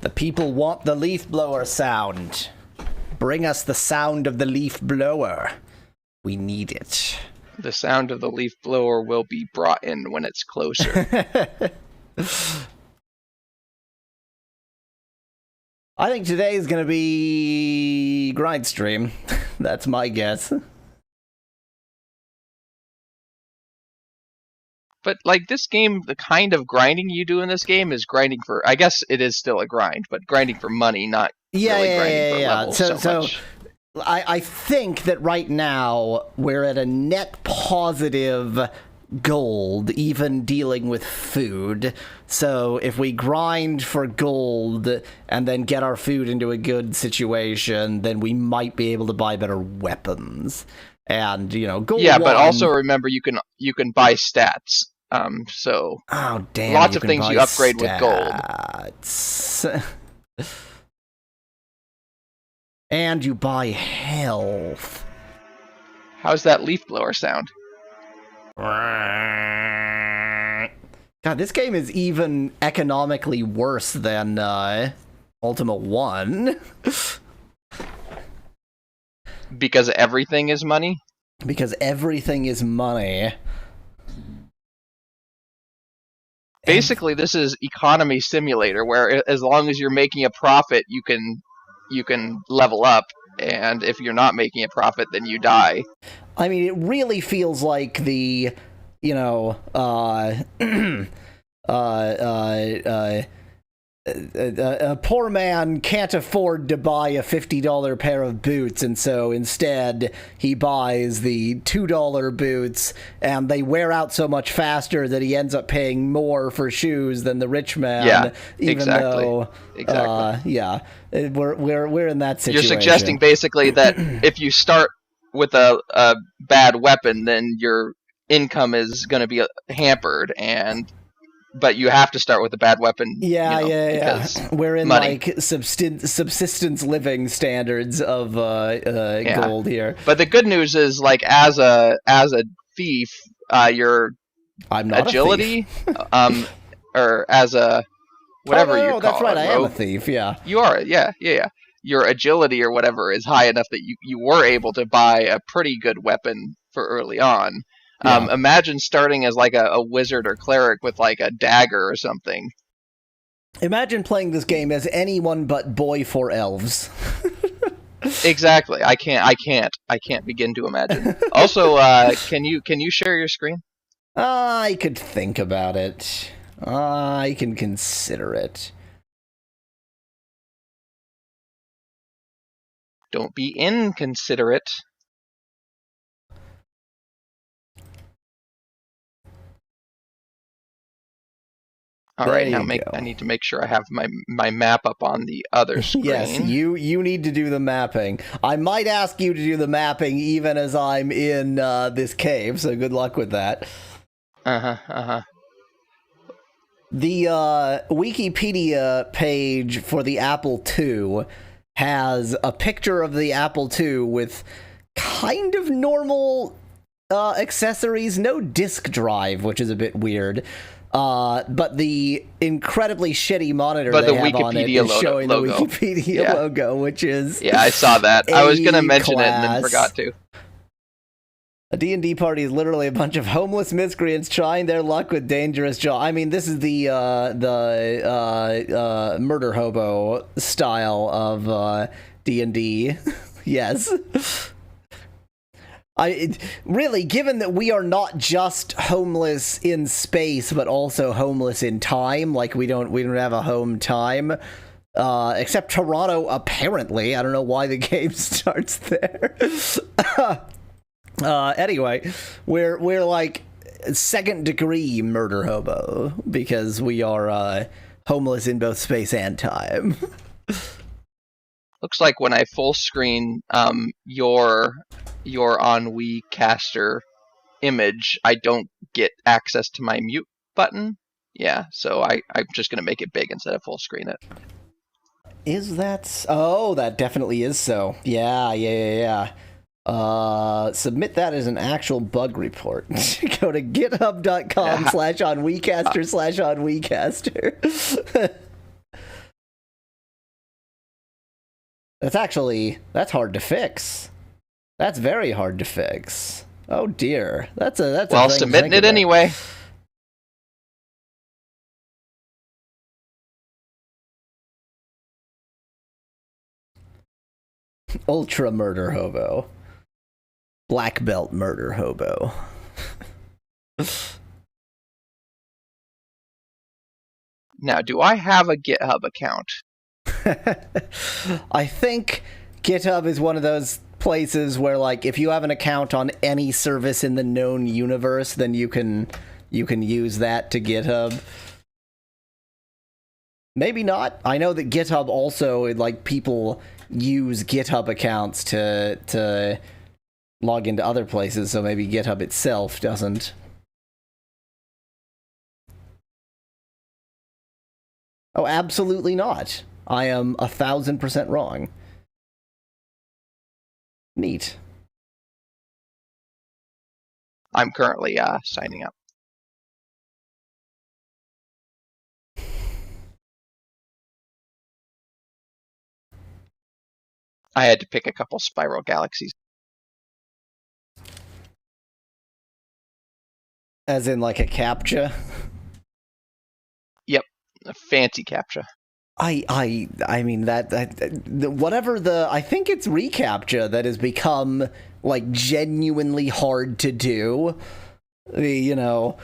The people want the leaf blower sound. Bring us the sound of the leaf blower. We need it. The sound of the leaf blower will be brought in when it's closer. I think today is going to be grind stream. That's my guess. But, like, this game, the kind of grinding you do in this game is grinding for... I guess it is still a grind, but grinding for money, not grinding for levels so much. I think that right now we're at a net positive gold, even dealing with food. So if we grind for gold and then get our food into a good situation, then we might be able to buy better weapons. And, you know, gold. Yeah, but also remember you can buy stats. So oh, damn, lots of things you upgrade stats. with gold. And you buy health. How's that leaf blower sound? God, this game is even economically worse than Ultima I. Because everything is money? Because everything is money. Basically, this is economy simulator, where as long as you're making a profit, you can level up, and if you're not making a profit, then you die. I mean, it really feels like the, you know, a poor man can't afford to buy a $50 pair of boots, and so instead he buys the $2 boots, and they wear out so much faster that he ends up paying more for shoes than the rich man. Yeah, even exactly. Though, yeah, we're in that situation. You're suggesting basically that if you start with a bad weapon, then your income is going to be hampered, but you have to start with a bad weapon. Yeah. We're in money. like subsistence living standards of gold here. But the good news is, like, as a thief, your I'm not agility, a thief. or as a whatever you call that's right. it, I am a thief. Yeah, you are. Yeah. Your agility or whatever is high enough that you were able to buy a pretty good weapon for early on. Yeah. Imagine starting as like a wizard or cleric with like a dagger or something. Imagine playing this game as anyone but boy for elves. Exactly. I can't begin to imagine. Also, can you share your screen? I could think about it. I can consider it. Don't be inconsiderate. All right, now I need to make sure I have my map up on the other screen. Yes, you need to do the mapping. I might ask you to do the mapping even as I'm in this cave, so good luck with that. The Wikipedia page for the Apple II has a picture of the Apple II with kind of normal accessories, no disk drive, which is a bit weird. But the incredibly shitty monitor they have on it is showing the Wikipedia logo, which is I saw that. I was going to mention it and then forgot to. A D&D party is literally a bunch of homeless miscreants trying their luck with dangerous jobs. I mean, this is the murder hobo style of D&D. Yes. Really, given that we are not just homeless in space, but also homeless in time, like we don't have a home time, except Toronto, apparently. I don't know why the game starts there. Anyway, we're like second degree murder hobo because we are homeless in both space and time. Looks like when I full screen your Ennui caster image, I don't get access to my mute button. Yeah, so I'm just gonna make it big instead of full screen it. Is that? Oh, that definitely is so. Yeah. Submit that as an actual bug report. Go to github.com/onwecaster/onwecaster. That's hard to fix. That's very hard to fix. Oh dear. That's a well, thing to submitting think it about. anyway. Ultra murder hobo. Black belt murder hobo. Now, do I have a GitHub account? I think GitHub is one of those places where, like, if you have an account on any service in the known universe, then you can use that to GitHub. Maybe not. I know that GitHub also, like, people use GitHub accounts to log into other places, so maybe GitHub itself doesn't. Oh, absolutely not. I am 1,000% wrong. Neat. I'm currently signing up. I had to pick a couple spiral galaxies. As in, like, a CAPTCHA? Yep, a fancy CAPTCHA. I mean, whatever I think it's reCAPTCHA that has become, like, genuinely hard to do. You know,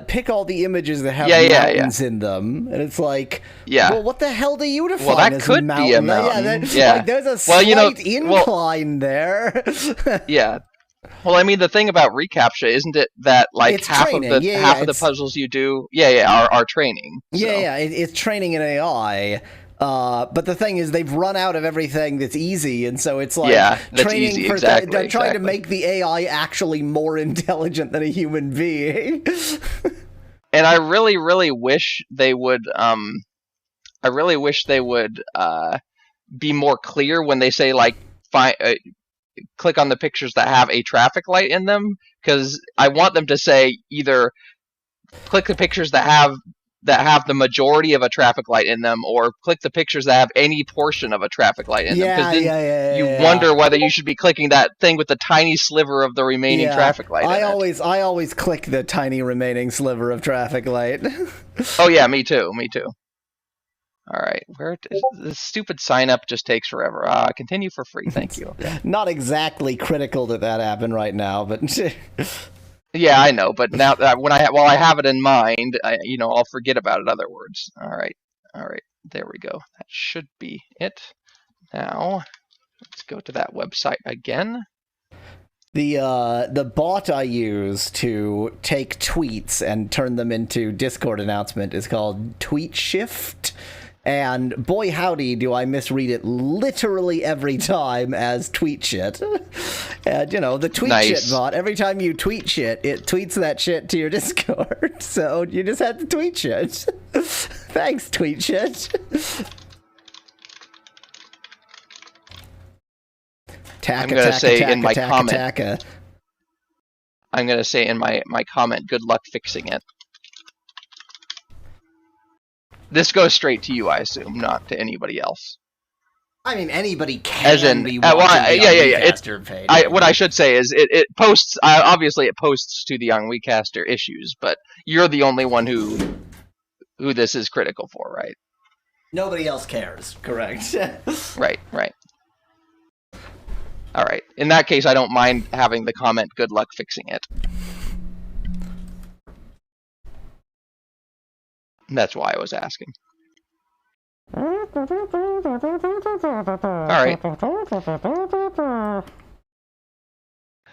pick all the images that have mountains in them, and it's like, well, what the hell do you define as a mountain? Be a mountain. Like, there's a slight incline there. Yeah. Well, I mean, the thing about reCAPTCHA, isn't it that, like, it's half training. of the puzzles you do, are training. So. It's training in AI. But the thing is, they've run out of everything that's easy, and so it's like training easy. for Exactly. trying to make the AI actually more intelligent than a human being. And I really, really wish they would. Be more clear when they say, like, click on the pictures that have a traffic light in them, because I want them to say either click the pictures that have the majority of a traffic light in them, or click the pictures that have any portion of a traffic light in them. Because then you wonder whether you should be clicking that thing with the tiny sliver of the remaining traffic light. I always click the tiny remaining sliver of traffic light. Oh yeah, me too. All right, the stupid sign up just takes forever. Continue for free, thank you. Not exactly critical that happen right now, but yeah, I know. But now while I have it in mind, I'll forget about it. Other words. All right, there we go. That should be it. Now let's go to that website again. The bot I use to take tweets and turn them into Discord announcement is called TweetShift. And boy howdy do I misread it literally every time as tweet shit. And, the tweet shit bot, every time you tweet shit, it tweets that shit to your Discord. So you just have to tweet shit. Thanks, tweet shit. I'm going to say in my comment. I'm going to say in my comment, good luck fixing it. This goes straight to you, I assume, not to anybody else. I mean, anybody can be watching the WeCaster page. What I should say is it posts. Obviously, it posts to the Young WeCaster issues, but you're the only one who this is critical for, right? Nobody else cares. Correct. Right. All right. In that case, I don't mind having the comment. Good luck fixing it. That's why I was asking. All right.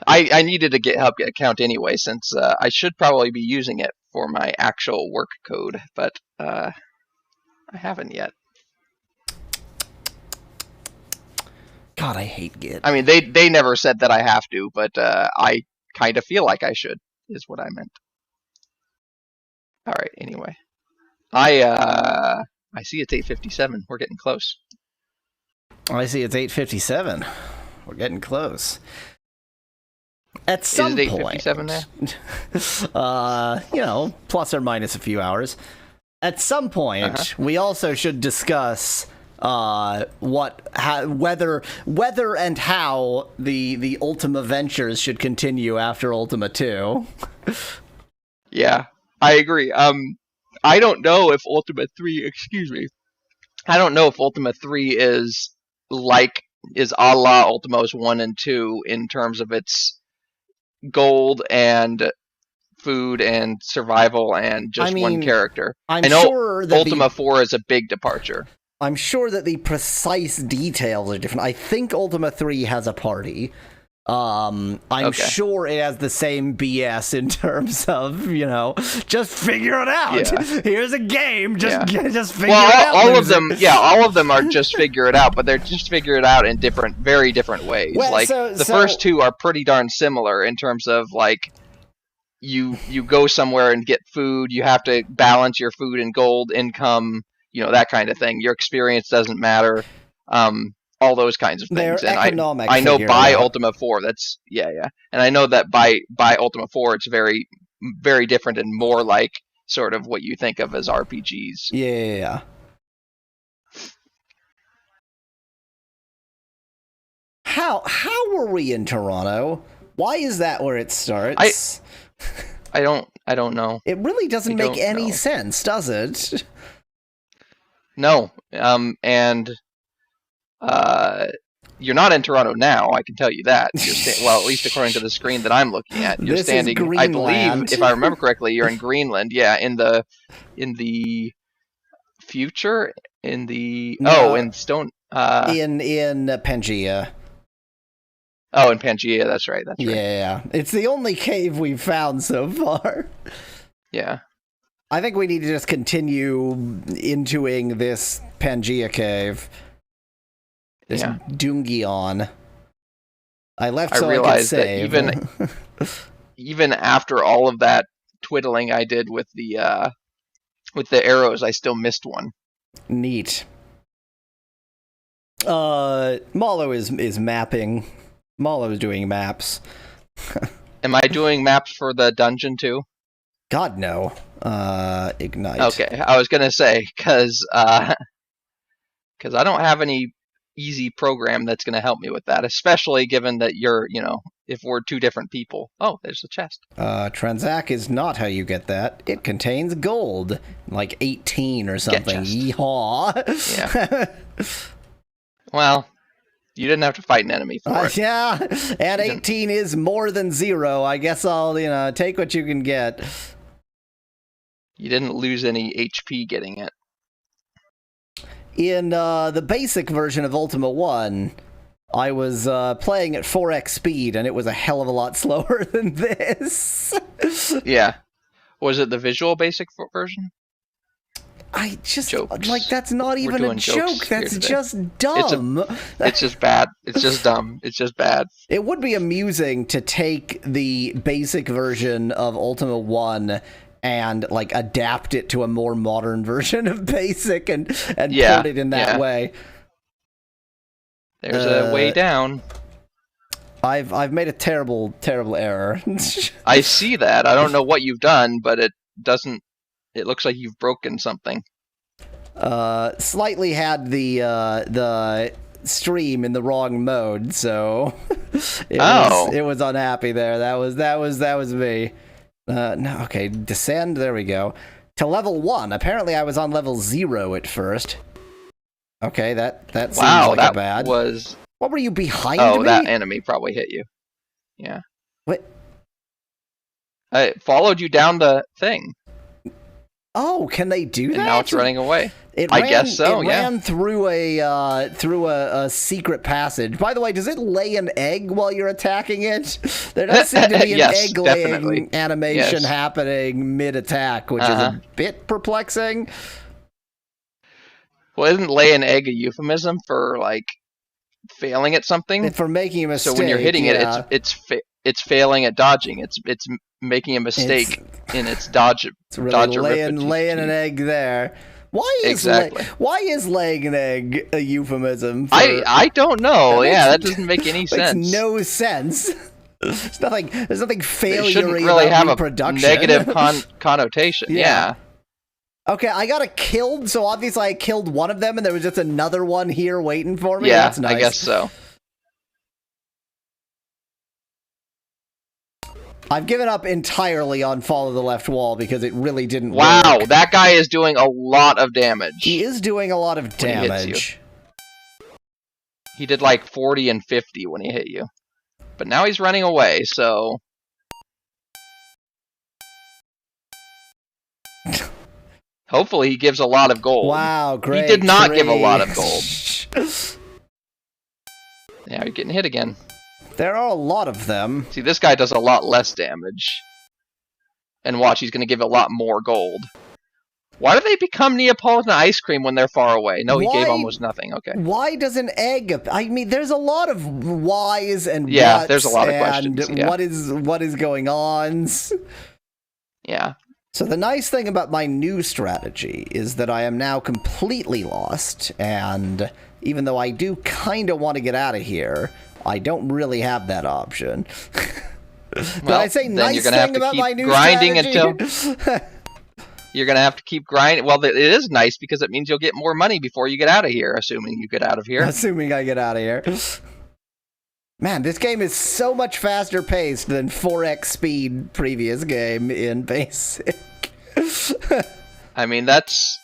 I needed a GitHub account anyway, since I should probably be using it for my actual work code, but I haven't yet. God, I hate Git. I mean, they never said that I have to, but I kind of feel like I should, is what I meant. All right. Anyway. I see it's 8:57. We're getting close. I see it's 8:57. We're getting close. At some point. Is it 8:57 there? Plus or minus a few hours. At some point, we also should discuss whether and how the Ultima ventures should continue after Ultima 2. Yeah, I agree. I don't know if Ultima 3, excuse me. I don't know if Ultima 3 is a la Ultimos 1 and 2 in terms of its gold and food and survival and just one character. I know sure that Ultima 4 is a big departure. I'm sure that the precise details are different. I think Ultima 3 has a party. I'm sure it has the same BS in terms of, just figure it out. Yeah. Here's a game, just figure it out. All of them are just figure it out, but they're just figure it out in very different ways. Well, the first two are pretty darn similar in terms of like you go somewhere and get food, you have to balance your food and gold income, that kind of thing. Your experience doesn't matter. All those kinds of things. They're economic. I know by Ultima 4, that's and I know that by Ultima 4, it's very, very different and more like sort of what you think of as RPGs. Yeah. How were we in Toronto? Why is that where it starts? I don't know. It really doesn't make any sense, does it? No. And you're not in Toronto now, I can tell you that. Well, at least according to the screen that I'm looking at. You're standing, I believe, if I remember correctly, you're in Greenland. Yeah, in the future? In Stone... in Pangea. Oh, in Pangea, that's right. Yeah, it's the only cave we've found so far. Yeah. I think we need to just continue intoing this Pangea cave. This Dungeon. I left so I could save. That even after all of that twiddling I did with the arrows, I still missed one. Neat. Mallow is mapping. Mallow is doing maps. Am I doing maps for the dungeon too? God, no. Ignite. Okay, I was gonna say, because I don't have any easy program that's going to help me with that, especially given that you're, if we're two different people. Oh, there's a chest. Transac is not how you get that. It contains gold, like 18 or something. Yeehaw. Yeah. Well, you didn't have to fight an enemy for it. Yeah, and 18 is more than 0. I guess I'll, take what you can get. You didn't lose any HP getting it. In the basic version of Ultima 1, I was playing at 4x speed, and it was a hell of a lot slower than this. Yeah. Was it the visual basic version? I just... Jokes. That's not even a joke. That's just dumb. It's just bad. It's just dumb. It's just bad. It would be amusing to take the basic version of Ultima 1 and adapt it to a more modern version of basic and put it in that way. There's a way down. I've made a terrible error. I see that. I don't know what you've done, but it looks like you've broken something. Slightly had the stream in the wrong mode, so it was unhappy there. That was me. No, okay, descend, there we go. To level 1. Apparently I was on level 0 at first. Okay, that seems like a bad. What were you behind me? Oh, that enemy probably hit you. Yeah. What? I followed you down the thing. Oh, can they do that? And now it's running away. I guess so, it ran through a secret passage. By the way, does it lay an egg while you're attacking it? There does seem to be an egg-laying animation happening mid-attack, which is a bit perplexing. Well, isn't lay an egg a euphemism for, failing at something? For making a mistake, so when you're hitting it, it's failing at dodging. It's making a mistake in its dodge. It's really laying an egg there. Why is laying an egg a euphemism? I don't know. That doesn't make any sense. Makes no sense. There's nothing failure. It shouldn't really have a negative connotation. Yeah. Okay, I got it killed, so obviously I killed one of them, and there was just another one here waiting for me. Yeah, That's nice. I guess so. I've given up entirely on Follow the Left Wall because it really didn't Wow, work. that guy is doing a lot of damage. He is doing a lot of when he hits damage. He did like 40 and 50 when he hit you. But now he's running away, so... Hopefully he gives a lot of gold. Wow, great. He did not give a lot of gold. Yeah, you're getting hit again. There are a lot of them. See, this guy does a lot less damage. And watch, he's going to give a lot more gold. Why do they become Neapolitan ice cream when they're far away? No, he gave almost nothing. Okay. Why does an egg... I mean, there's a lot of whys and yeah, there's a lot of questions. And yeah. what is going on? Yeah. So the nice thing about my new strategy is that I am now completely lost, and even though I do kind of want to get out of here, I don't really have that option. Did I say nice thing about my new strategy? Until... You're going to have to keep grinding. Well, it is nice because it means you'll get more money before you get out of here, assuming you get out of here. Assuming I get out of here. Man, this game is so much faster paced than 4x speed previous game in basic. I mean, that's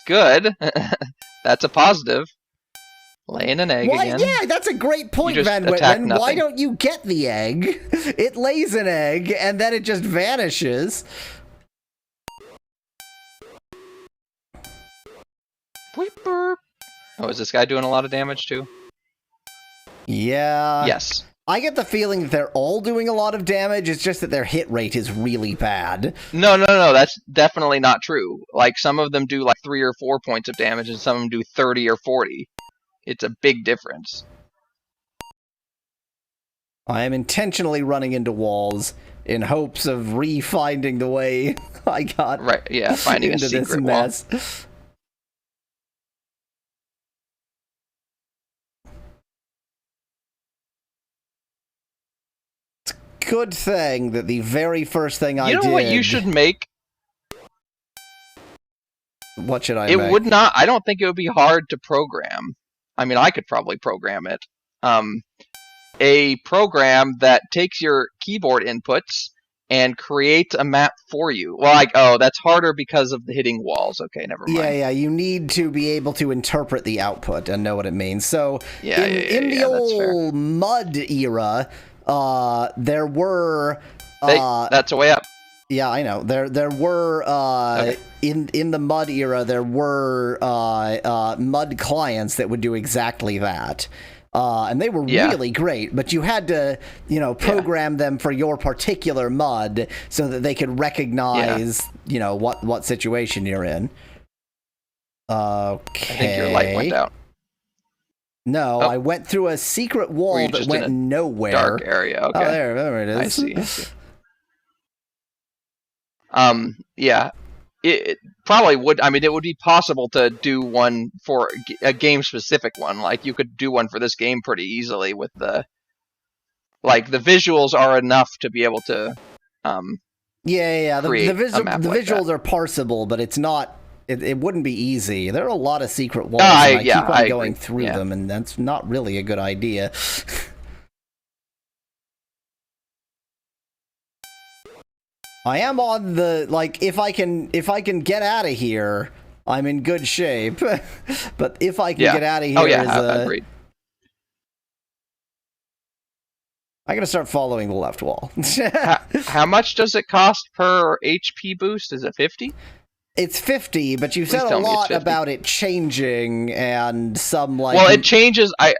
good. That's a positive. Laying an egg again. Yeah, that's a great point, Van Whitman. Why don't you get the egg? It lays an egg, and then it just vanishes. Oh, is this guy doing a lot of damage too? Yeah. Yes. I get the feeling that they're all doing a lot of damage, it's just that their hit rate is really bad. No, that's definitely not true. Like, some of them do like 3 or 4 points of damage, and some of them do 30 or 40. It's a big difference. I am intentionally running into walls in hopes of re-finding the way I got finding into a secret this mess. wall. Good thing that the very first thing I did... You know what you should make? What should I make? It would not... I don't think it would be hard to program. I mean, I could probably program it. A program that takes your keyboard inputs and creates a map for you. Well, like, oh, that's harder because of the hitting walls. Okay, never mind. Yeah, you need to be able to interpret the output and know what it means. So, in the old mud era... there were that's a way up. Yeah, I know. There were okay. in the mud era there were mud clients that would do exactly that. And they were really great, but you had to, program them for your particular mud so that they could recognize, what situation you're in. Okay. I think your light went out. No, I went through a secret wall that went nowhere. Dark area. Okay. Oh, there it is. I see. Yeah. It probably would. I mean, it would be possible to do one for a game-specific one. Like, you could do one for this game pretty easily with the visuals are enough to be able to. The visuals are parsable, but it's not. It wouldn't be easy. There are a lot of secret walls, and I keep on going through them, and that's not really a good idea. I am on the, if I can get out of here, I'm in good shape. But if I can get out of here agreed. I'm gonna start following the left wall. How much does it cost per HP boost? Is it 50? It's 50, but you said a lot about it changing and some Well, it changes. I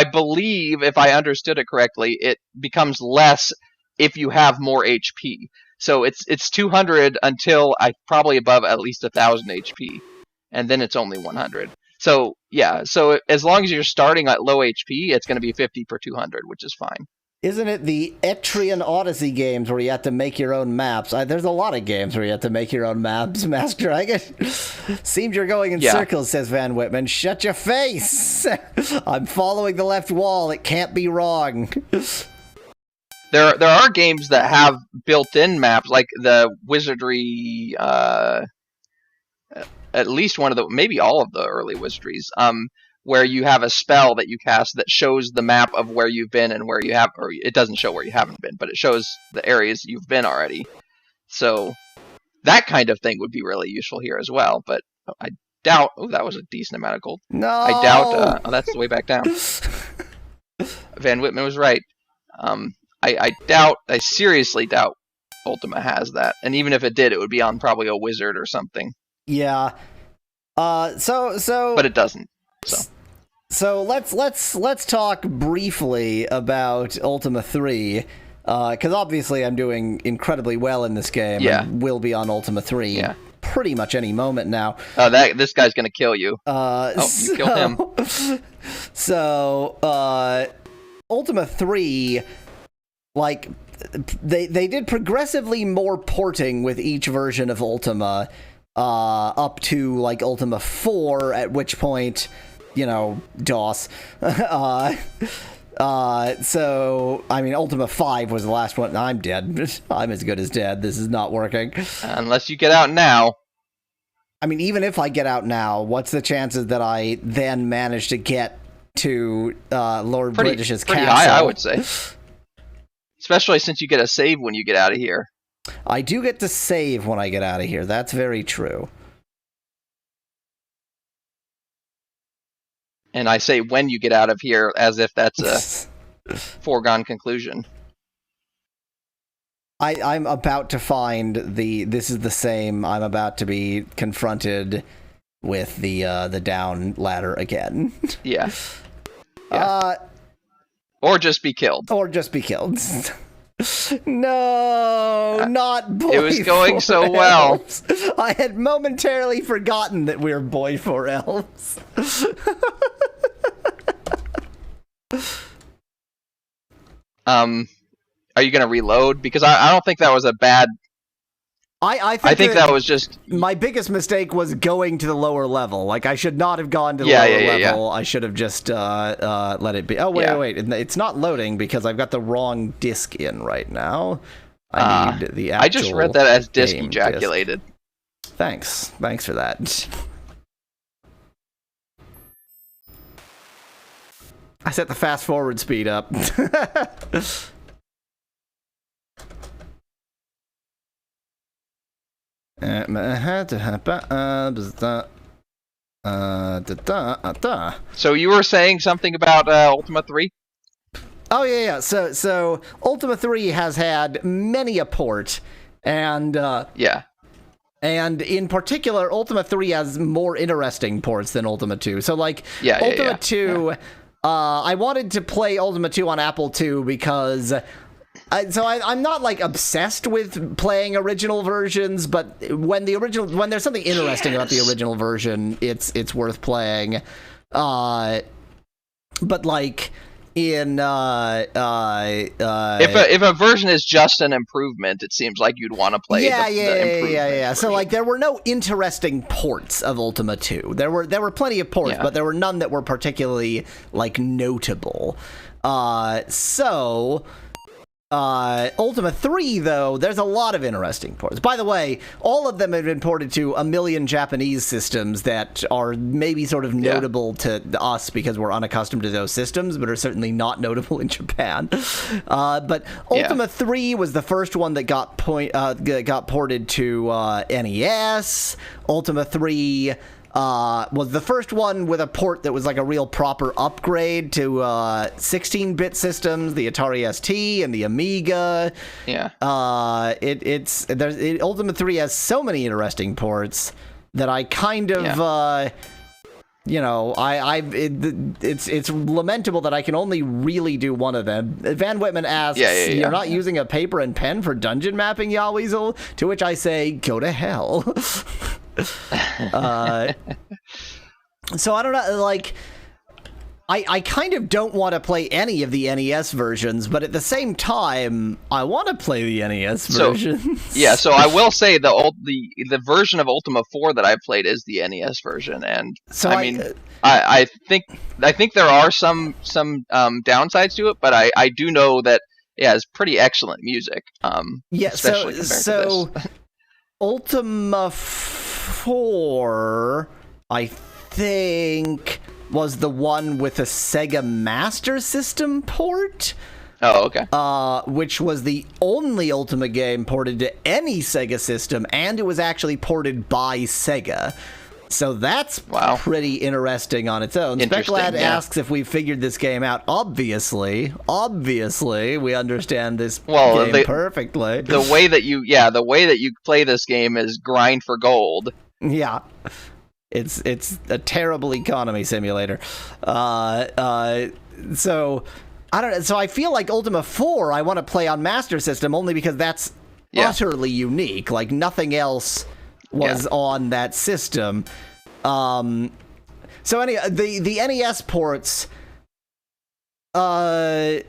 believe, if I understood it correctly, it becomes less if you have more HP. So it's 200 until probably above at least 1,000 HP, and then it's only 100. So so as long as you're starting at low HP, it's going to be 50 per 200, which is fine. Isn't it the Etrian Odyssey games where you have to make your own maps? There's a lot of games where you have to make your own maps, Master Dragon. Seems you're going in circles, says Van Whitman. Shut your face! I'm following the left wall. It can't be wrong. There are games that have built-in maps, like the Wizardry at least one of the, maybe all of the early wizardries, where you have a spell that you cast that shows the map of where you've been and where you have, or it doesn't show where you haven't been, but it shows the areas you've been already. So that kind of thing would be really useful here as well. But I doubt. Oh, that was a decent amount of gold. No, I doubt. Oh, that's the way back down. Van Whitman was right. I doubt. I seriously doubt Ultima has that. And even if it did, it would be on probably a wizard or something. Yeah. So. But it doesn't. So let's talk briefly about Ultima 3, because obviously I'm doing incredibly well in this game. Yeah. And will be on Ultima 3 pretty much any moment now. Oh, this guy's gonna kill you. You killed him. So, Ultima 3, like, they did progressively more porting with each version of Ultima, up to, like, Ultima 4, at which point, you know, DOS. So, I mean, Ultima 5 was the last one. I'm dead. I'm as good as dead. This is not working. Unless you get out now. I mean, even if I get out now, what's the chances that I then manage to get to Lord British's castle? Pretty high, I would say. Especially since you get a save when you get out of here. I do get to save when I get out of here. That's very true. And I say when you get out of here as if that's a foregone conclusion. I'm about to find this is the same. I'm about to be confronted with the down ladder again. Yeah. Or just be killed. Or just be killed. No, not boy. It was going so well. I had momentarily forgotten that we were boy for elves. Are you gonna reload? Because I don't think that was a bad. I think that was just my biggest mistake was going to the lower level. Like, I should not have gone to the lower level. I should have just let it be. Oh wait, it's not loading because I've got the wrong disc in right now. I need the actual. I just read that as disc ejaculated. Disc. Thanks for that. I set the fast forward speed up. So you were saying something about Ultima 3? Oh yeah. So Ultima 3 has had many a port, and and in particular, Ultima 3 has more interesting ports than Ultima 2. So like Ultima 2, I wanted to play Ultima 2 on Apple II because. I'm not like obsessed with playing original versions, but when there's something interesting about the original version, it's worth playing. But like in if a version is just an improvement, it seems like you'd want to play the improvement. So like there were no interesting ports of Ultima 2. There were plenty of ports, but there were none that were particularly like notable. Ultima 3, though, there's a lot of interesting ports. By the way, all of them have been ported to a million Japanese systems that are maybe sort of notable to us because we're unaccustomed to those systems, but are certainly not notable in Japan. But Ultima 3 was the first one that got ported to NES. Ultima 3... was the first one with a port that was like a real proper upgrade to 16-bit systems, the Atari ST and the Amiga. Yeah. Ultima 3 has so many interesting ports that I kind of it's lamentable that I can only really do one of them. Van Whitman asks, "You're not using a paper and pen for dungeon mapping, Yaweasel?" To which I say, "Go to hell." So I don't know, like, I kind of don't want to play any of the NES versions, but at the same time, I want to play the NES versions. So I will say the version of Ultima 4 that I played is the NES version, and so I think there are some downsides to it, but I do know that it has pretty excellent music. Especially compared to this. Ultima 4, I think, was the one with a Sega Master System port. Oh, okay. Which was the only Ultima game ported to any Sega system, and it was actually ported by Sega. So that's pretty interesting on its own. Speclad asks if we figured this game out. Obviously, we understand this game perfectly. The way that you play this game is grind for gold. Yeah. It's a terrible economy simulator. So I don't know. So I feel like Ultima 4 I want to play on Master System only because that's utterly unique. Like nothing else was on that system. So anyway, the NES ports, let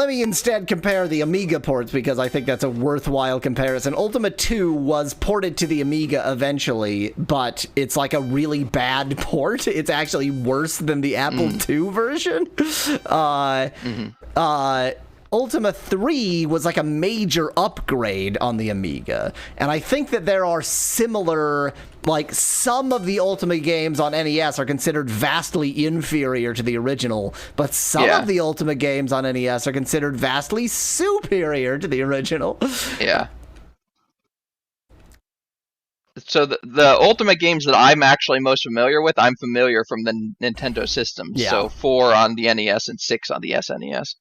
me instead compare the Amiga ports because I think that's a worthwhile comparison. Ultima 2 was ported to the Amiga eventually, but it's like a really bad port. It's actually worse than the Apple II version. Ultima 3 was like a major upgrade on the Amiga, and I think that there are similar, like some of the Ultima games on NES are considered vastly inferior to the original, but some of the Ultima games on NES are considered vastly superior to the original. Yeah. So the Ultima games that I'm actually most familiar with, I'm familiar from the Nintendo systems. Yeah. So 4 on the NES and 6 on the SNES.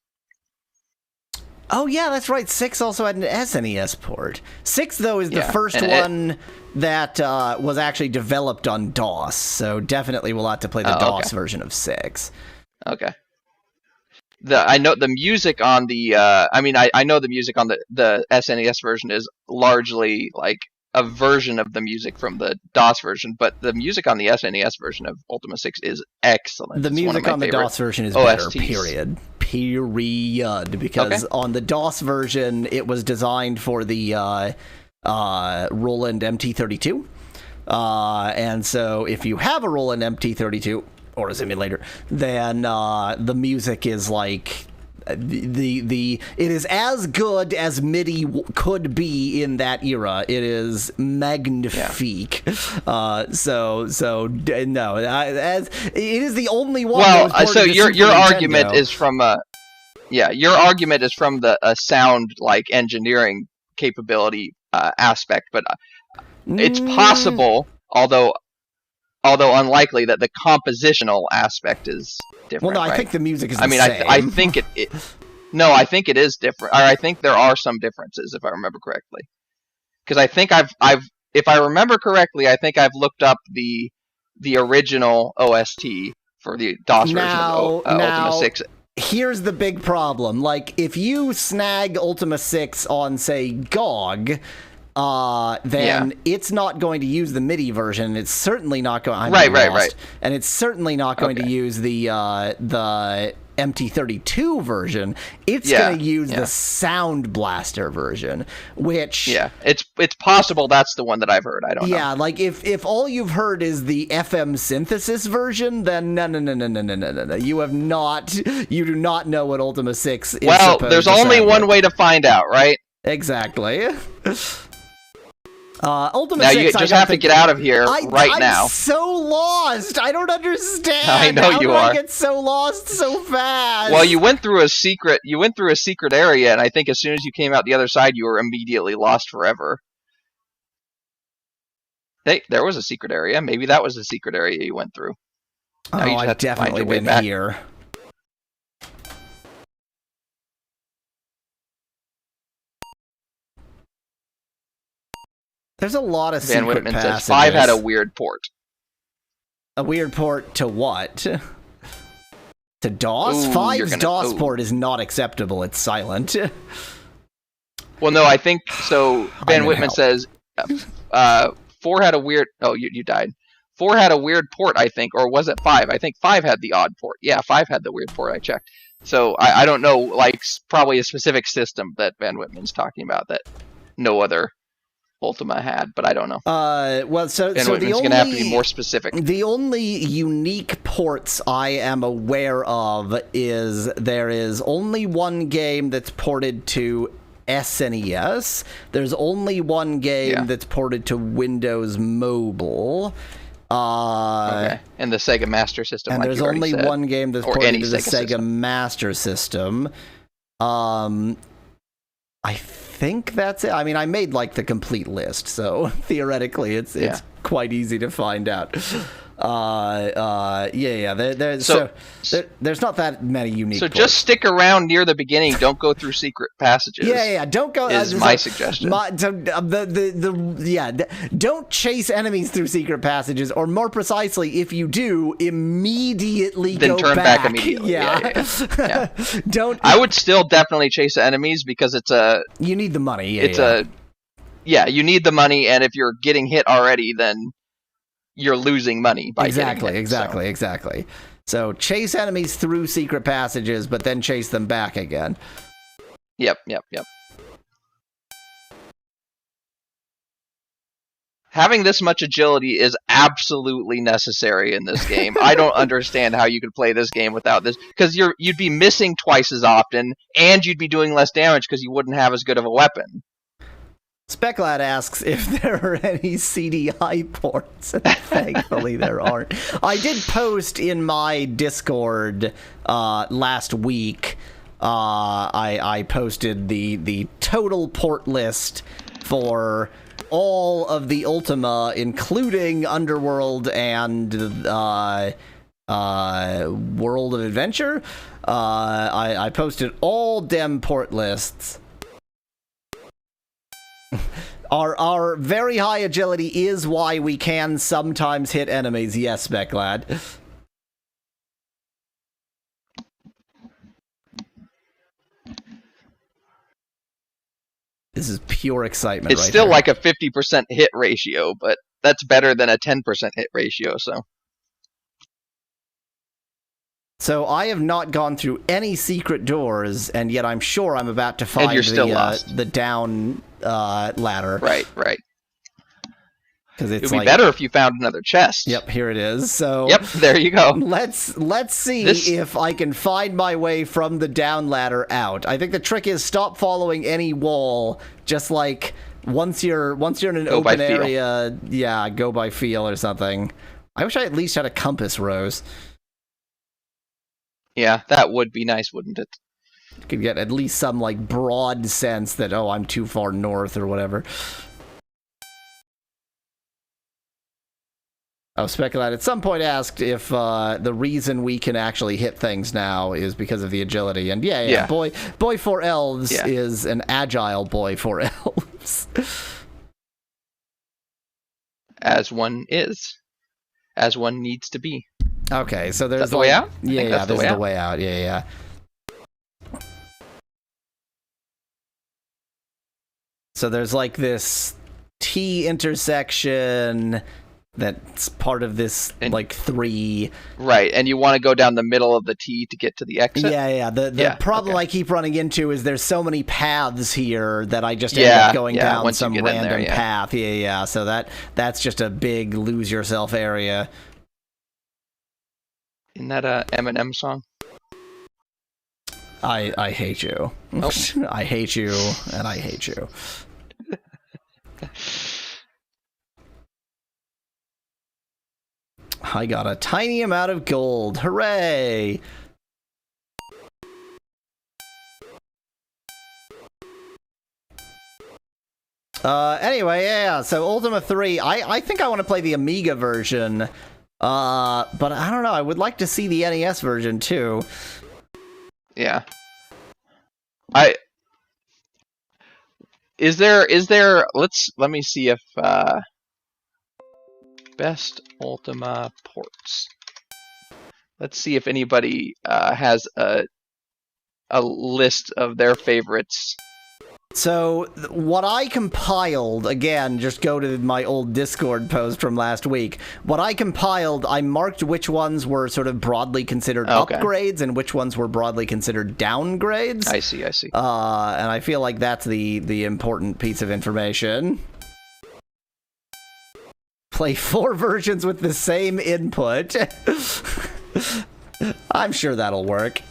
Oh, yeah, that's right. 6 also had an SNES port. 6, though, is the first one that was actually developed on DOS, so definitely we'll have to play the DOS version of 6. Okay. I know the music on the... I know the music on the SNES version is largely, like, a version of the music from the DOS version, but the music on the SNES version of Ultima 6 is excellent. The music on the DOS version is better, period. Because on the DOS version, it was designed for the Roland MT32. And so if you have a Roland MT32 or a simulator, then the music is like... it is as good as MIDI could be in that era. It is magnifique. No, as it is the only one. Well, so your argument is from your argument is from the sound like engineering capability aspect, but it's possible, although unlikely, that the compositional aspect is different. Well, no, I think the music is the same. I think no, I think it is different. Or I think there are some differences, if I remember correctly. Because I think if I remember correctly, I think I've looked up the original OST for the DOS version of Ultima 6. Here's the big problem. Like, if you snag Ultima 6 on, say, GOG... then it's not going to use the MIDI version. It's certainly not going. Right. And it's certainly not going to use the MT32 version. It's going to use the Sound Blaster version, which it's possible that's the one that I've heard. I don't know. Yeah, like if all you've heard is the FM synthesis version, then no. You do not know what Ultima 6 is. Well, there's only one way to find out, right? Exactly. Ultima now 6, you just have to get out of here now. I'm so lost. I don't understand. I know you are. I get so lost so fast. Well, you went through a secret area, and I think as soon as you came out the other side, you were immediately lost forever. Hey, there was a secret area. Maybe that was the secret area you went through. Now you just I've definitely been here. There's a lot of Van secret Whitman passages. says 5 had a weird port. A weird port to what? To DOS? 5's DOS port is not acceptable. It's silent. Well, no, I think so. Van Whitman says 4 had a weird. Oh, you died. 4 had a weird port, I think, or was it 5? I think 5 had the odd port. Yeah, 5 had the weird port. I checked. So I don't know, like probably a specific system that Van Whitman's talking about that no other Ultima had, but I don't know. Well, so the only going to have to be more specific. The only unique ports I am aware of is there is only one game that's ported to SNES. There's only one game that's ported to Windows Mobile. Okay. And the Sega Master System. And like there's only one game that's ported to the Sega Master System. I think that's it. I mean, I made like the complete list, so theoretically, it's quite easy to find out. There's not that many unique. So just stick around near the beginning. Don't go through secret passages. Don't go. Is my suggestion. Don't chase enemies through secret passages, or more precisely, if you do, immediately then go turn back immediately. Yeah. Don't. I would still definitely chase enemies because it's a. You need the money. You need the money, and if you're getting hit already, then you're losing money by getting hit. Exactly. So chase enemies through secret passages, but then chase them back again. Yep. Having this much agility is absolutely necessary in this game. I don't understand how you could play this game without this, because you'd be missing twice as often, and you'd be doing less damage because you wouldn't have as good of a weapon. Speclad asks if there are any CDI ports. Thankfully, there aren't. I did post in my Discord last week. I posted the total port list for all of the Ultima, including Underworld and World of Adventure. I posted all dem port lists. Our very high agility is why we can sometimes hit enemies. Yes, Speclad. This is pure excitement. It's still like a 50% hit ratio, but that's better than a 10% hit ratio. So I have not gone through any secret doors, and yet I'm sure I'm about to find the down ladder. Right. Because it'd be better if you found another chest. Yep, here it is. So yep, there you go. Let's see if I can find my way from the down ladder out. I think the trick is stop following any wall. Just like once you're in an open area, go by feel or something. I wish I at least had a compass, Rose. Yeah, that would be nice, wouldn't it? You could get at least some like broad sense that I'm too far north or whatever. Speculate at some point asked if the reason we can actually hit things now is because of the agility, and boy for elves is an agile boy for elves. As one needs to be. Okay, so there's the way out? Yeah, this is the way out. Yeah. So there's like this T intersection that's part of this like 3. Right, and you want to go down the middle of the T to get to the exit? Yeah. The problem I keep running into is there's so many paths here that I just end up going down some random path. Yeah. So that's just a big lose yourself area. Isn't that a Eminem song? I hate you. Oh. I hate you, and I hate you. I got a tiny amount of gold. Hooray! Anyway, so Ultima 3, I think I want to play the Amiga version. But I don't know. I would like to see the NES version too. Yeah. Let me see if best Ultima ports. Let's see if anybody has a list of their favorites. So what I compiled, again, just go to my old Discord post from last week. What I compiled, I marked which ones were sort of broadly considered upgrades and which ones were broadly considered downgrades. I see. And I feel like that's the important piece of information. Play 4 versions with the same input. I'm sure that'll work.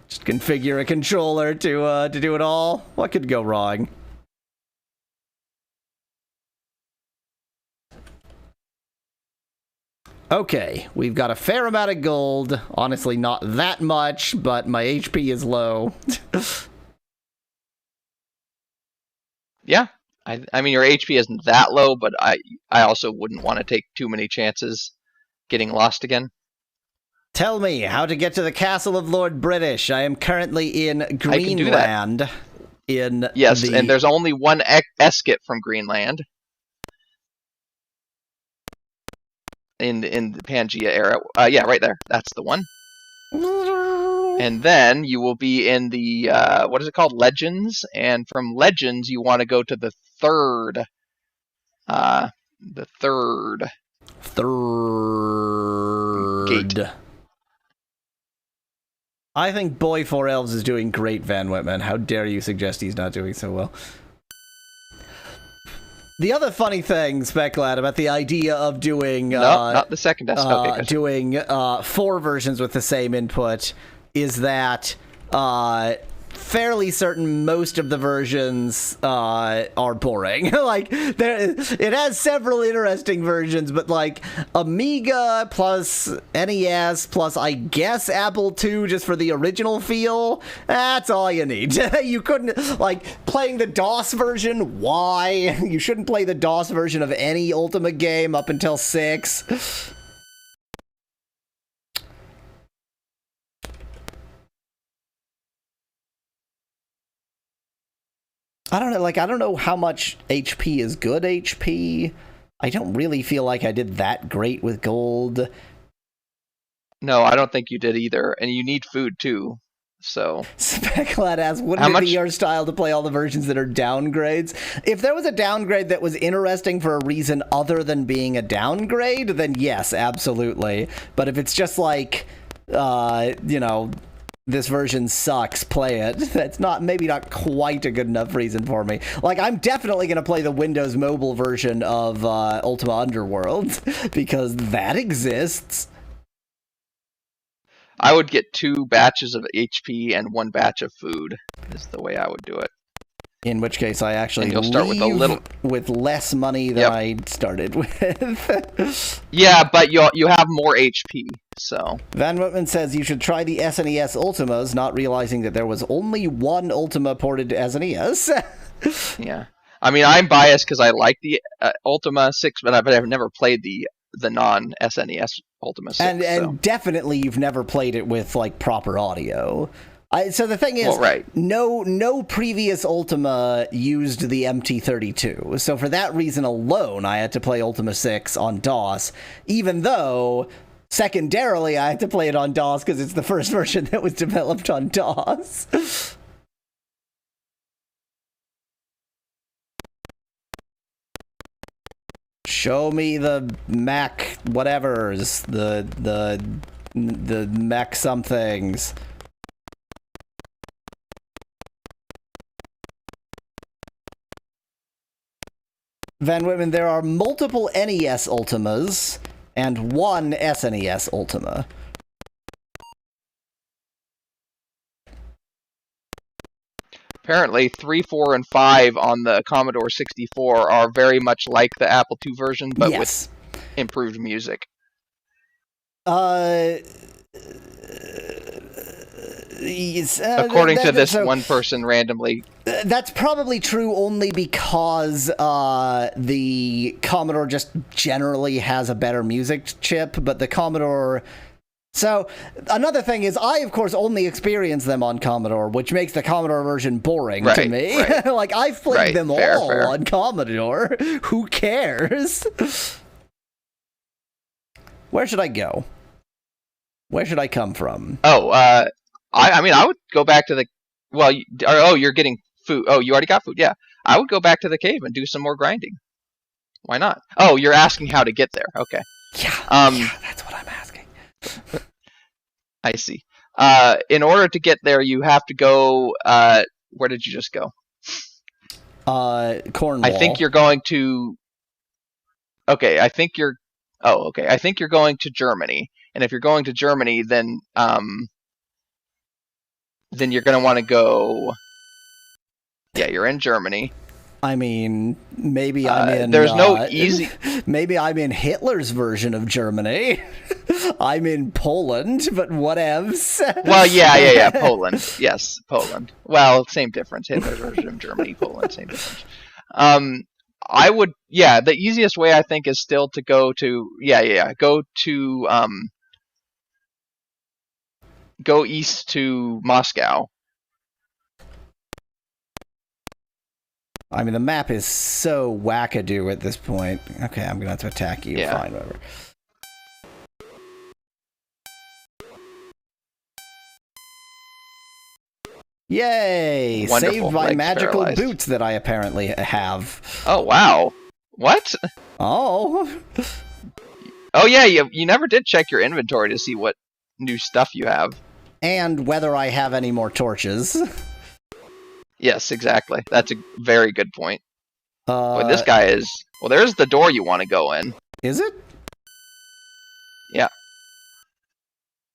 Just configure a controller to do it all. What could go wrong? Okay, we've got a fair amount of gold. Honestly, not that much, but my HP is low. Yeah. I mean, your HP isn't that low, but I also wouldn't want to take too many chances getting lost again. Tell me how to get to the castle of Lord British. I am currently in can do that. Greenland. Yes, and there's only one escape from Greenland. In the Pangea era. Yeah, right there. That's the one. And then you will be in the, what is it called? Legends. And from Legends, you want to go to the third. Third gate. I think Boy 4 Elves is doing great, Van Whitman. How dare you suggest he's not doing so well? The other funny thing, Speclad, about the idea of doing... No, not the second desk. Okay, doing 4 versions with the same input is that fairly certain most of the versions are boring. Like, it has several interesting versions, but like Amiga plus NES plus I guess Apple II just for the original feel, that's all you need. You couldn't, like, playing the DOS version, why? You shouldn't play the DOS version of any Ultima game up until 6. I don't know, like, I don't know how much HP is good HP. I don't really feel like I did that great with gold. No, I don't think you did either. And you need food, too. So... Speclad asks, wouldn't it be your style to play all the versions that are downgrades? If there was a downgrade that was interesting for a reason other than being a downgrade, then yes, absolutely. But if it's just like, you know... this version sucks, play it. That's maybe not quite a good enough reason for me. Like, I'm definitely going to play the Windows Mobile version of Ultima Underworld, because that exists. I would get 2 batches of HP and 1 batch of food, is the way I would do it. In which case, I actually you'll start with less money than I started with. Yeah, but you have more HP, so... Van Whitman says you should try the SNES Ultimas, not realizing that there was only one Ultima ported to SNES. Yeah. I mean, I'm biased because I like the Ultima 6, but I've never played the non-SNES Ultima 6. And definitely you've never played it with, like, proper audio. So the thing is, well, right. no previous Ultima used the MT32. So for that reason alone, I had to play Ultima 6 on DOS, even though, secondarily, I had to play it on DOS because it's the first version that was developed on DOS. Show me the Mac whatevers, the Mac somethings. Van Whitman, there are multiple NES Ultimas and one SNES Ultima. Apparently, 3, 4, and 5 on the Commodore 64 are very much like the Apple II version, but with improved music. According to this one person randomly. That's probably true only because the Commodore just generally has a better music chip, but the Commodore... So, another thing is, I, of course, only experience them on Commodore, which makes the Commodore version boring to me. Right. Like, I've played them all on Commodore. Who cares? Where should I go? Where should I come from? Oh, I mean, I would go back to the... Well, you're getting food. Oh, you already got food, yeah. I would go back to the cave and do some more grinding. Why not? Oh, you're asking how to get there. Okay. Yeah, that's what I'm asking. I see. In order to get there, you have to go... where did you just go? Cornwall. I think you're going to... Okay, I think you're... Oh, okay. I think you're going to Germany. And if you're going to Germany, then... then you're going to want to go. Yeah, you're in Germany. I mean, maybe I'm in. There's no easy. Maybe I'm in Hitler's version of Germany. I'm in Poland, but whatevs. Well, yeah. Poland. Yes, Poland. Well, same difference. Hitler's version of Germany, Poland, same difference. I would, the easiest way I think is still to go to, go east to Moscow. I mean, the map is so wackadoo at this point. Okay, I'm gonna have to attack you. Yeah. Fine, whatever. Yay! Wonderful. Saved by Legs magical paralyzed. boots that I apparently have. Oh, wow. What? Oh. Oh, yeah, you never did check your inventory to see what new stuff you have. And whether I have any more torches. Yes, exactly. That's a very good point. Boy, this Uh, guy is... Well, there's the door you want to go in. Is it? Yeah.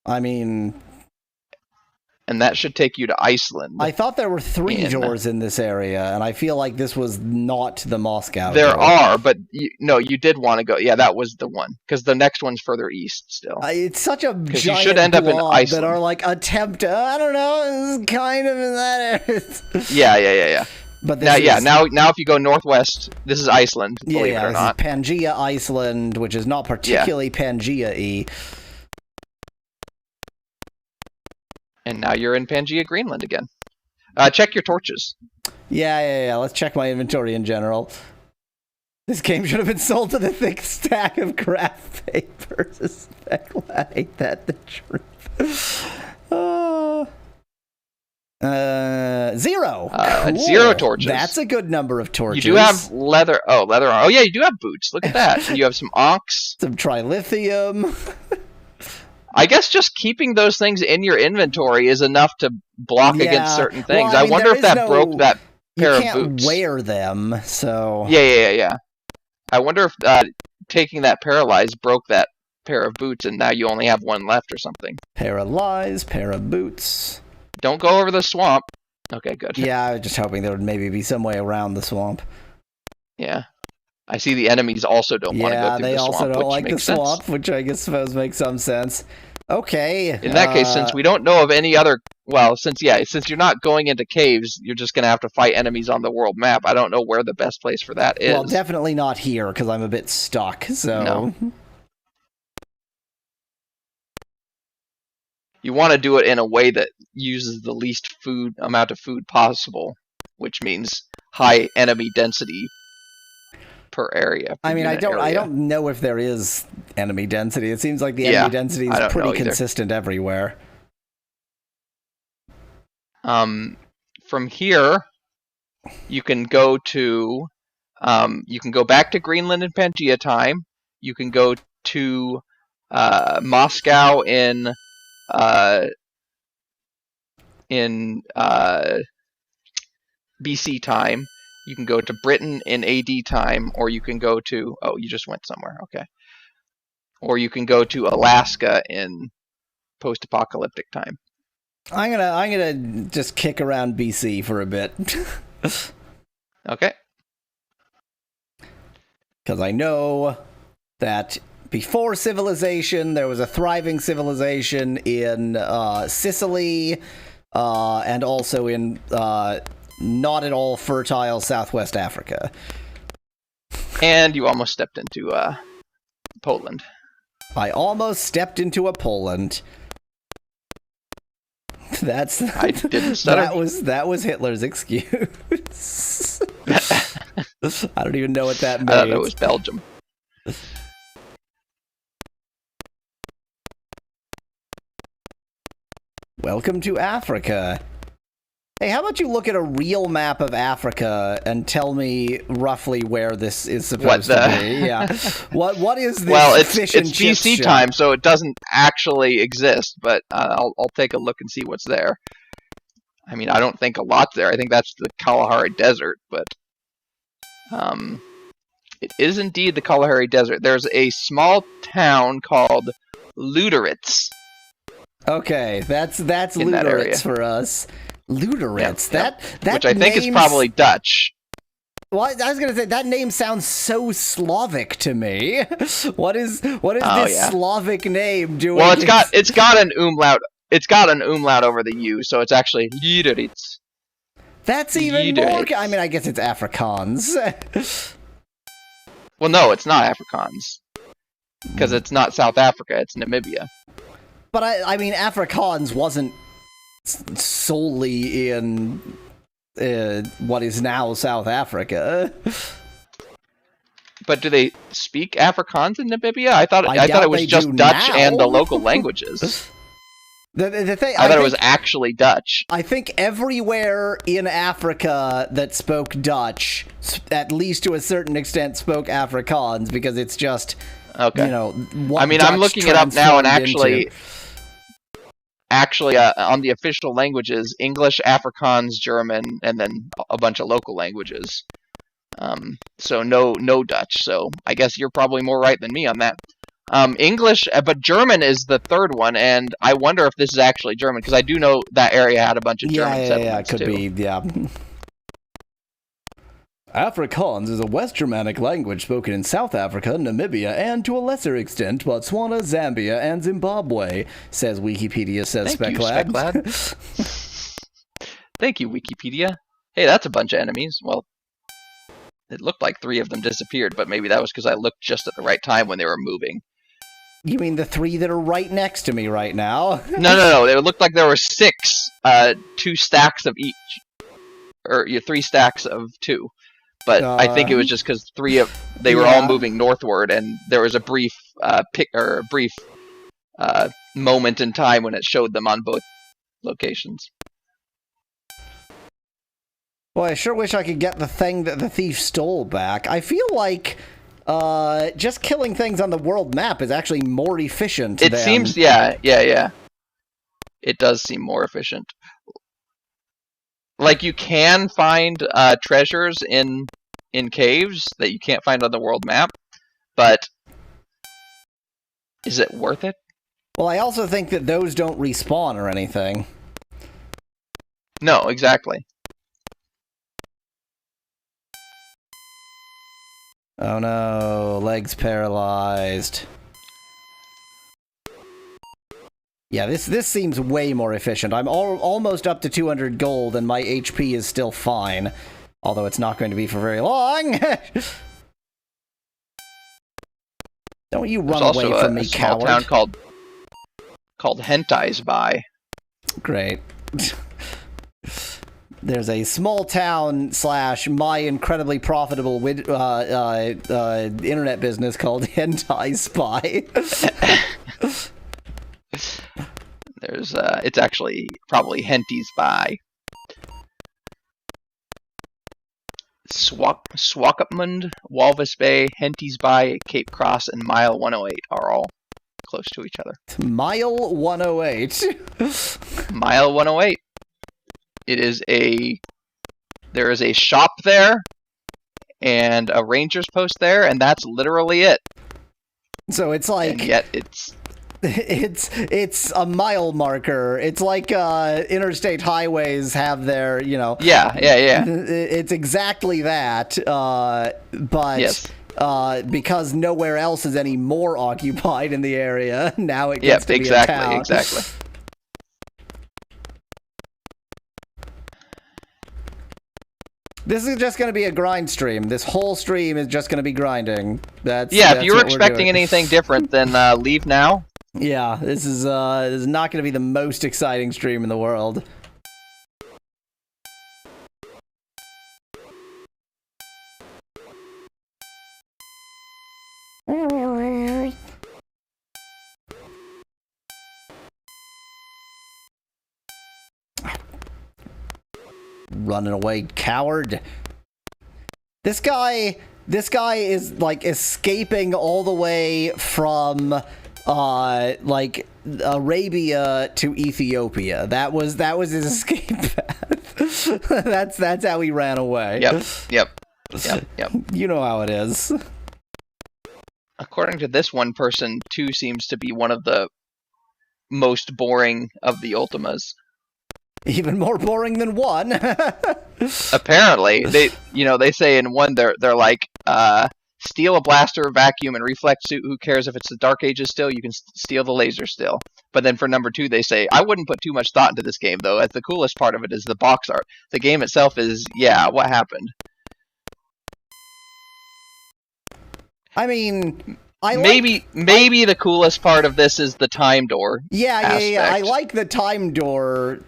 I mean, And that should take you to Iceland. I thought there were 3 In- doors in this area, and I feel like this was not the Moscow There door. are, but you did want to go. Yeah, that was the one. Because the next one's further east still. It's such a you giant should end up in blob Iceland. that are like attempt. I don't know. It's kind of in that area. Yeah. But this Now, is, now if you go northwest, this is Iceland, believe it or this not. is Pangaea Iceland, which is not particularly Pangaea-y. And now you're in Pangaea, Greenland again. Check your torches. Yeah. Let's check my inventory in general. This game should have been sold to the thick stack of craft papers. I hate that, the truth. 0. Cool. 0 torches. That's a good number of torches. You do have leather. Oh, leather. Oh, yeah, you do have boots. Look at that. And you have some onks. some trilithium. I guess just keeping those things in your inventory is enough to block against certain things. Well, I mean, wonder there if that is broke that pair You of can't boots. wear them, so... Yeah. I wonder if taking that paralyzed broke that pair of boots, and now you only have one left or something. Paralyzed, pair of boots. Don't go over the swamp. Okay, good. Yeah, I was just hoping there would maybe be some way around the swamp. Yeah. I see the enemies also don't want to go Yeah, through they the also swamp, don't which like the makes sense. swamp, which I guess suppose makes some sense. Okay. In that case, since we don't know of any other... Well, since you're not going into caves, you're just going to have to fight enemies on the world map. I don't know where the best place for that is. Well, definitely not here, because I'm a bit stuck, so... No. You want to do it in a way that uses the least amount of food possible, which means high enemy density per area. I mean, I don't know if there is enemy density. It seems like the enemy density I is don't know pretty either. consistent everywhere. From here, you can go to, back to Greenland in Pangaea time. You can go to Moscow in BC time. You can go to Britain in AD time, or you can go to... Oh, you just went somewhere. Okay. Or you can go to Alaska in post-apocalyptic time. I'm gonna just kick around BC for a bit. Okay. Because I know that before civilization, there was a thriving civilization in Sicily, and also in not at all fertile Southwest Africa. And you almost stepped into Poland. I almost stepped into a Poland. I didn't stutter. that was Hitler's excuse. I don't even know what that means. I thought it was Belgium. Welcome to Africa. Hey, how about you look at a real map of Africa and tell me roughly where this is supposed to be? Yeah. What is this? Well, it's fish and chips BC shop? time, so it doesn't actually exist. But I'll take a look and see what's there. I mean, I don't think a lot's there. I think that's the Kalahari Desert, but it is indeed the Kalahari Desert. There's a small town called Luderitz. Okay, that's in that area. Luderitz for us. Luderitz. Yep. That Which I think is probably Dutch. Well, I was gonna say that name sounds so Slavic to me. What is this Slavic name doing? Well, it's got an umlaut. It's got an umlaut over the U, so it's actually Luderitz. That's even more. I mean, I guess it's Afrikaans. Well, no, it's not Afrikaans. Because it's not South Africa, it's Namibia. But I mean, Afrikaans wasn't solely in what is now South Africa. But do they speak Afrikaans in Namibia? I thought it was just Dutch now. And the local languages. The thing, I thought it was actually Dutch. I think everywhere in Africa that spoke Dutch, at least to a certain extent, spoke Afrikaans, because it's just, okay. You know, what I mean, Dutch I'm looking it up now, and into. actually, on the official languages, English, Afrikaans, German, and then a bunch of local languages. So no Dutch. So I guess you're probably more right than me on that. English, but German is the third one, and I wonder if this is actually German, because I do know that area had a bunch of German settlements, it could be, yeah. Afrikaans is a West Germanic language spoken in South Africa, Namibia, and to a lesser extent, Botswana, Zambia, and Zimbabwe, says Wikipedia, says Speclad. Thank you, Wikipedia. Hey, that's a bunch of enemies. Well, it looked like 3 of them disappeared, but maybe that was because I looked just at the right time when they were moving. You mean the 3 that are right next to me right now? No. It looked like there were 6, 2 stacks of each, or 3 stacks of 2. But I think it was just because they were all moving northward, and there was a brief moment in time when it showed them on both locations. Boy, I sure wish I could get the thing that the thief stole back. I feel like just killing things on the world map is actually more efficient. It seems, yeah. It does seem more efficient. Like, you can find treasures in caves that you can't find on the world map, but is it worth it? Well, I also think that those don't respawn or anything. No, exactly. Oh no, legs paralyzed. Yeah, this seems way more efficient. I'm almost up to 200 gold, and my HP is still fine. Although it's not going to be for very long. Don't you run away from me, coward. There's also a small town called Hentai's by. Great. There's a small town / my incredibly profitable internet business called Hentai Spy. There's it's actually probably Henty's by. Swakopmund, Walvis Bay, Henty's Bay, Cape Cross, and Mile 108 are all close to each other. Mile 108. Mile 108. There is a shop there and a ranger's post there, and that's literally it. So it's like, and yet it's a mile marker. It's like interstate highways have their, Yeah. It's exactly that, but yes. Because nowhere else is any more occupied in the area, now it gets to be a town. Exactly. This is just going to be a grind stream. This whole stream is just going to be grinding. That's if you were expecting anything different, then leave now. Yeah, this is not going to be the most exciting stream in the world. Running away, coward. This guy is like escaping all the way from like Arabia to Ethiopia. That was his escape path. that's how he ran away. Yep. You know how it is. According to this one person, 2 seems to be one of the most boring of the Ultimas. Even more boring than 1. Apparently, they say in 1 they're like, steal a blaster, vacuum, and reflex suit. Who cares if it's the Dark Ages still? You can steal the laser still. But then for number 2, they say, I wouldn't put too much thought into this game, though, as the coolest part of it is the box art. The game itself is, yeah, what happened? I mean, maybe the coolest part of this is the time door. Yeah. I like the time door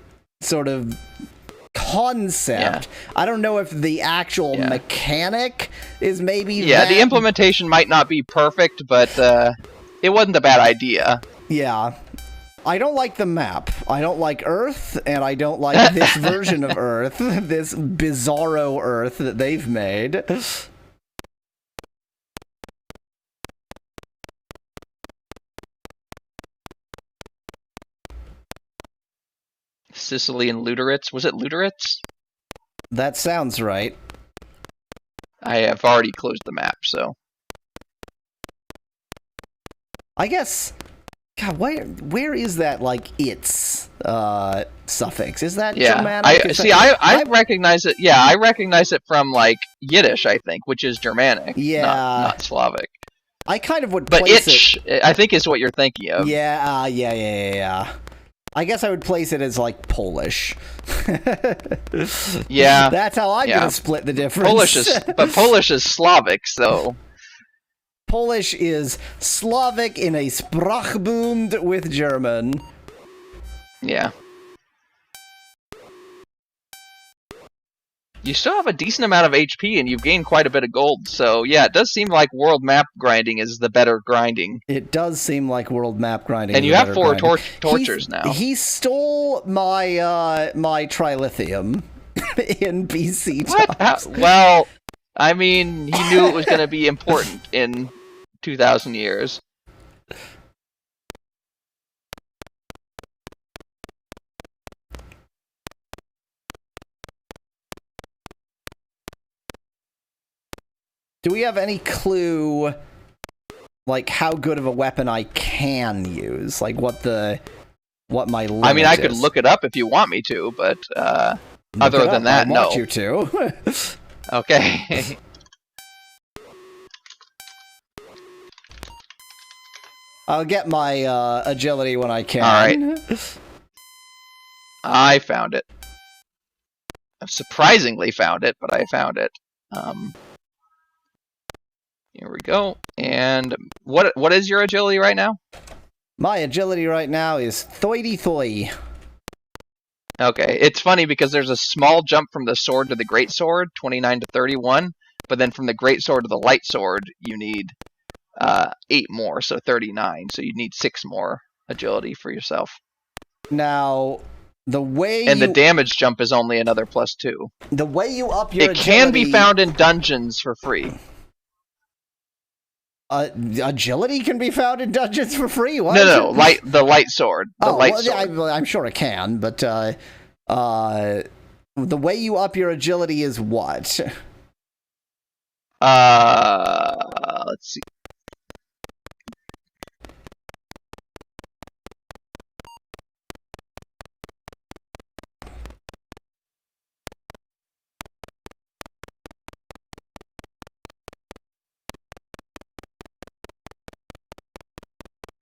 sort of concept. Yeah. I don't know if the actual mechanic is maybe the implementation might not be perfect, but it wasn't a bad idea. Yeah. I don't like the map. I don't like Earth, and I don't like this version of Earth, this bizarro Earth that they've made. Sicilian Luteritz. Was it Luteritz? That sounds right. I have already closed the map, so. I guess. God, where is that, like, its suffix? Is that Germanic? I recognize it. Yeah, I recognize it from, like, Yiddish, I think, which is Germanic. Yeah. Not Slavic. I kind of would place it. But itch, I think, is what you're thinking of. Yeah. I guess I would place it as, like, Polish. Yeah. That's how I'm gonna split the difference. Polish is Slavic, so. Polish is Slavic in a Sprachbund with German. Yeah. You still have a decent amount of HP, and you've gained quite a bit of gold, so yeah, it does seem like world map grinding is the better grinding. It does seem like world map grinding. And you have 4 tortures now. He stole my my trilithium in BC times. Well, I mean, he knew it was going to be important in 2,000 years. Do we have any clue, like, how good of a weapon I can use? Like, what my limit I mean, I could look it up if you want me to, but other than that, no. I want you to. Okay. I'll get my agility when I can. Alright. I found it. I've surprisingly found it, but I found it. Here we go. And what is your agility right now? My agility right now is thoity-thoy. Okay, it's funny because there's a small jump from the sword to the great sword, 29 to 31, but then from the great sword to the light sword, you need 8 more, so 39. So you need 6 more agility for yourself. Now, the way the damage jump is only another +2. The way you up your agility... It can be found in dungeons for free. Agility can be found in dungeons for free? What? No, the light sword. I'm sure it can, but the way you up your agility is what? Let's see.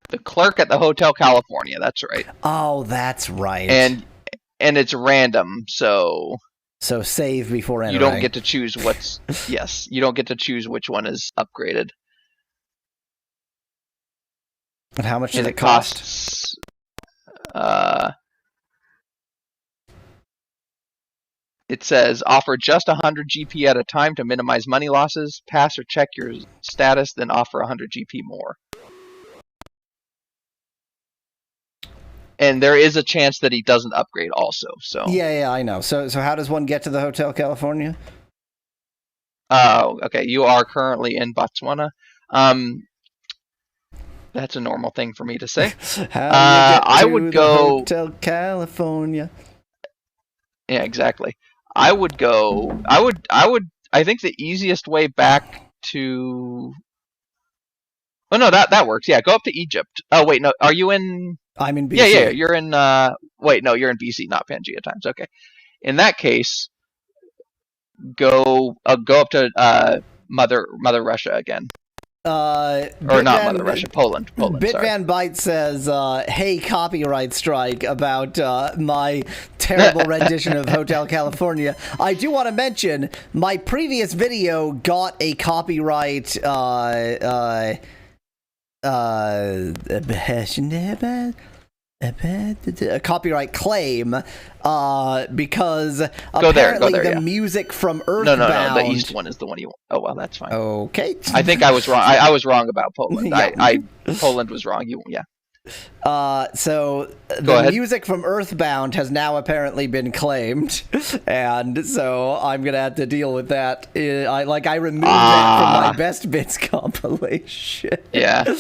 The clerk at the Hotel California, that's right. Oh, that's right. And it's random, so save before entering. You don't get to choose what's yes, you don't get to choose which one is upgraded. And how much does it cost? Costs it says offer just 100 GP at a time to minimize money losses, pass or check your status, then offer 100 GP more. And there is a chance that he doesn't upgrade also. So yeah, I know. So how does one get to the Hotel California? Oh, okay. You are currently in Botswana. That's a normal thing for me to say. I would go Hotel California. Yeah, exactly. I would go. I think the easiest way back to Oh no, that works. Yeah, go up to Egypt. Oh wait, no, are you in? I'm in Yeah, BC. you're in. Wait, no, you're in BC, not Pangea times. Okay. In that case, go up to Mother Russia again, or not Mother Russia, Poland. Sorry. Bitvan Byte says, "Hey, copyright strike about my terrible rendition of Hotel California." I do want to mention my previous video got a copyright a copyright claim because apparently the music from Earthbound. No. The east one is the one you want. Oh well, that's fine. Okay. I think I was wrong. I was wrong about Poland. Yeah. Poland was wrong. Yeah. So the music from Earthbound has now apparently been claimed, and so I'm gonna have to deal with that. I removed that from my best bits compilation. Yeah.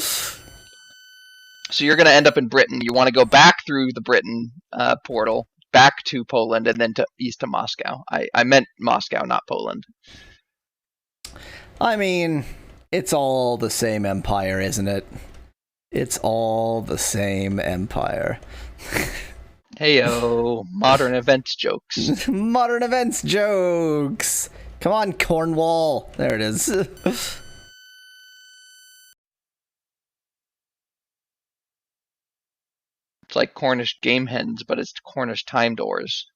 So you're gonna end up in Britain. You want to go back through the Britain portal, back to Poland, and then east to Moscow. I meant Moscow, not Poland. I mean, it's all the same empire, isn't it? It's all the same empire. Heyo, modern events jokes. Modern events jokes. Come on, Cornwall. There it is. It's like Cornish game hens, but it's Cornish time doors.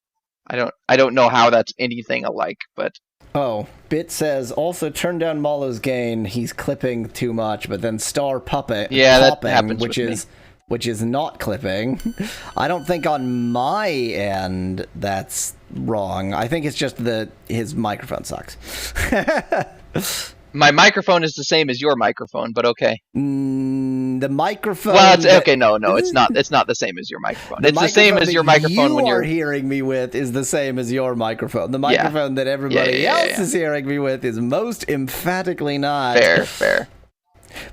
I don't know how that's anything alike, but oh, Bit says also turn down Mallow's gain. He's clipping too much, but then star puppet. Yeah, popping, that happens which is not clipping. I don't think on my end that's wrong. I think it's just that his microphone sucks. My microphone is the same as your microphone, but okay. The microphone. Well, it's okay. No, it's not. It's not the same as your microphone. It's the same as your microphone when you're hearing me with is the same as your microphone. The microphone that everybody else is hearing me with is most emphatically not. Fair.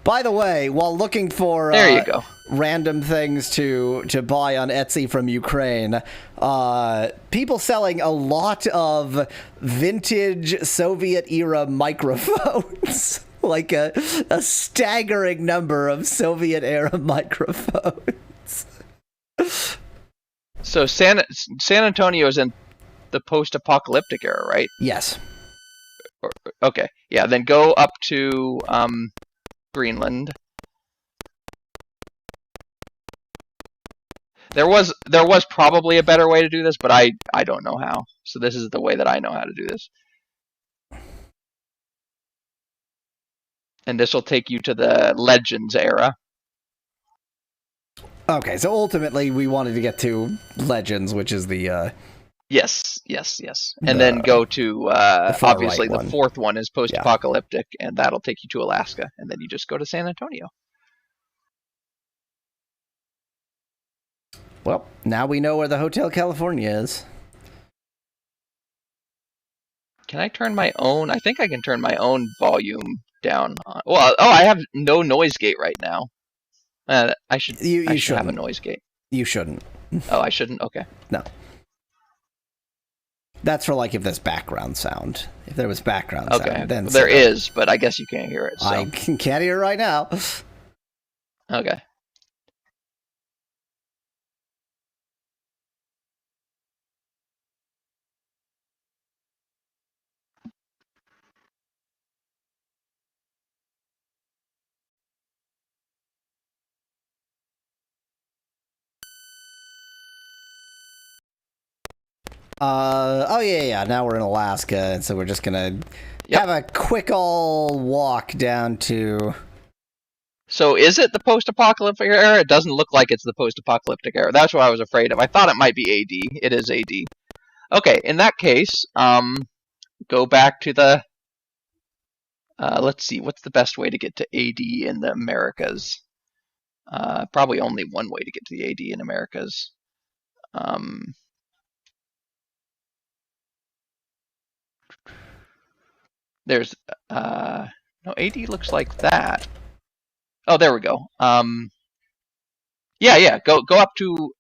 By the way, while looking for there you go. Random things to buy on Etsy from Ukraine, people selling a lot of vintage Soviet-era microphones. Like a staggering number of Soviet-era microphones. So San Antonio is in the post-apocalyptic era, right? Yes. Okay. Yeah, then go up to Greenland. There was probably a better way to do this, but I don't know how. So this is the way that I know how to do this. And this will take you to the Legends era. Okay, so ultimately we wanted to get to Legends, which is the Yes. And then go to obviously the fourth one is post-apocalyptic, and that'll take you to Alaska, and then you just go to San Antonio. Well, now we know where the Hotel California is. Can I turn my own? I think I can turn my own volume down. Well, I have no noise gate right now. I should. You should have a noise gate. You shouldn't. Oh, I shouldn't. Okay. No. That's for like if there's background sound. If there was background sound, then there is, but I guess you can't hear it. So. I can't hear it right now. Okay. Oh yeah. Now we're in Alaska, and so we're just gonna have a quick all walk down to. So is it the post-apocalyptic era? It doesn't look like it's the post-apocalyptic era. That's what I was afraid of. I thought it might be AD. It is AD. Okay, in that case, go back to the. Let's see, what's the best way to get to AD in the Americas? Probably only one way to get to the AD in Americas. There's no AD looks like that. Oh, there we go. Yeah. Go up to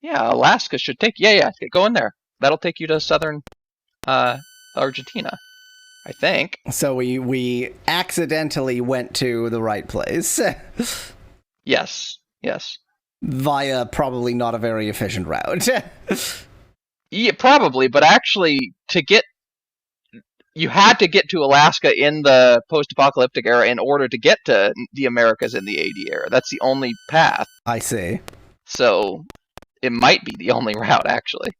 Alaska should take. Yeah. Go in there. That'll take you to southern Argentina. I think. So we accidentally went to the right place. Yes. Yes. Via probably not a very efficient route. Yeah, probably, but actually, you had to get to Alaska in the post-apocalyptic era in order to get to the Americas in the AD era. That's the only path. I see. So it might be the only route, actually.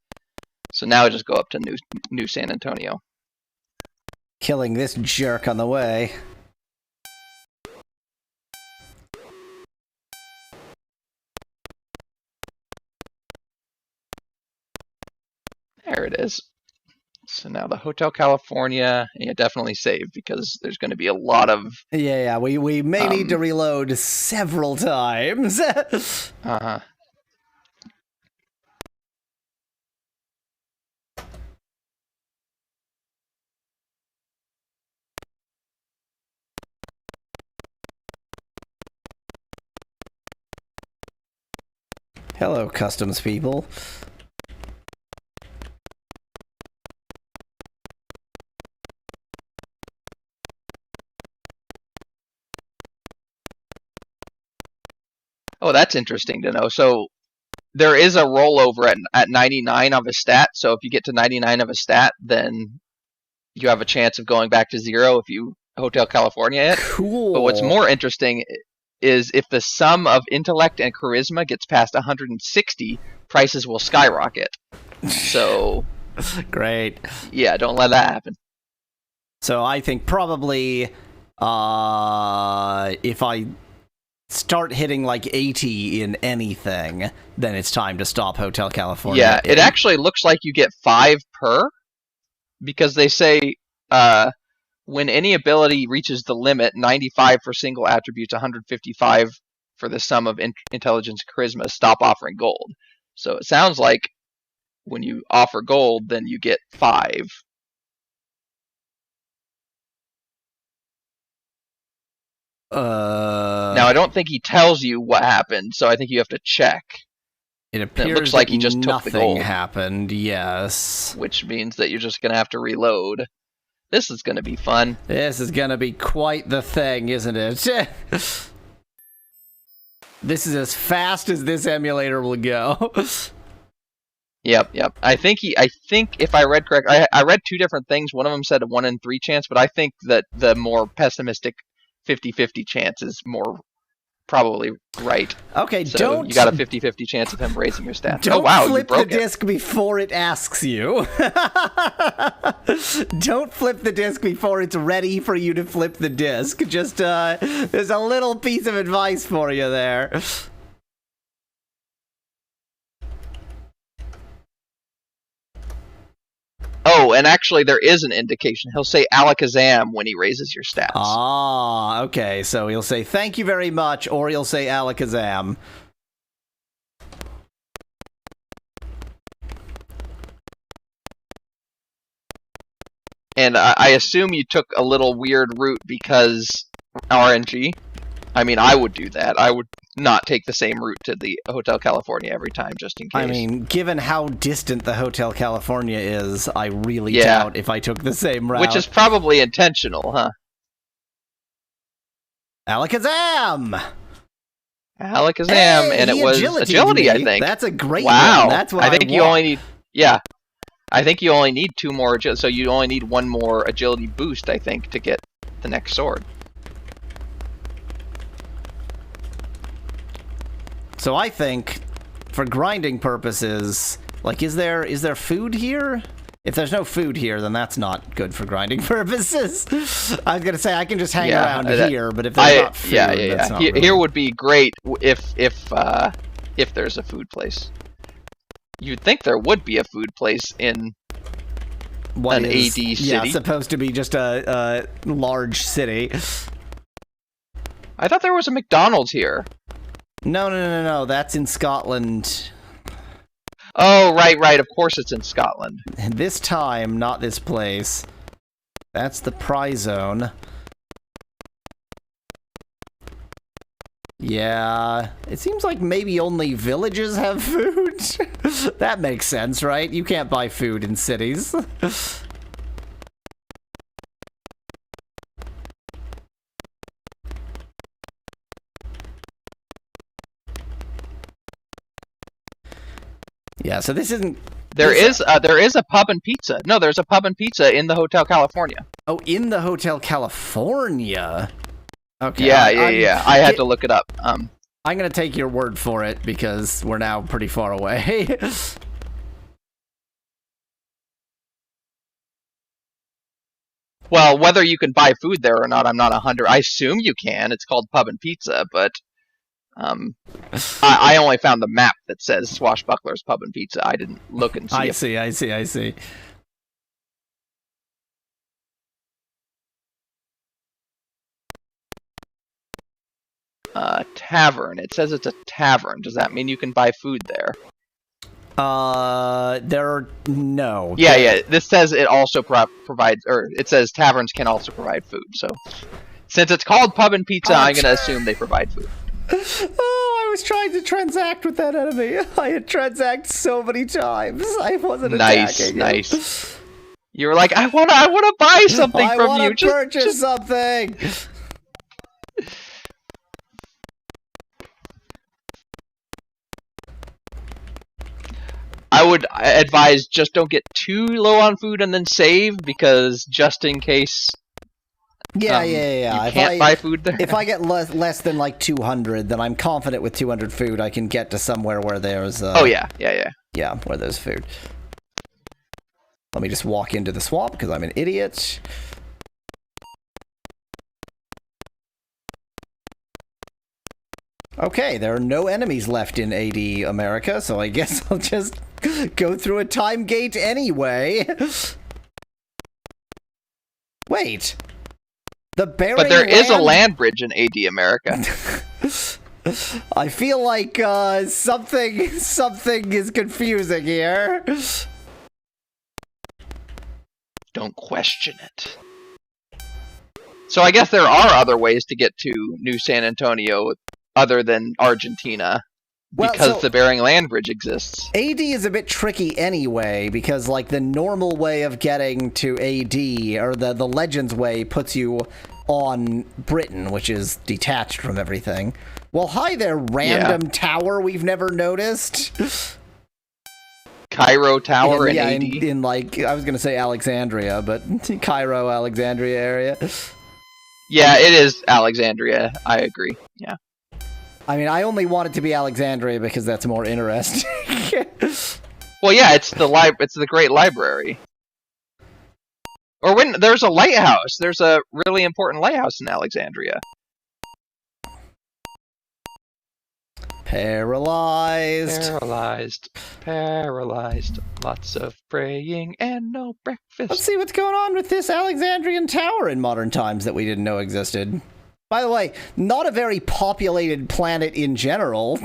So now I just go up to New San Antonio. Killing this jerk on the way. There it is. So now the Hotel California, yeah, definitely save because there's going to be a lot of... Yeah, we may need to reload several times. Uh-huh. Hello, customs people. Oh, that's interesting to know. So there is a rollover at 99 of a stat. So if you get to 99 of a stat, then you have a chance of going back to 0 if you Hotel California it. Cool. But what's more interesting is if the sum of intellect and charisma gets past 160, prices will skyrocket. So great. Yeah, don't let that happen. So I think probably if I start hitting like 80 in anything, then it's time to stop Hotel California. Yeah, it actually looks like you get 5 per, because they say when any ability reaches the limit, 95 for single attributes, 155 for the sum of intelligence and charisma, stop offering gold. So it sounds like when you offer gold, then you get 5. Now, I don't think he tells you what happened, so I think you have to check. It appears it looks like he just took the gold. Nothing happened, yes. Which means that you're just going to have to reload. This is going to be fun. This is going to be quite the thing, isn't it? This is as fast as this emulator will go. Yep. I think if I read correct, I read 2 different things. One of them said a 1 in 3 chance, but I think that the more pessimistic 50-50 chance is more probably right. Okay, so you got a 50-50 chance of him raising your stats. Don't oh wow, flip you broke the disc before it asks you. Don't flip the disc before it's ready for you to flip the disc. Just there's a little piece of advice for you there. Oh, and actually there is an indication. He'll say Alakazam when he raises your stats. Ah, okay. So he'll say thank you very much, or he'll say Alakazam. And I assume you took a little weird route because RNG. I mean, I would do that. I would not take the same route to the Hotel California every time, just in case. I mean, given how distant the Hotel California is, I really doubt if I took the same route. Which is probably intentional, huh? Alakazam! Alakazam, hey, and it was agility, I think. That's a great wow. one. That's what I think want. you only need... Yeah. I think you only need 2 more agility, so you only need 1 more agility boost, I think, to get the next sword. So I think, for grinding purposes, like, is there food here? If there's no food here, then that's not good for grinding purposes. I was gonna say I can just hang around here, but if there's not food, that's not really... Here would be great if there's a food place. You'd think there would be a food place in an AD city. Yeah, supposed to be just a large city. I thought there was a McDonald's here. No. That's in Scotland. Oh, right. Of course it's in Scotland. And this time, not this place. That's the prize zone. Yeah, it seems like maybe only villages have food. That makes sense, right? You can't buy food in cities. Yeah, so this isn't... There is a pub and pizza. No, there's a pub and pizza in the Hotel California. Oh, in the Hotel California? Okay. Yeah. I had to look it up. I'm going to take your word for it because we're now pretty far away. Well, whether you can buy food there or not, I'm not 100. I assume you can. It's called Pub and Pizza, but I only found the map that says Swashbuckler's Pub and Pizza. I didn't look and see. I see. Tavern. It says it's a tavern. Does that mean you can buy food there? No. Yeah. This says it also provides, or it says taverns can also provide food. So, since it's called Pub and Pizza, I'm gonna assume they provide food. Oh, I was trying to transact with that enemy. I had transacted so many times. I wasn't attacking. Nice. You were like, I wanna buy something from you. I want to purchase something. I would advise just don't get too low on food and then save, because just in case. Yeah. You can't buy food there. If I get less than like 200, then I'm confident with 200 food I can get to somewhere where there's. Oh yeah. Yeah, where there's food. Let me just walk into the swamp because I'm an idiot. Okay, there are no enemies left in AD America, so I guess I'll just go through a time gate anyway. Wait. But there is a land bridge in AD America. I feel like something is confusing here. Don't question it. So I guess there are other ways to get to New San Antonio other than Argentina, because the Bering Land Bridge exists. AD is a bit tricky anyway, because like the normal way of getting to AD, or the Legends way, puts you on Britain, which is detached from everything. Well, hi there, random tower we've never noticed. Cairo Tower in AD? in like, I was going to say Alexandria, but Cairo, Alexandria area. Yeah, it is Alexandria. I agree. Yeah. I mean, I only want it to be Alexandria because that's more interesting. Well, yeah, it's the Great Library. Or when there's a lighthouse. There's a really important lighthouse in Alexandria. Paralyzed. Lots of praying and no breakfast. Let's see what's going on with this Alexandrian tower in modern times that we didn't know existed. By the way, not a very populated planet in general.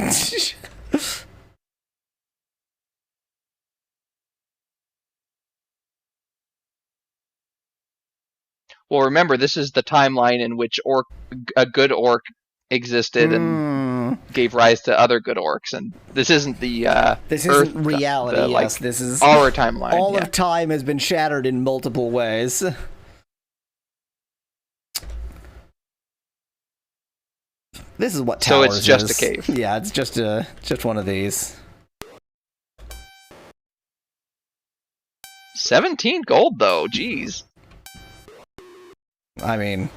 Well, remember, this is the timeline in which a good orc existed and gave rise to other good orcs, and this isn't the this Earth, isn't reality. Yes, this is our timeline. All of time has been shattered in multiple ways. This is what towers So it's just is. a cave. Yeah, it's just one of these. 17 gold though, jeez. I mean,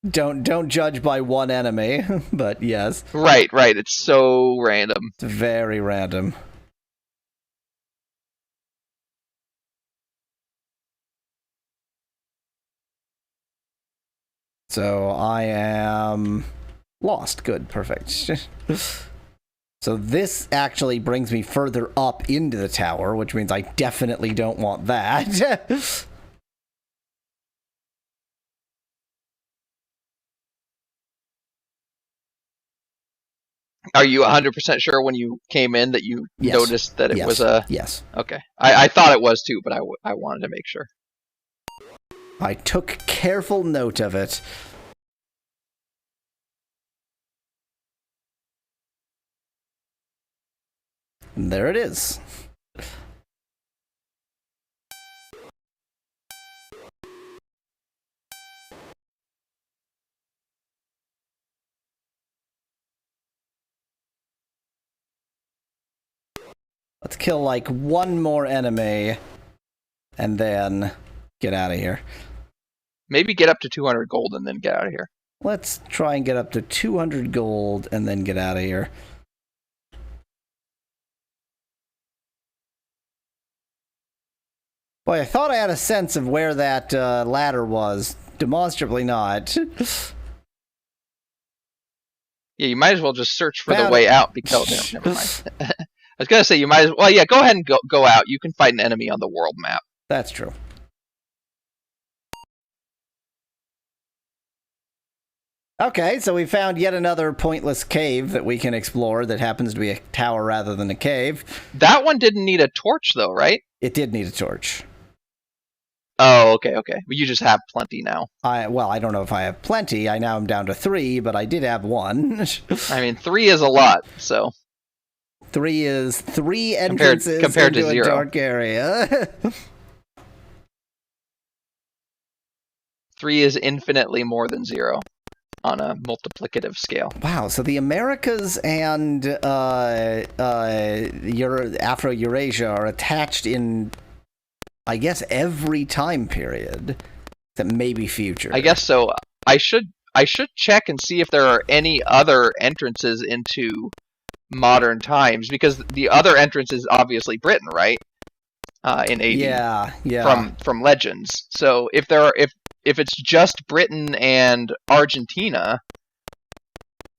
don't judge by one enemy, but yes. Right. It's so random. It's very random. So I am lost. Good, perfect. So this actually brings me further up into the tower, which means I definitely don't want that. Are you 100% sure when you came in that you noticed that it was a... Yes. Okay. I thought it was too, but I wanted to make sure. I took careful note of it. And there it is. Let's kill like one more enemy and then get out of here. Maybe get up to 200 gold and then get out of here. Let's try and get up to 200 gold and then get out of here. Boy, I thought I had a sense of where that ladder was. Demonstrably not. Yeah, you might as well just search for Found the way it. out because never mind. I was gonna say you might as well. Yeah, go ahead and go out. You can fight an enemy on the world map. That's true. Okay, so we found yet another pointless cave that we can explore that happens to be a tower rather than a cave. That one didn't need a torch though, right? It did need a torch. Oh, okay. But you just have plenty now. Well, I don't know if I have plenty. I now am down to 3, but I did have 1. I mean, 3 is a lot, so 3 is 3 entrances compared into to 0. a dark area. 3 is infinitely more than 0 on a multiplicative scale. Wow, so the Americas and Afro-Eurasia are attached in, I guess, every time period that may be future. I guess so. I should check and see if there are any other entrances into modern times, because the other entrance is obviously Britain, right? In AD. Yeah. From Legends. So if it's just Britain and Argentina,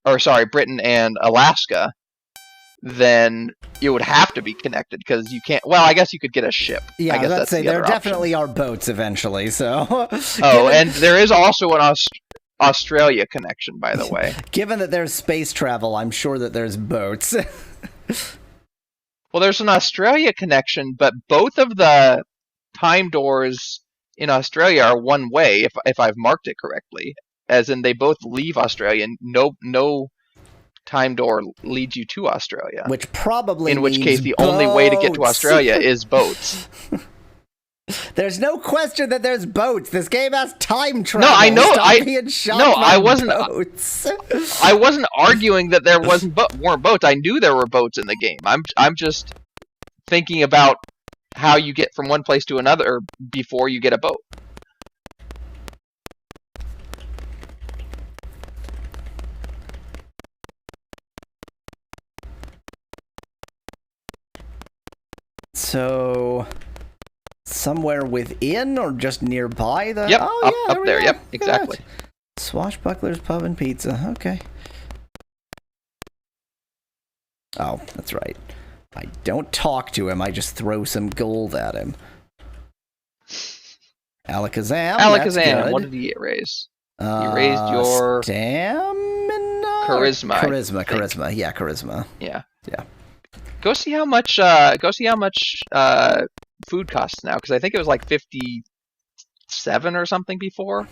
or sorry, Britain and Alaska, then it would have to be connected because you can't. Well, I guess you could get a ship. Yeah, I guess let's that's say the there other definitely option. are boats eventually. So. Oh, and there is also an Australia connection, by the way. Given that there's space travel, I'm sure that there's boats. Well, there's an Australia connection, but both of the time doors in Australia are one way, if I've marked it correctly. As in, they both leave Australia, and no time door leads you to Australia. Which probably in which means case, the only way to get to boats. Australia is boats. There's no question that there's boats. This game has time travel. No, I know. Stop being shocked No, by I wasn't. Boats. I wasn't arguing that there weren't boats. I knew there were boats in the game. I'm just thinking about how you get from one place to another before you get a boat. So, somewhere within or just nearby the... Yep, oh, up there. go. Yep, exactly. Swashbucklers Pub and Pizza. Okay. Oh, that's right. I don't talk to him. I just throw some gold at him. Alakazam. Alakazam, what did he raise? He raised your stamina? charisma. Charisma. Yeah, charisma. Yeah. Yeah. Go see how much. Food costs now, because I think it was like 57 or something before.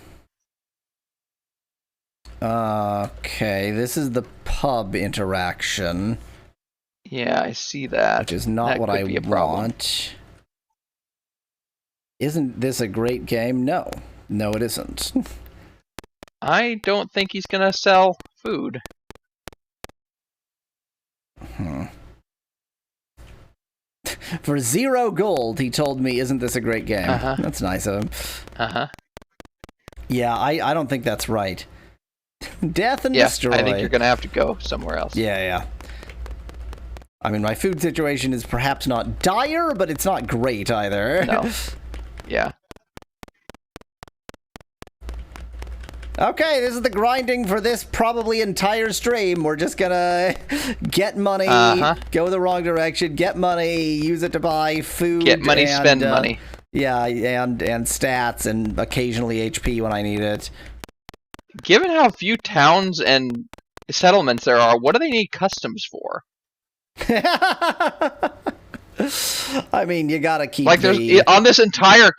Okay, this is the pub interaction. Yeah, I see that. Which is not what I want. Isn't this a great game? No. No, it isn't. I don't think he's gonna sell food. For 0 gold, he told me, isn't this a great game? Uh-huh. That's nice of him. Uh-huh. Yeah, I don't think that's right. Death and destroy. I think you're gonna have to go somewhere else. Yeah. I mean, my food situation is perhaps not dire, but it's not great either. No. Yeah. Okay, this is the grinding for this probably entire stream. We're just gonna get money, go the wrong direction, get money, use it to buy food. Get money, spend money. Yeah, and stats, and occasionally HP when I need it. Given how few towns and settlements there are, what do they need customs for? I mean, you gotta keep like there's on this entire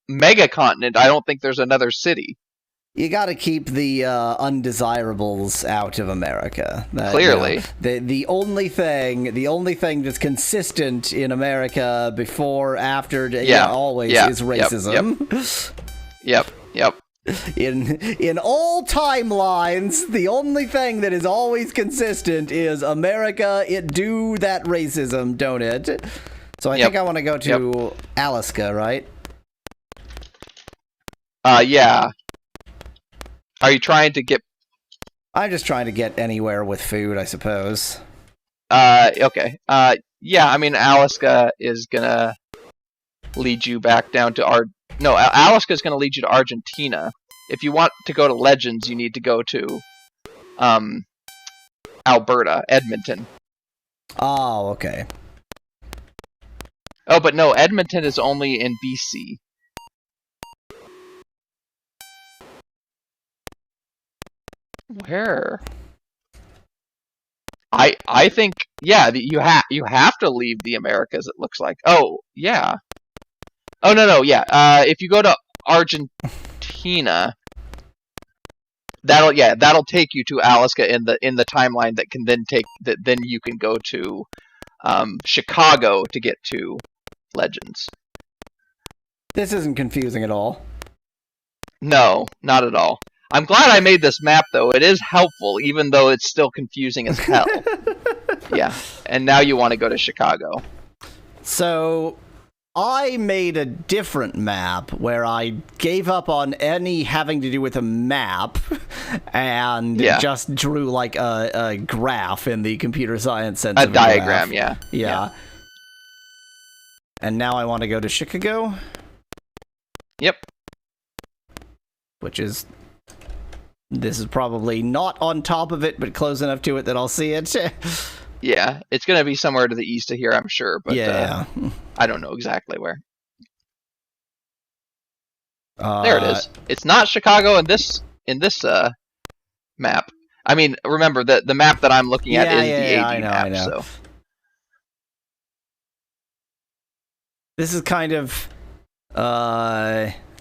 mega continent. I don't think there's another city. You gotta keep the undesirables out of America. Clearly, the only thing that's consistent in America before, after, always is racism. Yep. In all timelines, the only thing that is always consistent is America. It do that racism, don't it? So I think I want to go to Alaska, right? Yeah. Are you trying to get? I'm just trying to get anywhere with food, I suppose. Okay. Yeah. I mean, Alaska is gonna lead you back down to Alaska is gonna lead you to Argentina. If you want to go to Legends, you need to go to, Alberta, Edmonton. Oh, okay. Oh, but no, Edmonton is only in BC. Where? I think you have to leave the Americas. It looks like. Oh yeah. Oh no, yeah. If you go to Argentina, that'll take you to Alaska in the timeline that can then you can go to, Chicago to get to Legends. This isn't confusing at all. No, not at all. I'm glad I made this map, though. It is helpful, even though it's still confusing as hell. Yeah, and now you want to go to Chicago. So, I made a different map where I gave up on any having to do with a map and just drew like a graph in the computer science sense. A diagram, yeah. And now I want to go to Chicago. Yep. This is probably not on top of it, but close enough to it that I'll see it. Yeah, it's going to be somewhere to the east of here, I'm sure, but I don't know exactly where. There it is. It's not Chicago in this map. I mean, remember, the map that I'm looking at is the AD map. I know. So. This is kind of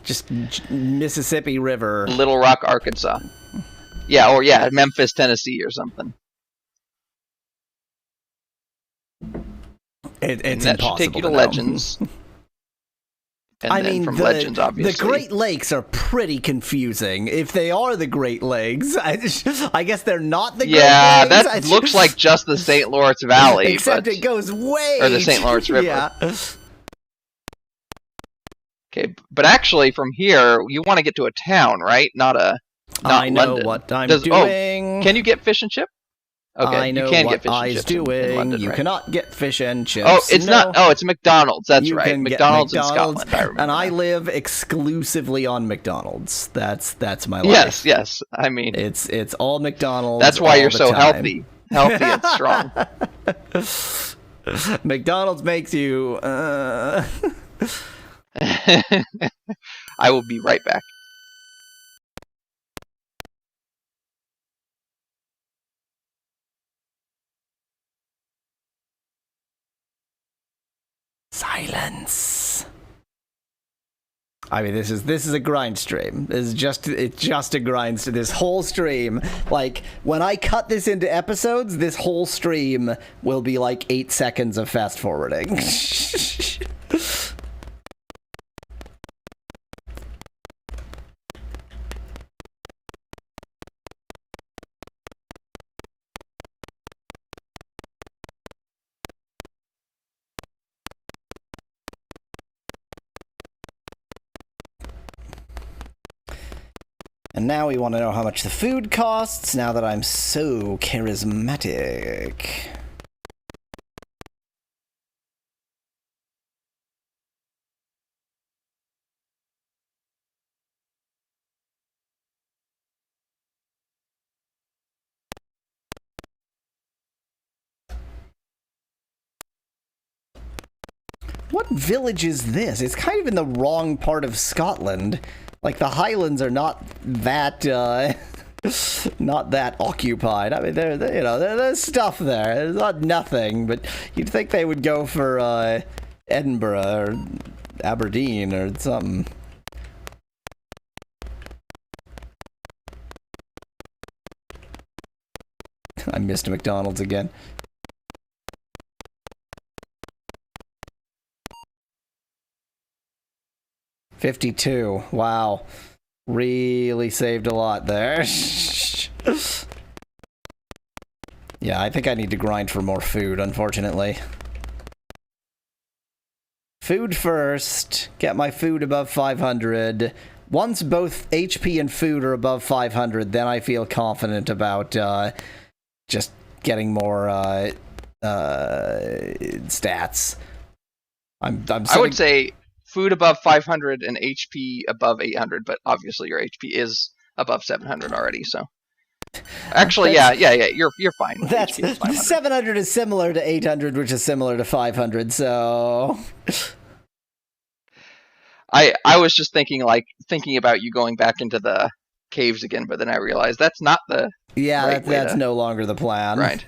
just Mississippi River. Little Rock, Arkansas. Yeah, or Memphis, Tennessee or something. It's that impossible should take you to know. Legends. And I mean, from Legends, obviously. The Great Lakes are pretty confusing. If they are the Great Lakes, I guess they're not the Great Lakes. Yeah, that looks like just the St. Lawrence Valley. Except it goes way... Or the St. Lawrence River. Yeah. Okay, but actually from here, you want to get to a town, right? Not I know London. what I'm doing. Can you get fish and chip? Okay, I know you can what get fish and chips in London, you right? cannot get fish and chips. Oh, it's not. Oh, it's McDonald's. That's you right. Can McDonald's get in Scotland. I remember. And I live exclusively on McDonald's. That's my Yes, life. yes. I mean, it's all McDonald's. That's why you're so time. healthy and strong. McDonald's makes you. I will be right back. Silence. I mean, this is a grind stream. It's just a grind stream. This whole stream, like when I cut this into episodes, this whole stream will be like 8 seconds of fast forwarding. And now we want to know how much the food costs, now that I'm so charismatic. What village is this? It's kind of in the wrong part of Scotland. Like, the Highlands are not that, not that occupied. I mean, there's stuff there. There's not nothing, but you'd think they would go for, Edinburgh or Aberdeen or something. I missed McDonald's again. $52. Wow. Really saved a lot there. Yeah, I think I need to grind for more food, unfortunately. Food first. Get my food above 500. Once both HP and food are above 500, then I feel confident about just getting more stats. I would say food above 500 and HP above 800, but obviously your HP is above 700 already, so. Actually, yeah, you're fine. That's HP is 500. 700 is similar to 800, which is similar to 500, so... I was just thinking about you going back into the caves again, but then I realized that's not the that's no longer the plan. Right.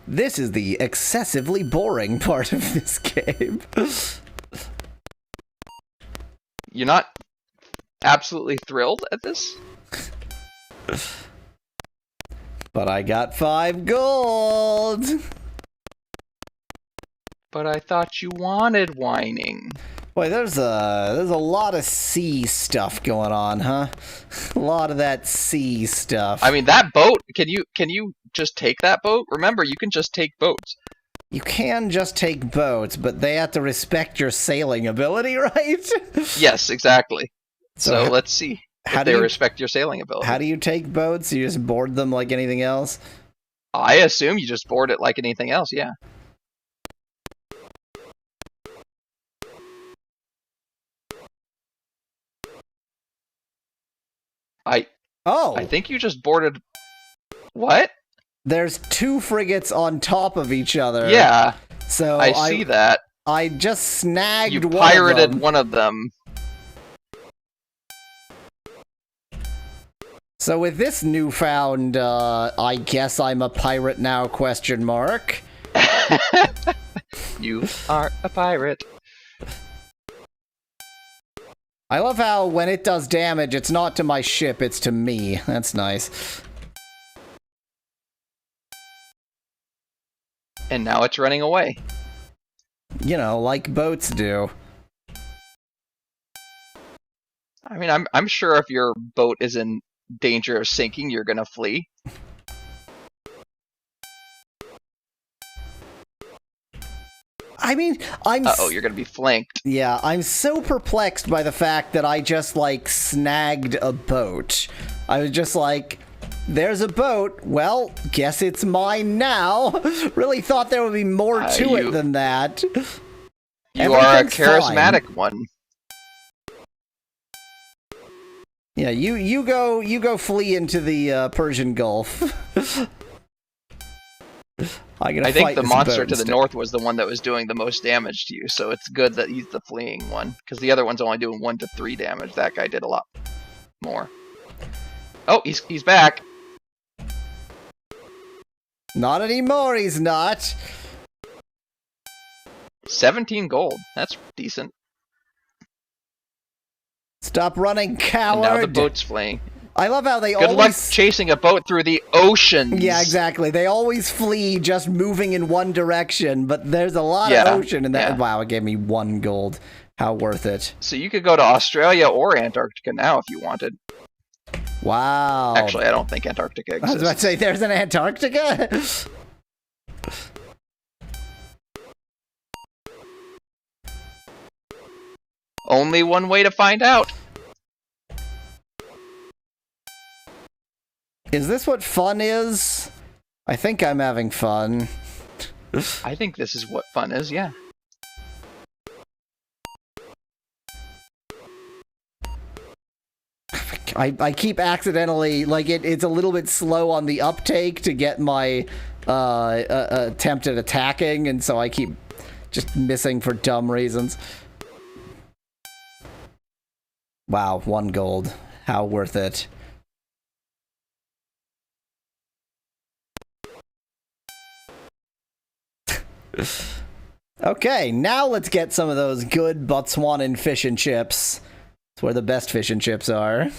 This is the excessively boring part of this game. You're not absolutely thrilled at this? But I got 5 gold! But I thought you wanted whining. Boy, there's a lot of sea stuff going on, huh? A lot of that sea stuff. I mean, that boat, can you just take that boat? Remember, you can just take boats. You can just take boats, but they have to respect your sailing ability, right? Yes, exactly. So how, let's see if they respect your sailing ability. How do you take boats? You just board them like anything else? I assume you just board it like anything else, yeah. I think you just boarded... What? There's 2 frigates on top of each other. Yeah, so I see that. I just snagged you one of them. You pirated one of them. So with this newfound, I guess I'm a pirate now, question mark. You are a pirate. I love how when it does damage, it's not to my ship, it's to me. That's nice. And now it's running away. You know, like boats do. I mean, I'm sure if your boat is in danger of sinking, you're gonna flee. I mean, you're gonna be flanked. Yeah, I'm so perplexed by the fact that I just, like, snagged a boat. I was just like, there's a boat, well, guess it's mine now. Really thought there would be more to it than that. You are a charismatic one. Yeah, you go flee into the Persian Gulf. I think the monster to the north was the one that was doing the most damage to you, so it's good that he's the fleeing one, because the other one's only doing 1 to 3 damage. That guy did a lot more. Oh, he's back. Not anymore, he's not. 17 gold. That's decent. Stop running, coward. And now the boat's fleeing. I love how they Good luck chasing a boat through the oceans. Yeah, exactly. They always flee just moving in one direction, but there's a lot of ocean in that. Yeah. Wow, it gave me 1 gold. How worth it. So you could go to Australia or Antarctica now if you wanted. Wow. Actually, I don't think Antarctica exists. I was about to say, there's an Antarctica? Only one way to find out. Is this what fun is? I think I'm having fun. I think this is what fun is, yeah. I keep accidentally, like, it's a little bit slow on the uptake to get my attempt at attacking, and so I keep just missing for dumb reasons. Wow, 1 gold. How worth it. Okay, now let's get some of those good Botswanan fish and chips. It's where the best fish and chips are.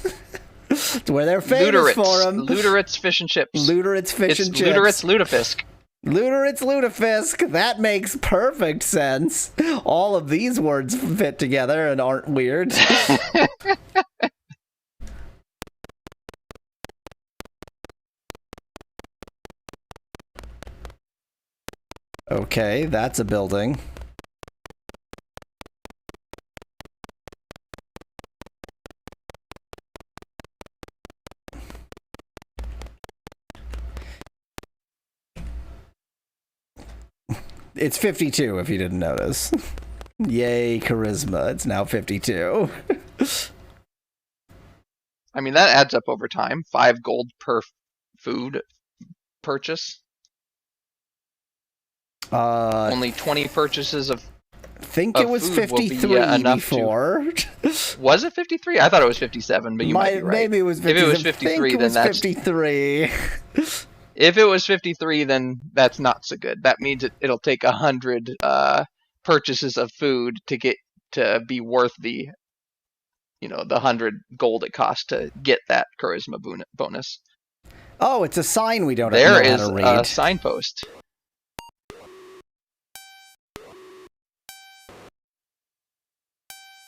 It's where they're famous for them. Luderitz fish and chips. Luderitz fish and chips. Luderitz lutefisk. Looter, it's lutefisk. That makes perfect sense. All of these words fit together and aren't weird. Okay, that's a building. It's 52, if you didn't notice. Yay, charisma. It's now 52. I mean, that adds up over time. 5 gold per food purchase. Only 20 purchases of I think it was 53 before. Was it 53? I thought it was 57, but you might be right. Maybe it was 57. If it was 53, then that's 53. If it was 53, then that's not so good. That means it'll take 100 purchases of food to get to be worth the 100 gold it costs to get that charisma bonus. Oh, it's a sign we don't know how to read. There is a signpost.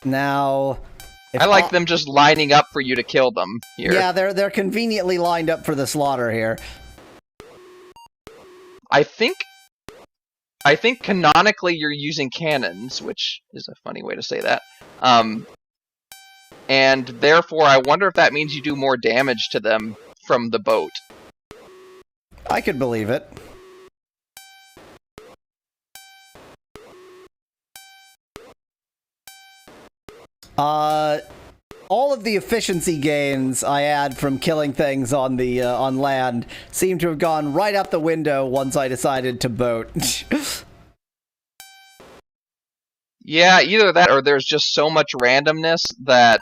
Now, I like them just lining up for you to kill them here. Yeah, they're conveniently lined up for the slaughter here. I think canonically you're using cannons, which is a funny way to say that. And therefore, I wonder if that means you do more damage to them from the boat. I could believe it. All of the efficiency gains I had from killing things on the on land seem to have gone right out the window once I decided to boat. Yeah, either that or there's just so much randomness that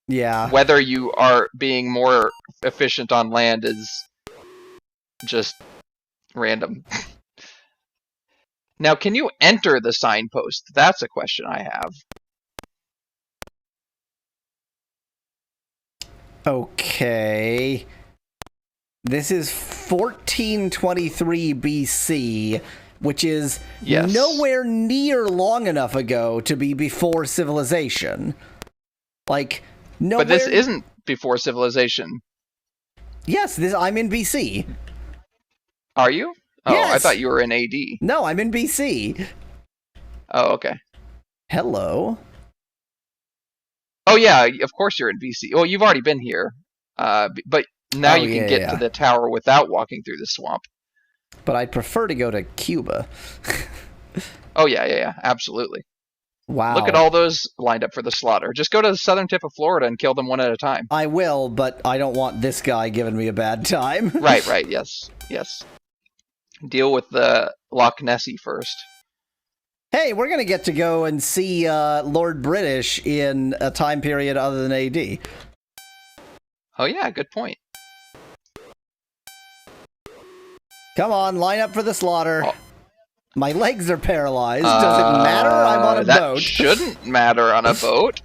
yeah, whether you are being more efficient on land is just random. Now, can you enter the signpost? That's a question I have. Okay. This is 1423 BC, which is nowhere near long enough ago to be before civilization. Like, nowhere... But this isn't before civilization. Yes, I'm in BC. Are you? Oh, yes. I thought you were in AD. No, I'm in BC. Oh, okay. Hello. Oh, yeah, of course you're in BC. Well, you've already been here. But now you can get to the tower without walking through the swamp. But I'd prefer to go to Cuba. Oh, yeah, absolutely. Wow. Look at all those lined up for the slaughter. Just go to the southern tip of Florida and kill them one at a time. I will, but I don't want this guy giving me a bad time. Right, yes. Deal with the Loch Nessie first. Hey, we're going to get to go and see Lord British in a time period other than AD. Oh, yeah, good point. Come on, line up for the slaughter. Oh. My legs are paralyzed. Does it matter? I'm on a boat. That shouldn't matter on a boat.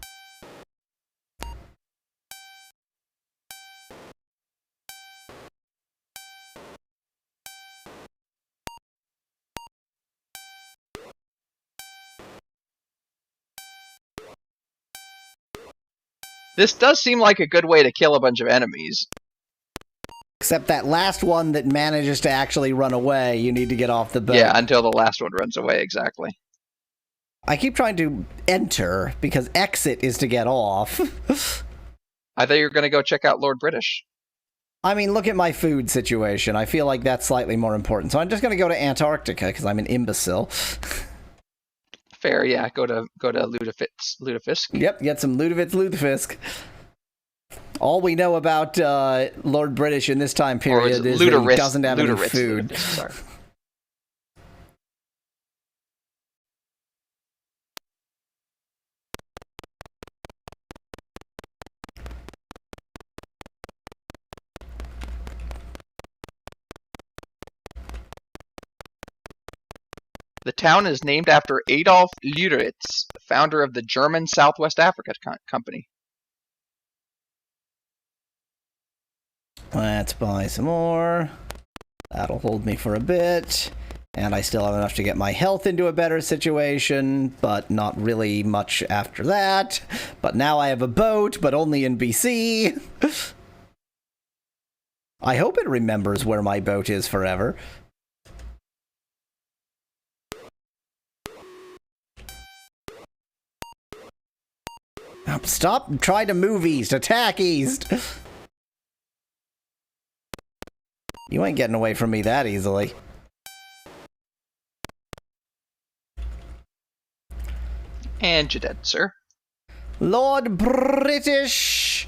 This does seem like a good way to kill a bunch of enemies. Except that last one that manages to actually run away, you need to get off the boat. Yeah, until the last one runs away, exactly. I keep trying to enter, because exit is to get off. I thought you were going to go check out Lord British. I mean, look at my food situation. I feel like that's slightly more important. So I'm just going to go to Antarctica, because I'm an imbecile. Fair, yeah. Go to Lutefisk. Yep, get some lutefisk. All we know about Lord British in this time period is that he doesn't have any food. Sorry. The town is named after Adolf Luderitz, founder of the German Southwest Africa Company. Let's buy some more. That'll hold me for a bit. And I still have enough to get my health into a better situation, but not really much after that. But now I have a boat, but only in BC. I hope it remembers where my boat is forever. Stop trying to move east. Attack east. You ain't getting away from me that easily. And you're dead, sir. Lord British!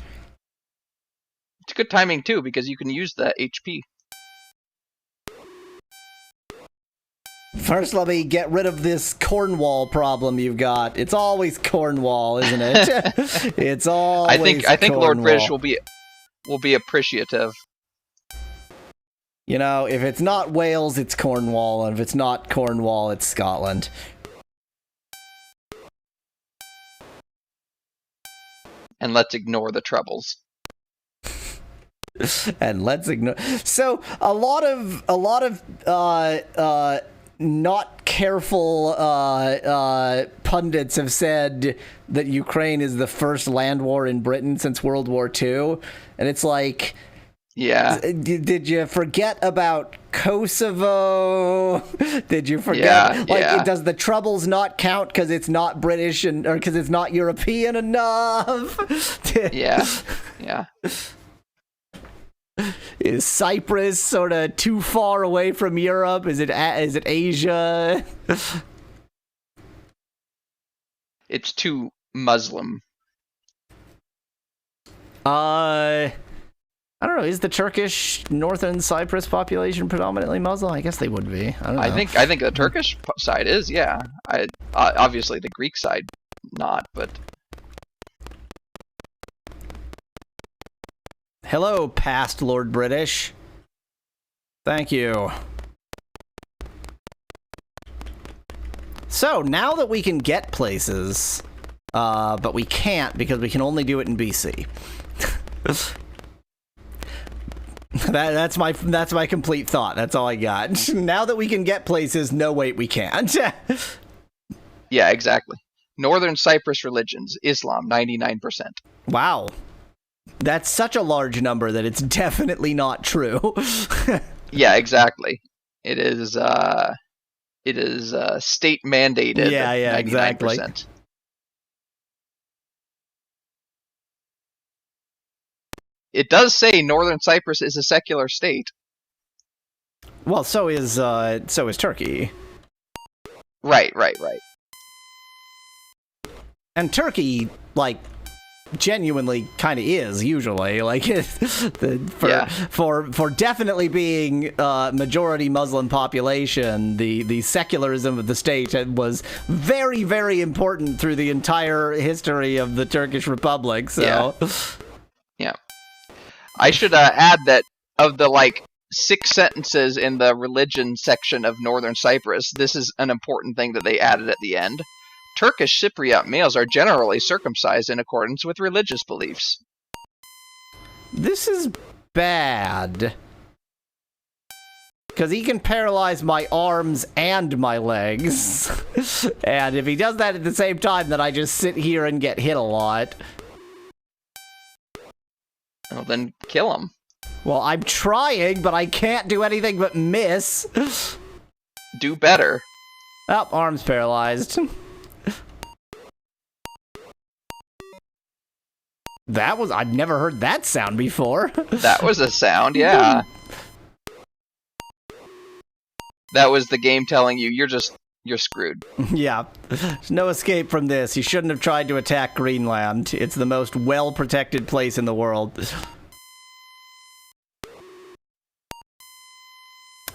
It's good timing, too, because you can use the HP. First, let me get rid of this Cornwall problem you've got. It's always Cornwall, isn't it? It's always I think Cornwall. Lord British will be appreciative. You know, if it's not Wales, it's Cornwall, and if it's not Cornwall, it's Scotland. And let's ignore the troubles. And let's ignore. So a lot of not careful pundits have said that Ukraine is the first land war in Britain since World War II, and it's like, yeah. Did you forget about Kosovo? Did you forget? Does the Troubles not count because it's not British or because it's not European enough? Yeah. Is Cyprus sort of too far away from Europe? Is it Asia? It's too Muslim. I don't know. Is the Turkish northern Cyprus population predominantly Muslim? I guess they would be. I don't know. I think the Turkish side is, yeah. Obviously the Greek side not, but. Hello, past Lord British. Thank you. So, now that we can get places, but we can't because we can only do it in BC. That's my complete thought. That's all I got. Now that we can get places, no wait, we can't. Yeah, exactly. Northern Cyprus religions, Islam, 99%. Wow. That's such a large number that it's definitely not true. Yeah, exactly. It is state mandated. Yeah, 99%. exactly. It does say Northern Cyprus is a secular state. Well, so is Turkey. Right. And Turkey, like, genuinely kind of is usually like for definitely being majority Muslim population. The secularism of the state was very, very important through the entire history of the Turkish Republic. So yeah. I should add that of the 6 sentences in the religion section of Northern Cyprus, this is an important thing that they added at the end. Turkish Cypriot males are generally circumcised in accordance with religious beliefs. This is bad. Because he can paralyze my arms and my legs. And if he does that at the same time, then I just sit here and get hit a lot. Well, then kill him. Well, I'm trying, but I can't do anything but miss. Do better. Oh, arm's paralyzed. I've never heard that sound before. That was a sound, yeah. That was the game telling you you're screwed. Yeah. There's no escape from this. You shouldn't have tried to attack Greenland. It's the most well-protected place in the world.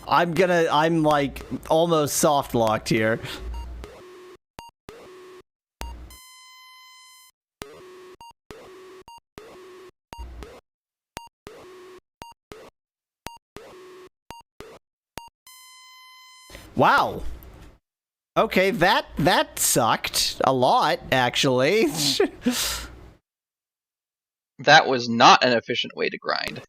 I'm like almost soft-locked here. Wow. Okay, that sucked a lot, actually. That was not an efficient way to grind.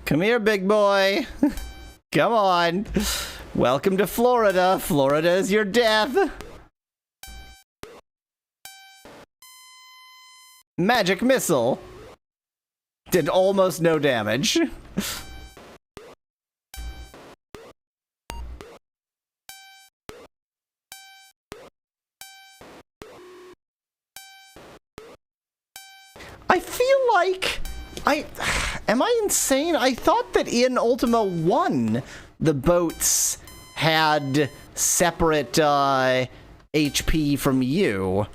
Come here, big boy. Come on. Welcome to Florida. Florida is your death. Magic missile. Did almost no damage. I feel like am I insane? I thought that in Ultima 1 the boats had separate HP from you.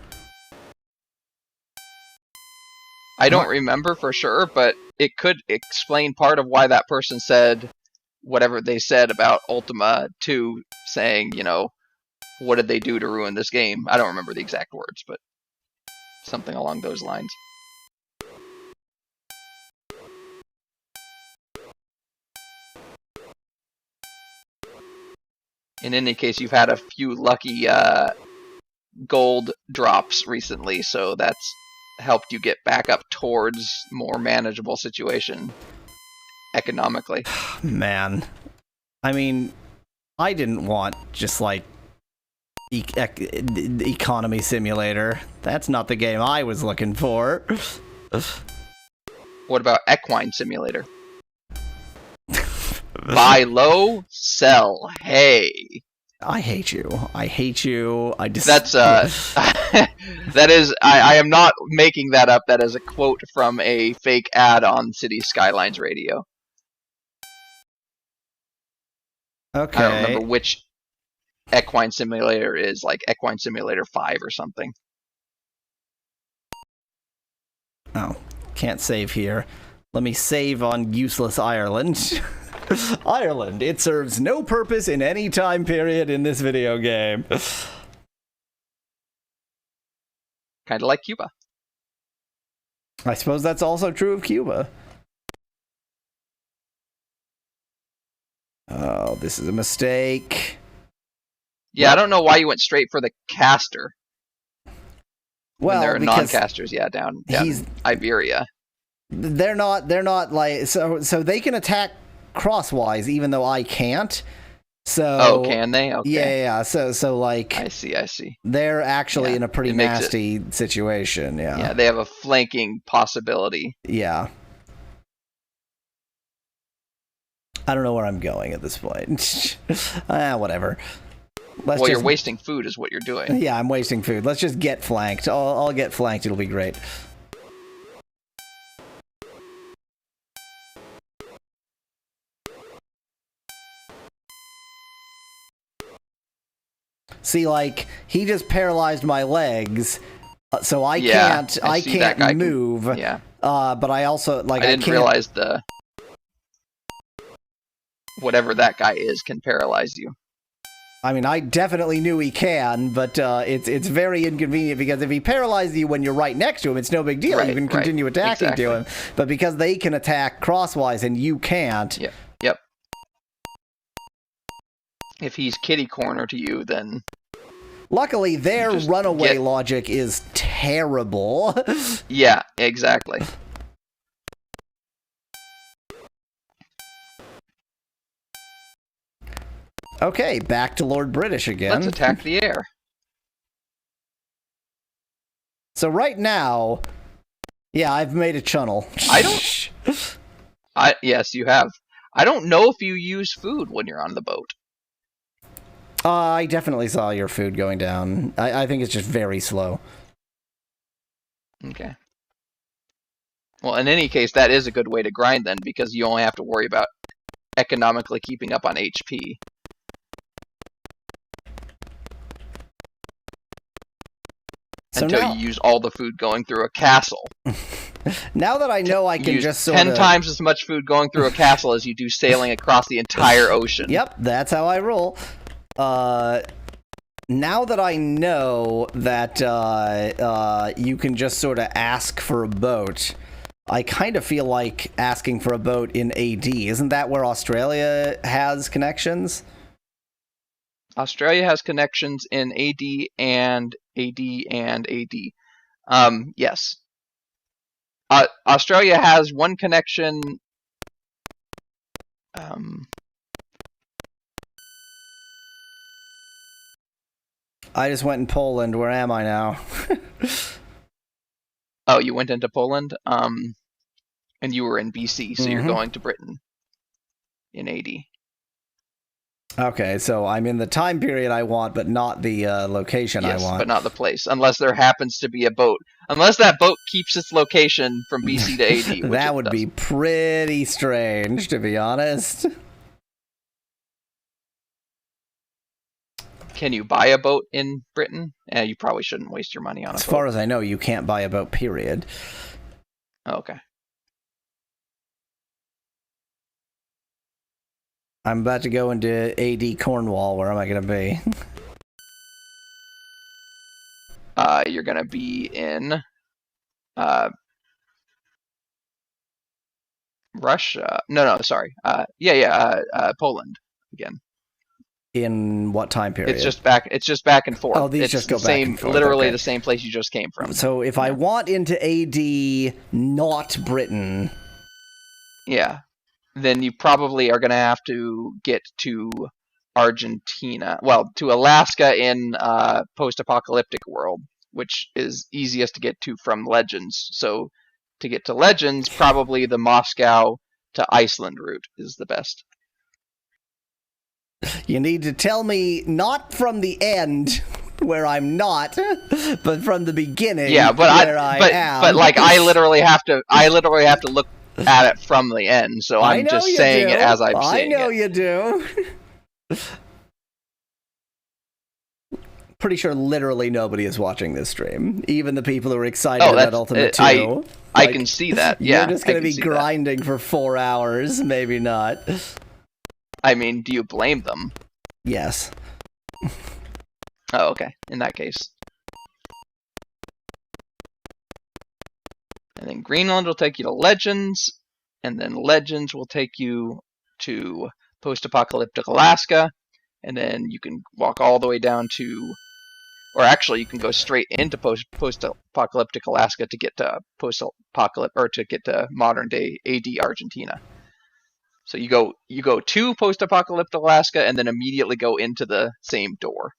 I don't remember for sure, but it could explain part of why that person said whatever they said about Ultima 2, saying, you know, what did they do to ruin this game? I don't remember the exact words, but something along those lines. In any case, you've had a few lucky gold drops recently, so that's helped you get back up towards more manageable situation economically. Man, I mean, I didn't want just like economy simulator. That's not the game I was looking for. What about equine simulator? Buy low, sell. Hey. I hate you. I hate you. I just. That's that is. I am not making that up. That is a quote from a fake ad on City Skylines Radio. Okay. I don't remember which equine simulator is, like Equine Simulator 5 or something. Oh, can't save here. Let me save on useless Ireland. Ireland, it serves no purpose in any time period in this video game. Kind of like Cuba. I suppose that's also true of Cuba. Oh, this is a mistake. Yeah, I don't know why you went straight for the caster. Well, when there are because non-casters, yeah, down in Iberia. They're not like so they can attack crosswise even though I can't. So oh, can they? Okay. Yeah. So like I see. They're actually in a pretty nasty situation. Yeah. Yeah, they have a flanking possibility. Yeah. I don't know where I'm going at this point. Whatever. Well, you're wasting food is what you're doing. Yeah, I'm wasting food. Let's just get flanked. I'll get flanked. It'll be great. See, like, he just paralyzed my legs, so I can't move. But I also, like, I didn't realize whatever that guy is can paralyze you. I mean, I definitely knew he can, but it's very inconvenient because if he paralyzes you when you're right next to him, it's no big deal. You can continue attacking to him. But because they can attack crosswise and you can't. Yep. If he's kitty corner to you, then... Luckily, their runaway logic is terrible. Yeah, exactly. Okay, back to Lord British again. Let's attack the air. So right now, yeah, I've made a channel. Yes, you have. I don't know if you use food when you're on the boat. I definitely saw your food going down. I think it's just very slow. Okay. Well, in any case, that is a good way to grind then, because you only have to worry about economically keeping up on HP. So until you use all the food going through a castle. Now that I know I can just sort of... 10 times as much food going through a castle as you do sailing across the entire ocean. Yep, that's how I roll. Now that I know that you can just sort of ask for a boat, I kind of feel like asking for a boat in AD. Isn't that where Australia has connections? Australia has connections in AD and AD and AD. Yes. Australia has one connection Um, I just went in Poland. Where am I now? oh, you went into Poland? And you were in BC, so you're going to Britain in AD. Okay, so I'm in the time period I want, but not the location I Yes, want. but not the place, unless there happens to be a boat. Unless that boat keeps its location from BC to AD, which that would be pretty strange, to be honest. Can you buy a boat in Britain? You probably shouldn't waste your money on a boat. As far as I know, you can't buy a boat, period. Oh, okay. I'm about to go into AD Cornwall. Where am I going to be? You're going to be in Russia. No, sorry. Poland again. In what time period? It's just back and forth. Oh, these it's just go back and forth. Literally okay. the same place you just came from. So if I want into AD, not Britain. Yeah. Then you probably are going to have to get to Argentina. Well, to Alaska in post-apocalyptic world, which is easiest to get to from Legends. So to get to Legends, probably the Moscow to Iceland route is the best. You need to tell me not from the end where I'm not, but from the beginning. Yeah, but I am. But like I literally have to look at it from the end. So I'm just saying it as I'm saying it. I know you do. Pretty sure literally nobody is watching this stream. Even the people who are excited about Ultima 2. I can see that. Yeah, you're just going to be grinding for 4 hours. Maybe not. I mean, do you blame them? Yes. Oh, okay. In that case. And then Greenland will take you to Legends, and then Legends will take you to post-apocalyptic Alaska, and then you can walk all the way down to, or actually you can go straight into post-apocalyptic Alaska to get to modern day AD Argentina. So you go to post-apocalyptic Alaska and then immediately go into the same door.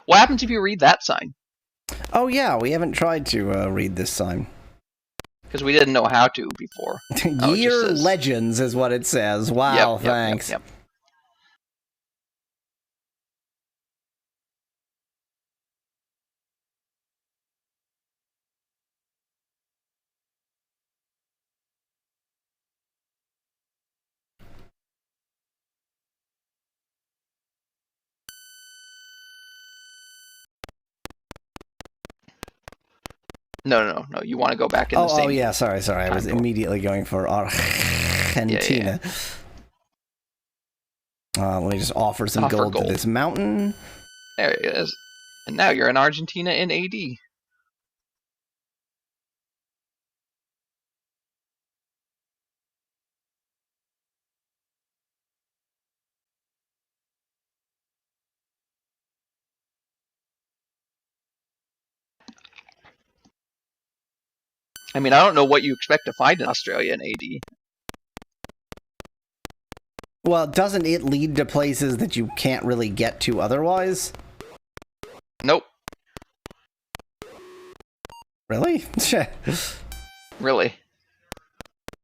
What happens if you read that sign? Oh yeah, we haven't tried to read this sign. Because we didn't know how to before. Year Legends is what it says. Wow, yep, thanks. Yep. No. You want to go back in the same. Oh yeah, sorry. I was immediately going for Argentina. Yeah. Let me just offer some gold to this mountain. There it is. And now you're in Argentina in AD. I mean, I don't know what you expect to find in Australia in AD. Well, doesn't it lead to places that you can't really get to otherwise? Nope. Really? Really.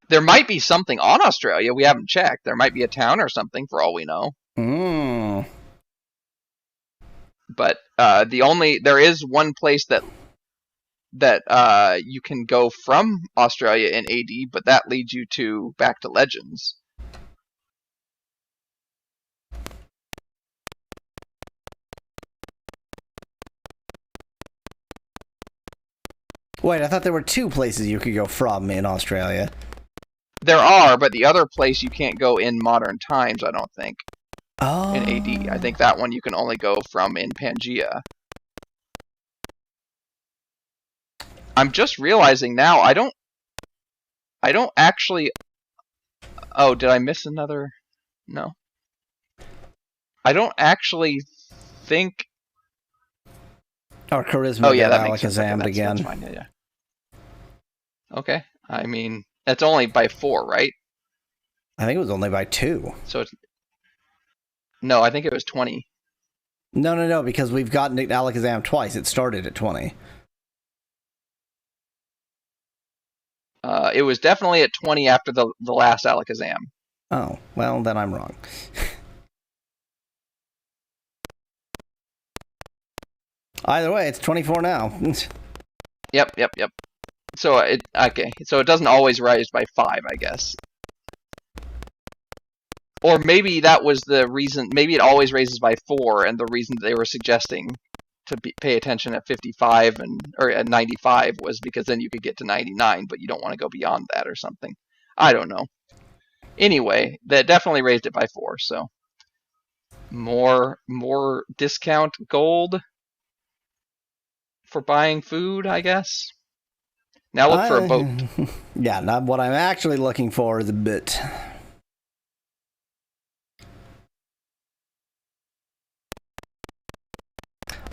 There might be something on Australia we haven't checked. There might be a town or something for all we know. But there is one place that you can go from Australia in AD, but that leads you back to Legends. Wait, I thought there were 2 places you could go from in Australia. There are, but the other place you can't go in modern times, I don't think. Oh. In AD. I think that one you can only go from in Pangaea. I'm just realizing now, I don't actually... Oh, did I miss another... No. I don't actually think. Our charisma Oh yeah, got that makes sense. Okay, alakazammed again. That's fine. Yeah. Okay. I mean, that's only by 4, right? I think it was only by 2. So it's no. I think it was 20. No, because we've gotten alakazam twice. It started at 20. It was definitely at 20 after the last Alakazam. Oh, well, then I'm wrong. Either way, it's 24 now. Yep. So it doesn't always rise by 5, I guess. Or maybe that was the reason. Maybe it always raises by 4, and the reason they were suggesting to pay attention at 55 or at 95 was because then you could get to 99, but you don't want to go beyond that or something. I don't know. Anyway, that definitely raised it by 4. So more discount gold for buying food, I guess. Now look for a boat. Yeah, not what I'm actually looking for is a bit.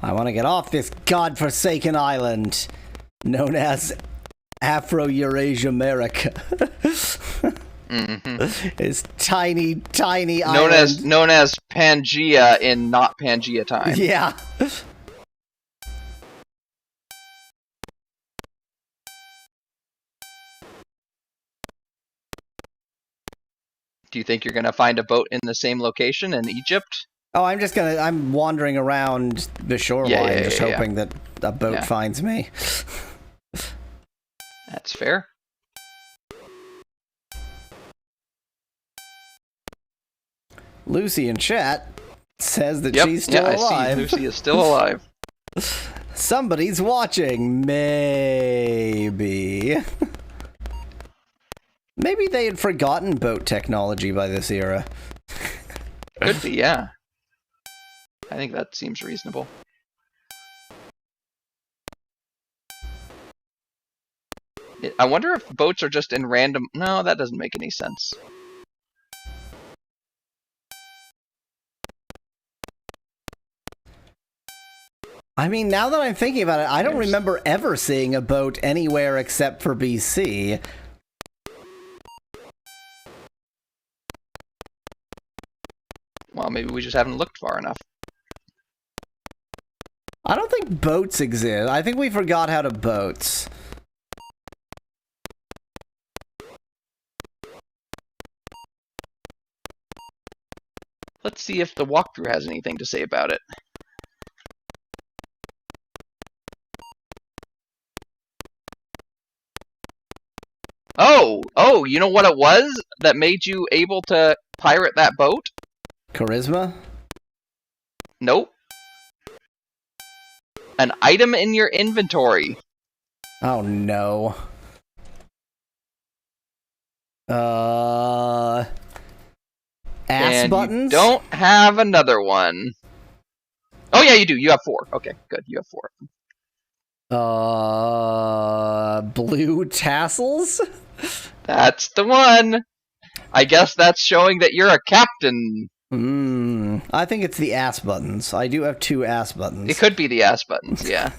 I want to get off this godforsaken island known as Afro-Eurasia America. It's tiny island. Known as Pangea in not Pangea time. Yeah. Do you think you're going to find a boat in the same location in Egypt? Oh, I'm wandering around the shoreline, just hoping that a boat finds me. That's fair. Lucy in chat says that she's still alive. I see. Lucy is still alive. Somebody's watching. Maybe. Maybe they had forgotten boat technology by this era. Could be, yeah. I think that seems reasonable. I wonder if boats are just in random... No, that doesn't make any sense. I mean, now that I'm thinking about it, I don't remember ever seeing a boat anywhere except for BC. Well, maybe we just haven't looked far enough. I don't think boats exist. I think we forgot how to boats. Let's see if the walkthrough has anything to say about it. Oh, you know what it was that made you able to pirate that boat? Charisma? Nope. An item in your inventory. Oh no. Ass and buttons? You don't have another one. Oh yeah, you do. You have 4. Okay, good. You have 4. Blue tassels? That's the one. I guess that's showing that you're a captain. I think it's the ass buttons. I do have 2 ass buttons. It could be the ass buttons, yeah.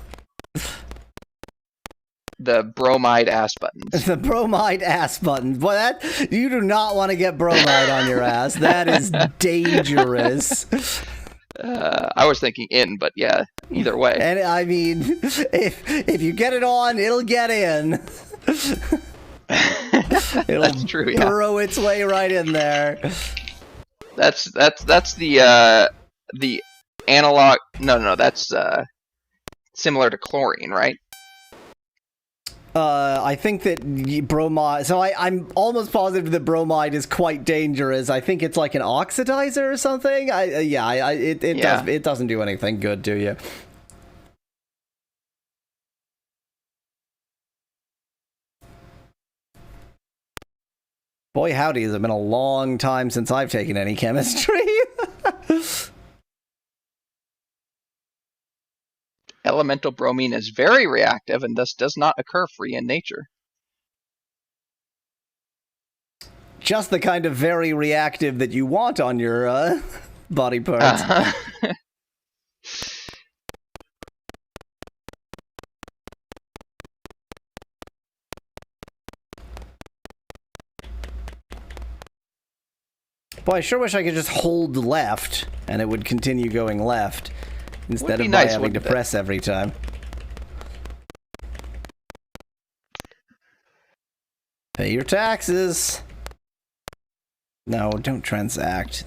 The bromide ass buttons. The bromide ass buttons. Boy, that you do not want to get bromide on your ass. That is dangerous. I was thinking in, but yeah, either way. And I mean, if you get it on, it'll get in. It'll That's true, yeah. burrow its way right in there. That's the analog. No, that's similar to chlorine, right? I think that bromide. So I'm almost positive that bromide is quite dangerous. I think it's like an oxidizer or something. It doesn't do anything good to you. Boy, howdy, has it been a long time since I've taken any chemistry. Elemental bromine is very reactive and thus does not occur free in nature. just the kind of very reactive that you want on your body parts. Boy, I sure wish I could just hold left, and it would continue going left, instead of nice, having to press every time. Pay your taxes! No, don't transact.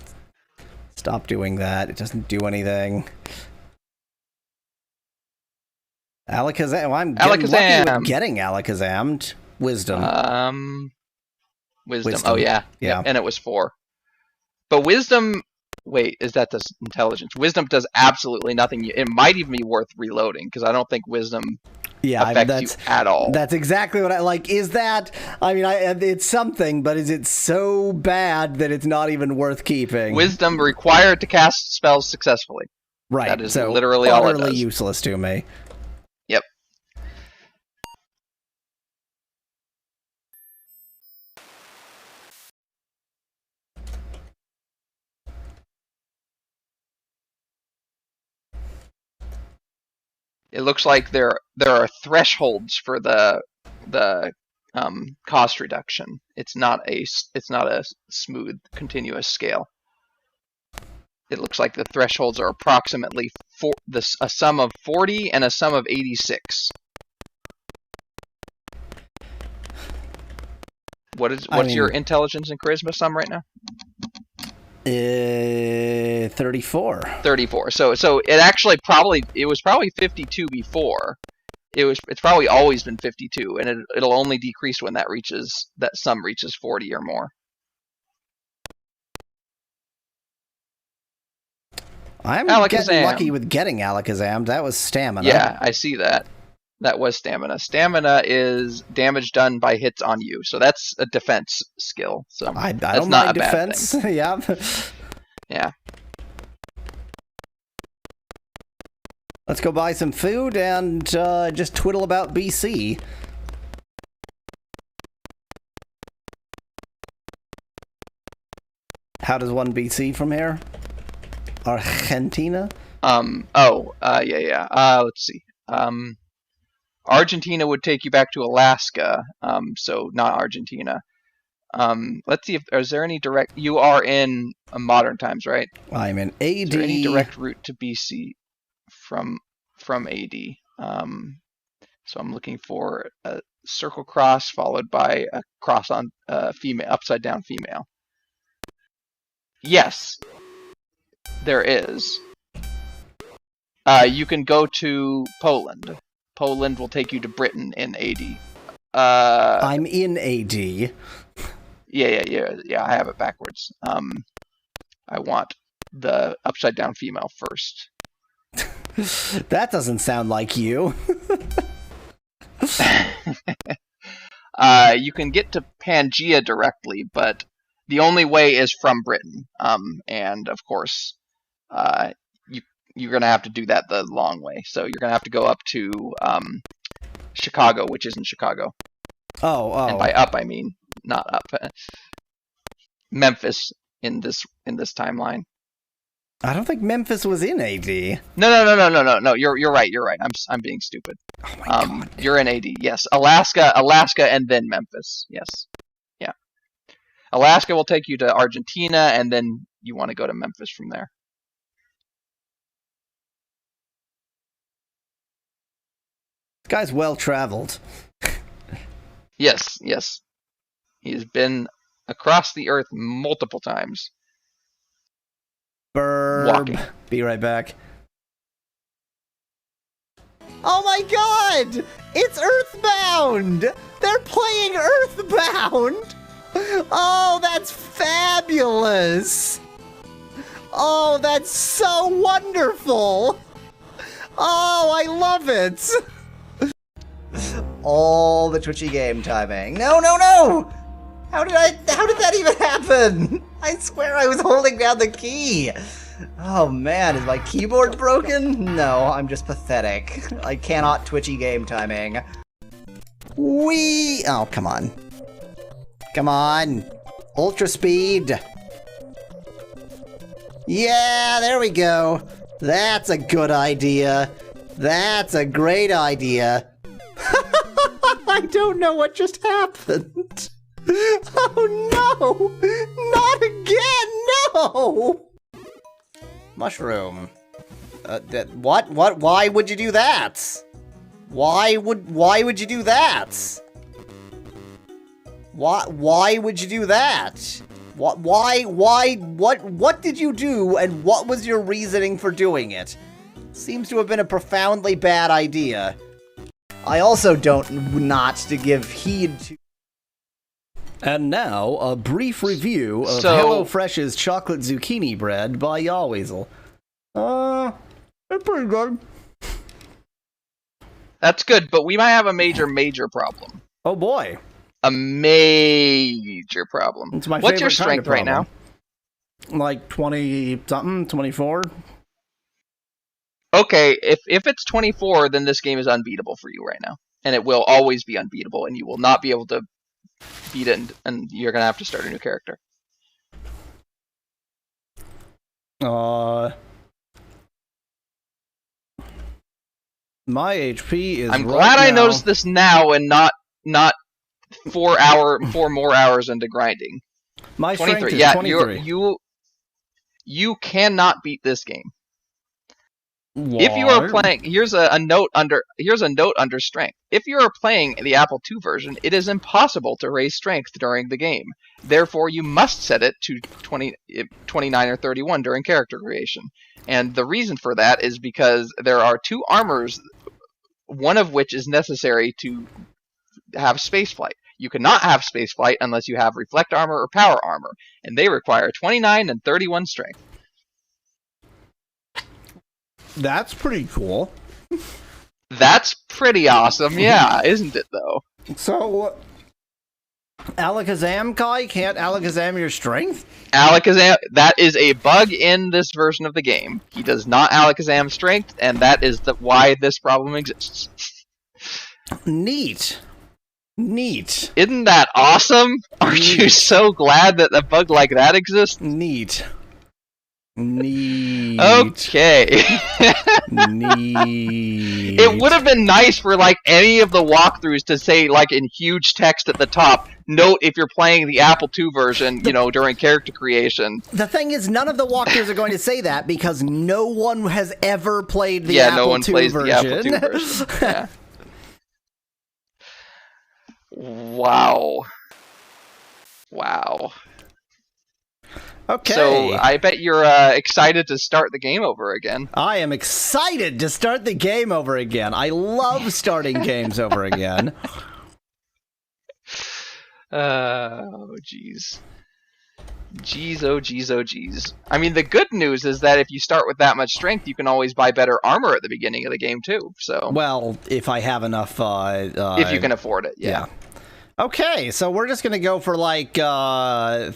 Stop doing that. It doesn't do anything. Alakazam. Well, I'm getting lucky with getting Alakazammed. Wisdom. Wisdom. Oh, yeah. Yeah. And it was 4. But Wisdom... Wait, is that the intelligence? Wisdom does absolutely nothing. It might even be worth reloading, because I don't think Wisdom affects you at all. That's exactly what I like. Is that... I mean, it's something, but is it so bad that it's not even worth keeping? Wisdom required to cast spells successfully. Right. That is literally all it does. Utterly useless to me. Yep. It looks like there are thresholds for the cost reduction. It's not a smooth continuous scale. It looks like the thresholds are approximately a sum of 40 and a sum of 86. What's your intelligence and charisma sum right now? 34. 34. So it was probably 52 before. It's probably always been 52, and it'll only decrease when that sum reaches 40 or more. I'm getting lucky with getting Alakazam. That was stamina. Yeah, I see that. That was stamina. Stamina is damage done by hits on you, so that's a defense skill. So I that's don't not mind a bad defense. thing. Yeah. Yeah. Let's go buy some food and just twiddle about BC. How does one BC from here? Argentina? Yeah. Let's see. Argentina would take you back to Alaska, so not Argentina. Let's see is there any direct... You are in modern times, right? I'm in AD. Is there any direct route to BC from AD? So I'm looking for a circle cross followed by a cross on female, upside down female. Yes, there is. You can go to Poland. Poland will take you to Britain in AD. I'm in AD. Yeah, I have it backwards. I want the upside down female first. That doesn't sound like you. You can get to Pangea directly, but the only way is from Britain. And of course, you're going to have to do that the long way. So you're going to have to go up to Chicago, which isn't Chicago. Oh. And by up, I mean not up. Memphis in this timeline. I don't think Memphis was in AD. No. You're right. I'm being stupid. Oh my God. You're in AD. Yes, Alaska, and then Memphis. Yes, yeah. Alaska will take you to Argentina, and then you want to go to Memphis from there. This guy's well traveled. Yes. He's been across the earth multiple times. Burb. Walking. Be right back. Oh my God! It's Earthbound! They're playing Earthbound! Oh, that's fabulous! Oh, that's so wonderful! Oh, I love it! All the twitchy game timing. No! How did that even happen? I swear I was holding down the key. Oh man, is my keyboard broken? No, I'm just pathetic. I cannot twitchy game timing. Oh, come on. Come on. Ultra speed. Yeah, there we go. That's a good idea. That's a great idea. I don't know what just happened. Oh no! Not again! No! Mushroom. What? Why would you do that? Why would you do that? Why would you do that? What did you do, and what was your reasoning for doing it? Seems to have been a profoundly bad idea. I also don't not to give heed to. And now, a brief review of HelloFresh's chocolate zucchini bread by Yawweasel. It's pretty good. That's good, but we might have a major problem. Oh boy. A major problem. It's my What's your favorite strength right now? Like 20-something, 24? Okay, if it's 24, then this game is unbeatable for you right now. And it will always be unbeatable, and you will not be able to beat it, and you're going to have to start a new character. My HP is. I'm glad I noticed this now and not 4 more hours into grinding. My 23. strength is Yeah, 23. you cannot beat this game. What? If you are playing, here's a note under strength. If you are playing the Apple II version, it is impossible to raise strength during the game. Therefore, you must set it to 29 or 31 during character creation. And the reason for that is because there are 2 armors, one of which is necessary to have spaceflight. You cannot have spaceflight unless you have reflect armor or power armor, and they require 29 and 31 strength. That's pretty cool. That's pretty awesome, yeah, isn't it though? So, Alakazam Kai can't Alakazam your strength? Alakazam, that is a bug in this version of the game. He does not Alakazam strength, and that is why this problem exists. Neat. Isn't that awesome? Aren't you so glad that a bug like that exists? Neat. Okay. Neat. It would have been nice for like any of the walkthroughs to say like in huge text at the top, note if you're playing the Apple II version, during character creation. The thing is, none of the walkthroughs are going to say that because no one has ever played the Apple no one II plays version. the Apple II version. Yeah. Wow. Okay. So I bet you're excited to start the game over again. I am excited to start the game over again. I love starting games over again. Oh, jeez. Jeez. I mean, the good news is that if you start with that much strength, you can always buy better armor at the beginning of the game, too. So, well, if I have enough... if you can afford it, yeah. Okay, so we're just going to go for, like, I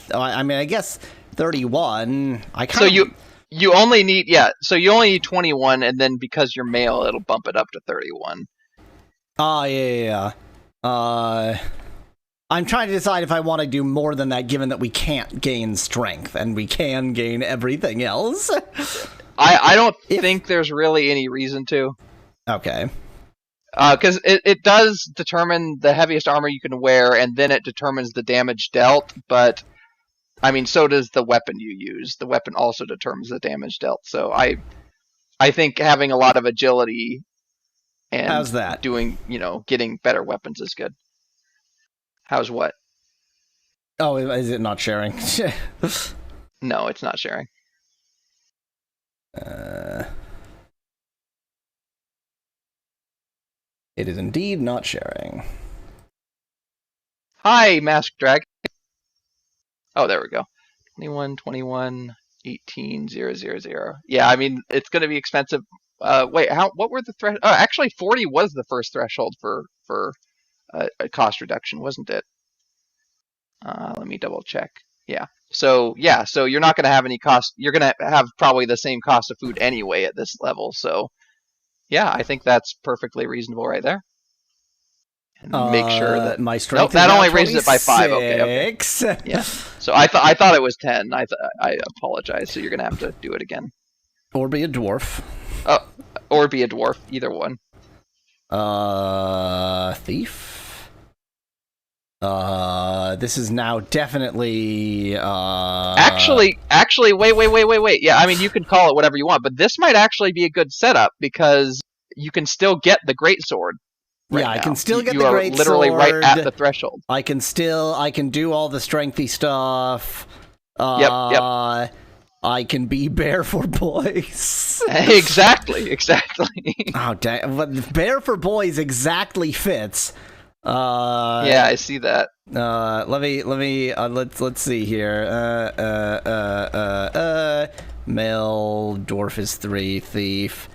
guess 31. So you only need, so you only need 21, and then because you're male, it'll bump it up to 31. Oh, yeah. I'm trying to decide if I want to do more than that, given that we can't gain strength, and we can gain everything else. I don't think there's really any reason to. Okay. Because it does determine the heaviest armor you can wear, and then it determines the damage dealt, but, I mean, so does the weapon you use. The weapon also determines the damage dealt, so I think having a lot of agility and how's that? Doing, getting better weapons is good. How's what? Oh, is it not sharing? No, it's not sharing. It is indeed not sharing. Hi, Masked Dragon. Oh, there we go. 21, 18, 000. Yeah, I mean, it's going to be expensive. Wait, what were the thresholds? Oh, actually, 40 was the first threshold for a cost reduction, wasn't it? Let me double check. Yeah. So you're not going to have any cost. You're going to have probably the same cost of food anyway at this level. So, yeah, I think that's perfectly reasonable right there. and make sure that my strength. Nope, that only raises it by 5. Okay. Yeah. So I thought it was 10. I apologize. So you're gonna have to do it again. Or be a dwarf. Or be a dwarf. Either one. Thief. This is now definitely. Actually, wait. Yeah, I mean, you can call it whatever you want, but this might actually be a good setup because you can still get the greatsword. Right now. I can still get the greatsword. great You are literally sword. right at the threshold. I can do all the strengthy stuff. Yep. I can be bear for boys. Exactly. Oh, dang. But bear for boys exactly fits. Yeah, I see that. Let's see here. Male, dwarf is 3, thief.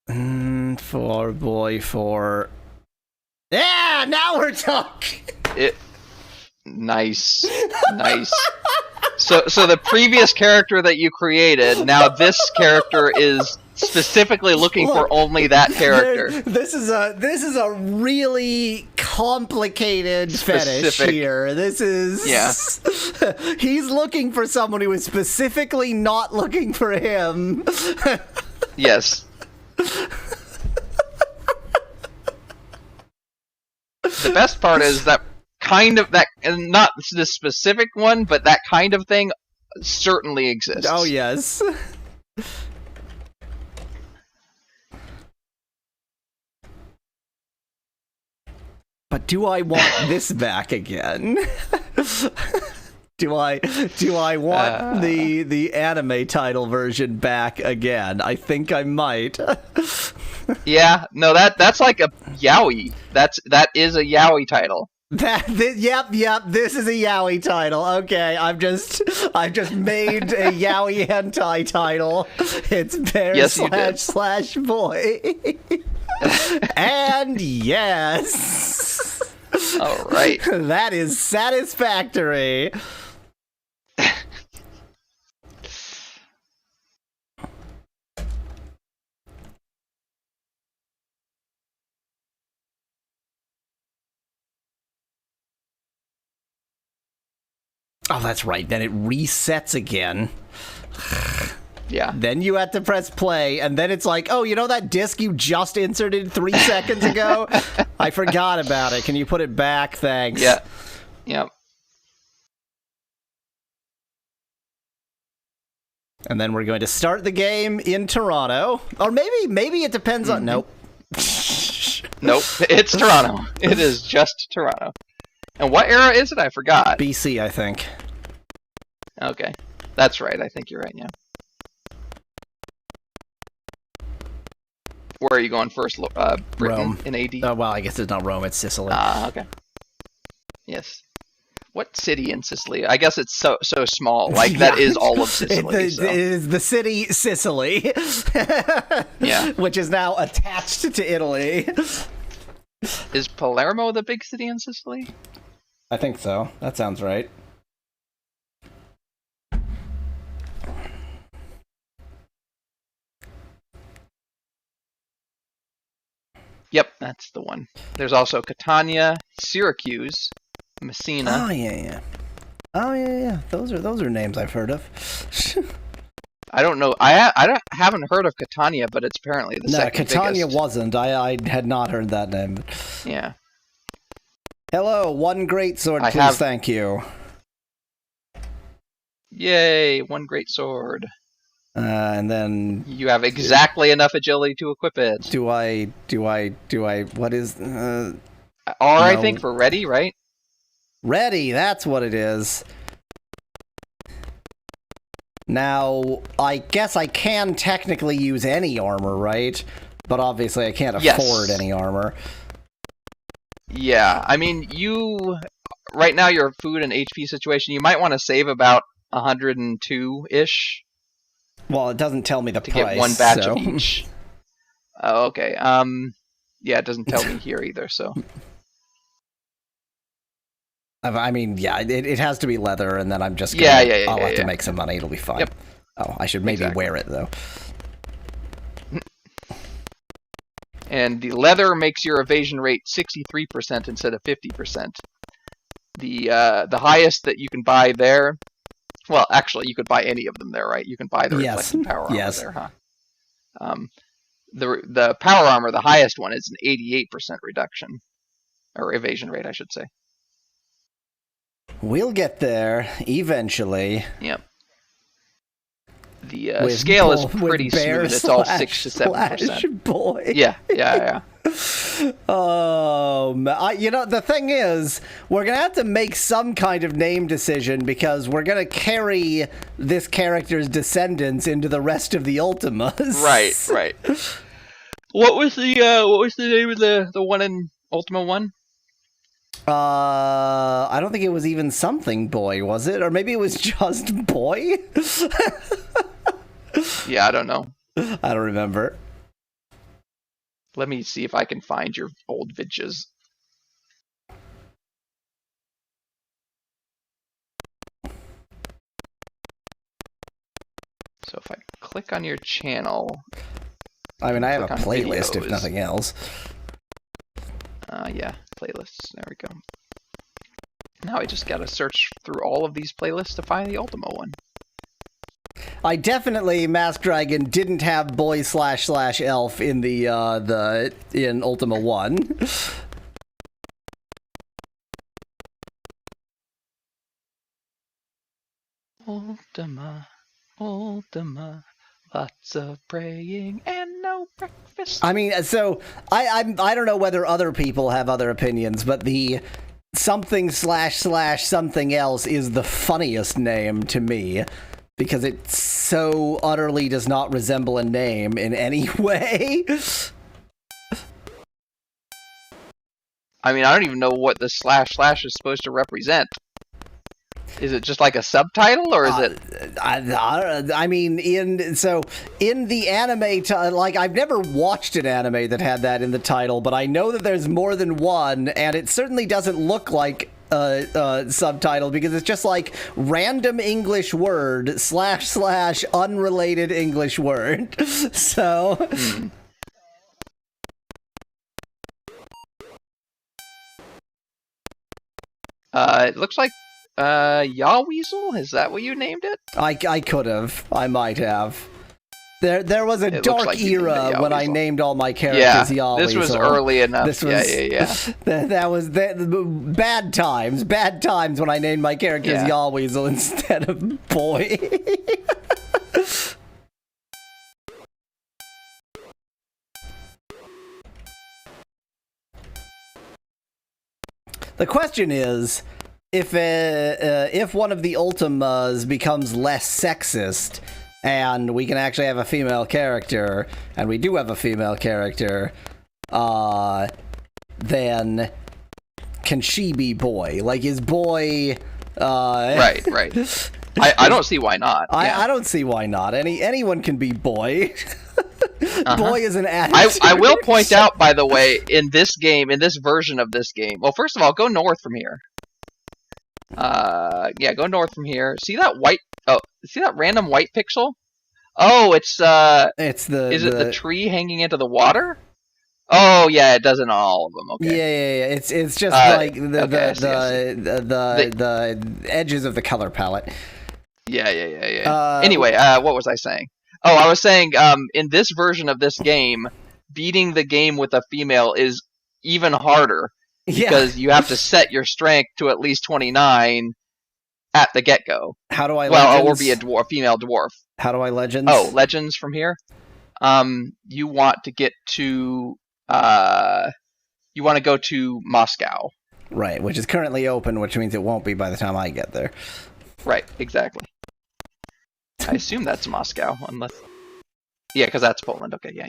4, boy, 4. Yeah, now we're talking. Nice. So the previous character that you created, now this character is specifically looking for only that character. This is a really complicated fetish here. This is He's looking for someone who is specifically not looking for him. Yes. The best part is that kind of that, and not the specific one, but that kind of thing certainly exists. Oh yes. But do I want this back again? Do I want the anime title version back again? I think I might. Yeah, no, that's like a yaoi. That is a yaoi title. Yep. This is a yaoi title. Okay, I've just made a yaoi hentai title. It's bear slash boy. And yes. All right. That is satisfactory. Oh, that's right. Then it resets again. Yeah. Then you have to press play, and then it's like, oh, you know that disc you just inserted 3 seconds ago? I forgot about it. Can you put it back? Thanks. Yeah. Yep. And then we're going to start the game in Toronto. Or maybe it depends on... Nope. Nope. It's Toronto. It is just Toronto. And what era is it? I forgot. BC, I think. Okay. That's right. I think you're right, yeah. Where are you going first? Britain? Rome. In AD? Well, I guess it's not Rome, it's Sicily. Okay. Yes. What city in Sicily? I guess it's so small. Like, that is all of Sicily. It is the city Sicily. Yeah. Which is now attached to Italy. Is Palermo the big city in Sicily? I think so. That sounds right. Yep, that's the one. There's also Catania, Syracuse, Messina. Oh yeah. Those are names I've heard of. I don't know. I haven't heard of Catania, but it's apparently the second biggest. No, Catania wasn't. I had not heard that name. Yeah. Hello, one great sword, please. Thank you. Yay, one great sword. And then you have exactly enough agility to equip it. Do I? What is? R, I think, for ready, right? Ready. That's what it is. Now, I guess I can technically use any armor, right? But obviously, I can't afford any armor. Yeah, I mean, right now your food and HP situation, you might want to save about 102-ish. Well, it doesn't tell me the price. To get one batch of each. Oh, okay. Yeah, it doesn't tell me here either, so. I mean, yeah, it has to be leather, and then I'm just gonna... I'll have to make some money, it'll be fine. Yep. Oh, I should maybe wear it, though. And the leather makes your evasion rate 63% instead of 50%. The highest that you can buy there, well, actually, you could buy any of them there, right? You can buy the reflecting power armor there, huh? The power armor, the highest one, is an 88% reduction, or evasion rate, I should say. We'll get there eventually. Yep. The scale is pretty smooth. It's all 6 to 7%. Boy. Yeah. Oh, the thing is, we're gonna have to make some kind of name decision because we're gonna carry this character's descendants into the rest of the Ultimas. Right. What was the name of the one in Ultima 1? I don't think it was even something boy, was it? Or maybe it was just boy? Yeah, I don't know. I don't remember. Let me see if I can find your old vidges. So if I click on your channel... I mean, I have a playlist, if nothing else. Yeah, playlists. There we go. Now I just gotta search through all of these playlists to find the Ultima one. I definitely, Mask Dragon, didn't have boy/elf in in Ultima 1. Ultima, lots of praying and no breakfast. I mean, so I don't know whether other people have other opinions, but the something/something else is the funniest name to me because it so utterly does not resemble a name in any way. I mean, I don't even know what the // is supposed to represent. Is it just like a subtitle, or is it? I mean, in the anime, like I've never watched an anime that had that in the title, but I know that there's more than one, and it certainly doesn't look like a subtitle because it's just like random English word / unrelated English word. So. It looks like Yaweasel? Is that what you named it? I could have. I might have. There was a dark era when I named all my characters Yaweasel. This was early enough. This was, yeah. That was bad times. Bad times when I named my characters Yaweasel instead of boy. The question is, if one of the Ultimas becomes less sexist, and we can actually have a female character, and we do have a female character, then can she be boy? Like, is boy... Right. I don't see why not. I don't see why not. Anyone can be boy. Boy is an attitude. I will point out, by the way, in this game, in this version of this game. Well, first of all, go north from here. Go north from here. See that white? Oh, see that random white pixel? Oh, it's the. Is it the tree hanging into the water? Oh yeah, it does in all of them. Okay. Yeah. It's just like the edges of the color palette. Yeah. Anyway, what was I saying? Oh, I was saying, in this version of this game, beating the game with a female is even harder because you have to set your strength to at least 29 at the get-go. How do I? Or be a female dwarf. How do I legends? Oh, legends from here. You want to get to. You want to go to Moscow. Right, which is currently open, which means it won't be by the time I get there. Right, exactly. I assume that's Moscow, unless... Yeah, because that's Poland. Okay, yeah.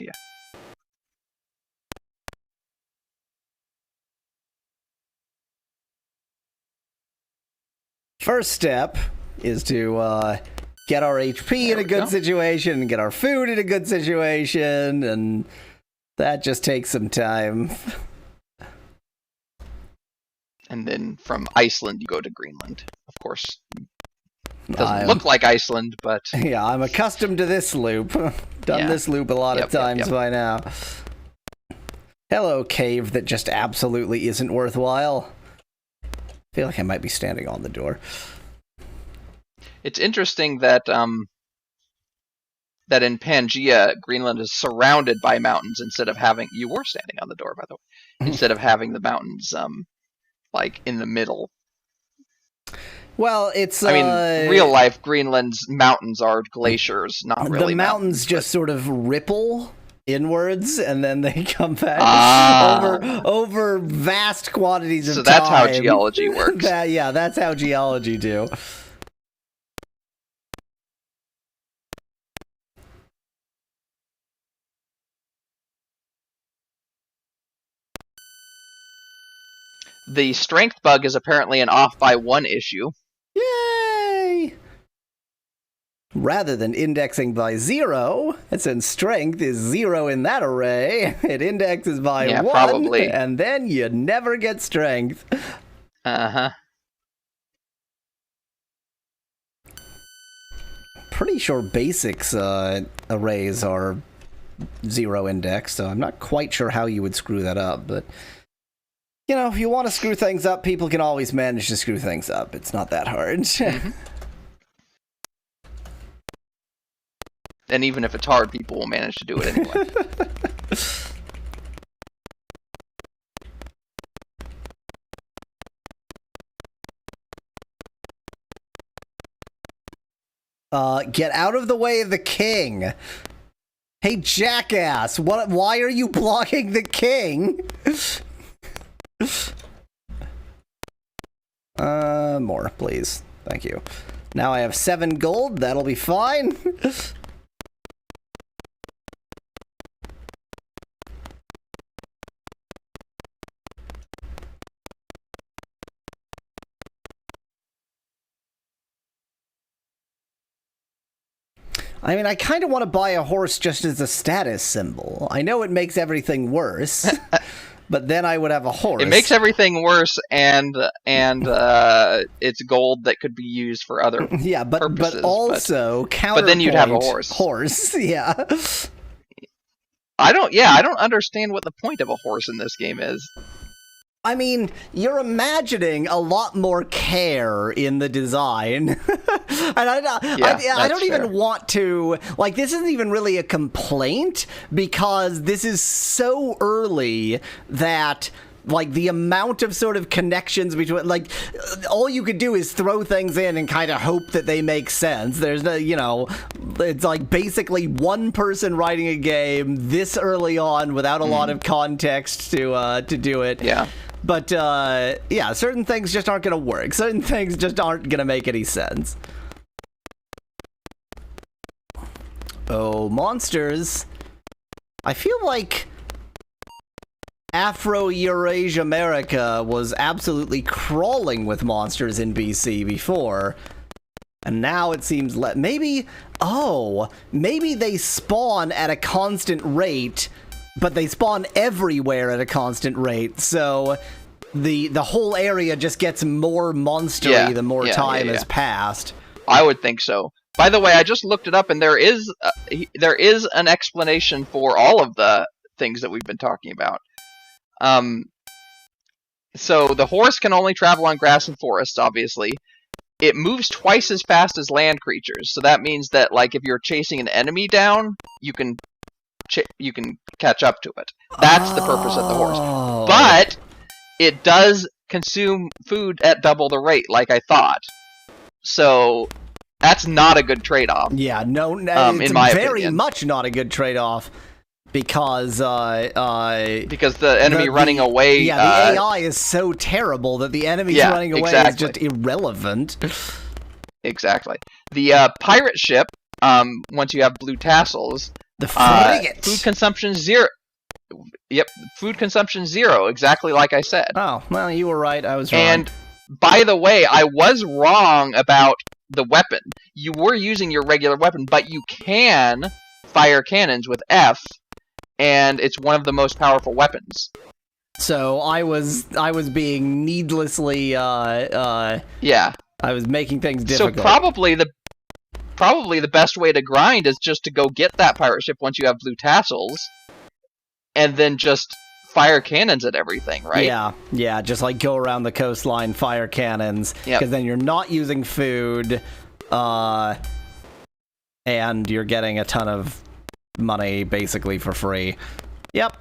First step is to get our HP in a good situation, and get our food in a good situation, and that just takes some time. And then from Iceland, you go to Greenland, of course. It doesn't look like Iceland, but... Yeah, I'm accustomed to this loop. Done this loop a lot of times by now. Hello, cave that just absolutely isn't worthwhile. I feel like I might be standing on the door. It's interesting that that in Pangea, Greenland is surrounded by mountains instead of having. You were standing on the door, by the way. Instead of having the mountains like in the middle. Well, it's. I mean, real life Greenland's mountains are glaciers, not really. The mountains just sort of ripple inwards, and then they come back over vast quantities of time. So that's how geology works. That's how geology do. The strength bug is apparently an off by 1 issue. Yay! Rather than indexing by 0, since strength is 0 in that array, it indexes by 1, probably. And then you never get strength. Uh-huh. Pretty sure basics arrays are 0 indexed, so I'm not quite sure how you would screw that up, but... You know, if you want to screw things up, people can always manage to screw things up. It's not that hard. Mm-hmm. And even if it's hard, people will manage to do it anyway. Get out of the way of the king. Hey, jackass, why are you blocking the king? More, please. Thank you. Now I have 7 gold. That'll be fine. I mean, I kind of want to buy a horse just as a status symbol. I know it makes everything worse. But then I would have a horse. It makes everything worse, and it's gold that could be used for other purposes. But also counterpoint. But then you'd have a horse. Horse, yeah. I don't understand what the point of a horse in this game is. I mean, you're imagining a lot more care in the design. And I don't even want to... Like, this isn't even really a complaint, because this is so early that... Like, the amount of sort of connections between... Like, all you could do is throw things in and kind of hope that they make sense. There's no, you know... It's like basically one person writing a game this early on without a lot of context to do it. Yeah. But, yeah, certain things just aren't going to work. Certain things just aren't going to make any sense. Oh, monsters. I feel like Afro-Eurasia America was absolutely crawling with monsters in BC before. And now it seems maybe they spawn at a constant rate, but they spawn everywhere at a constant rate, so the whole area just gets more monstery the more time has passed. I would think so. By the way, I just looked it up, and there is an explanation for all of the things that we've been talking about. So the horse can only travel on grass and forests, obviously. It moves twice as fast as land creatures, so that means that, like, if you're chasing an enemy down, you can catch up to it. That's the purpose of the horse. But it does consume food at double the rate, like I thought. So that's not a good trade-off. Yeah, no, it's in my very opinion. much not a good trade-off. Because the enemy running away... Yeah, the AI is so terrible that the enemies running away is just irrelevant. Exactly. The pirate ship, once you have blue tassels... The frigate! Food consumption 0. Yep, food consumption 0, exactly like I said. Oh, well, you were right, I was wrong. And, by the way, I was wrong about the weapon. You were using your regular weapon, but you can fire cannons with F, and it's one of the most powerful weapons. So I was being needlessly I was making things difficult. So probably the best way to grind is just to go get that pirate ship once you have blue tassels, and then just fire cannons at everything, right? Yeah, just like go around the coastline, fire cannons, because then you're not using food, and you're getting a ton of money basically for free. Yep.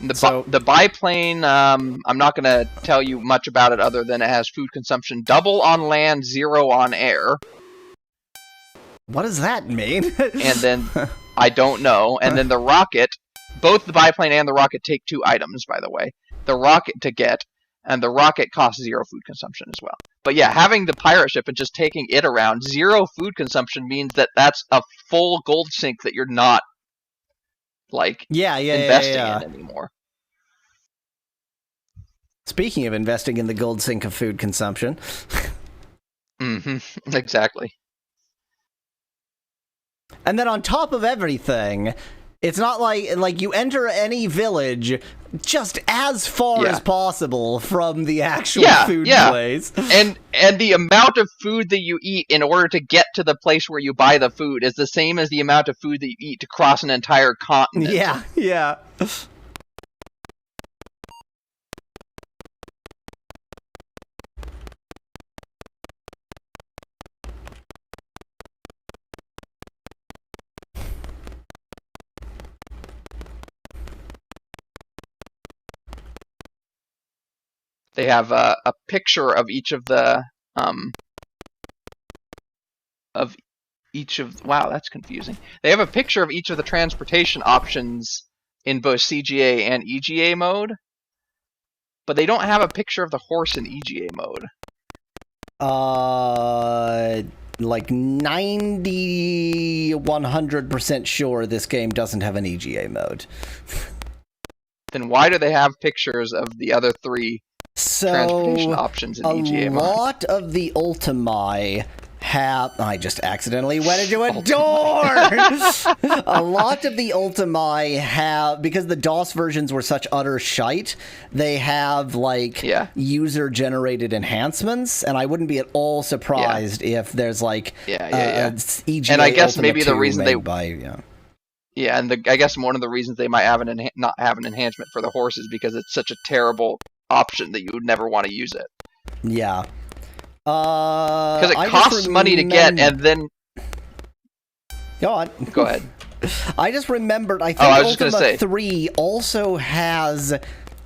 The biplane, I'm not going to tell you much about it other than it has food consumption double on land, 0 on air. What does that mean? And then, I don't know. And then the rocket, both the biplane and the rocket take 2 items, by the way. The rocket to get, and the rocket costs 0 food consumption as well. But yeah, having the pirate ship and just taking it around, 0 food consumption means that that's a full gold sink that you're not investing in anymore. Speaking of investing in the gold sink of food consumption. Exactly. And then on top of everything, it's not like you enter any village just as far as possible from the actual food place. And the amount of food that you eat in order to get to the place where you buy the food is the same as the amount of food that you eat to cross an entire continent. Yeah. They have a picture of each of the wow, that's confusing. They have a picture of each of the transportation options in both CGA and EGA mode, but they don't have a picture of the horse in EGA mode. Like 100% sure this game doesn't have an EGA mode. Then why do they have pictures of the other 3 transportation options in EGA mode? A lot of the Ultima have... I just accidentally went into a door! A lot of the Ultima have... Because the DOS versions were such utter shite, they have, user-generated enhancements, and I wouldn't be at all surprised if there's, EGA and I guess Ultima maybe the 2 reason made they... by, Yeah, and I guess one of the reasons they might have not have an enhancement for the horse is because it's such a terrible option that you would never want to use it. Yeah. Because it costs money to get, and then... Go on. Go ahead. I just remembered, I think Ultima 3 also has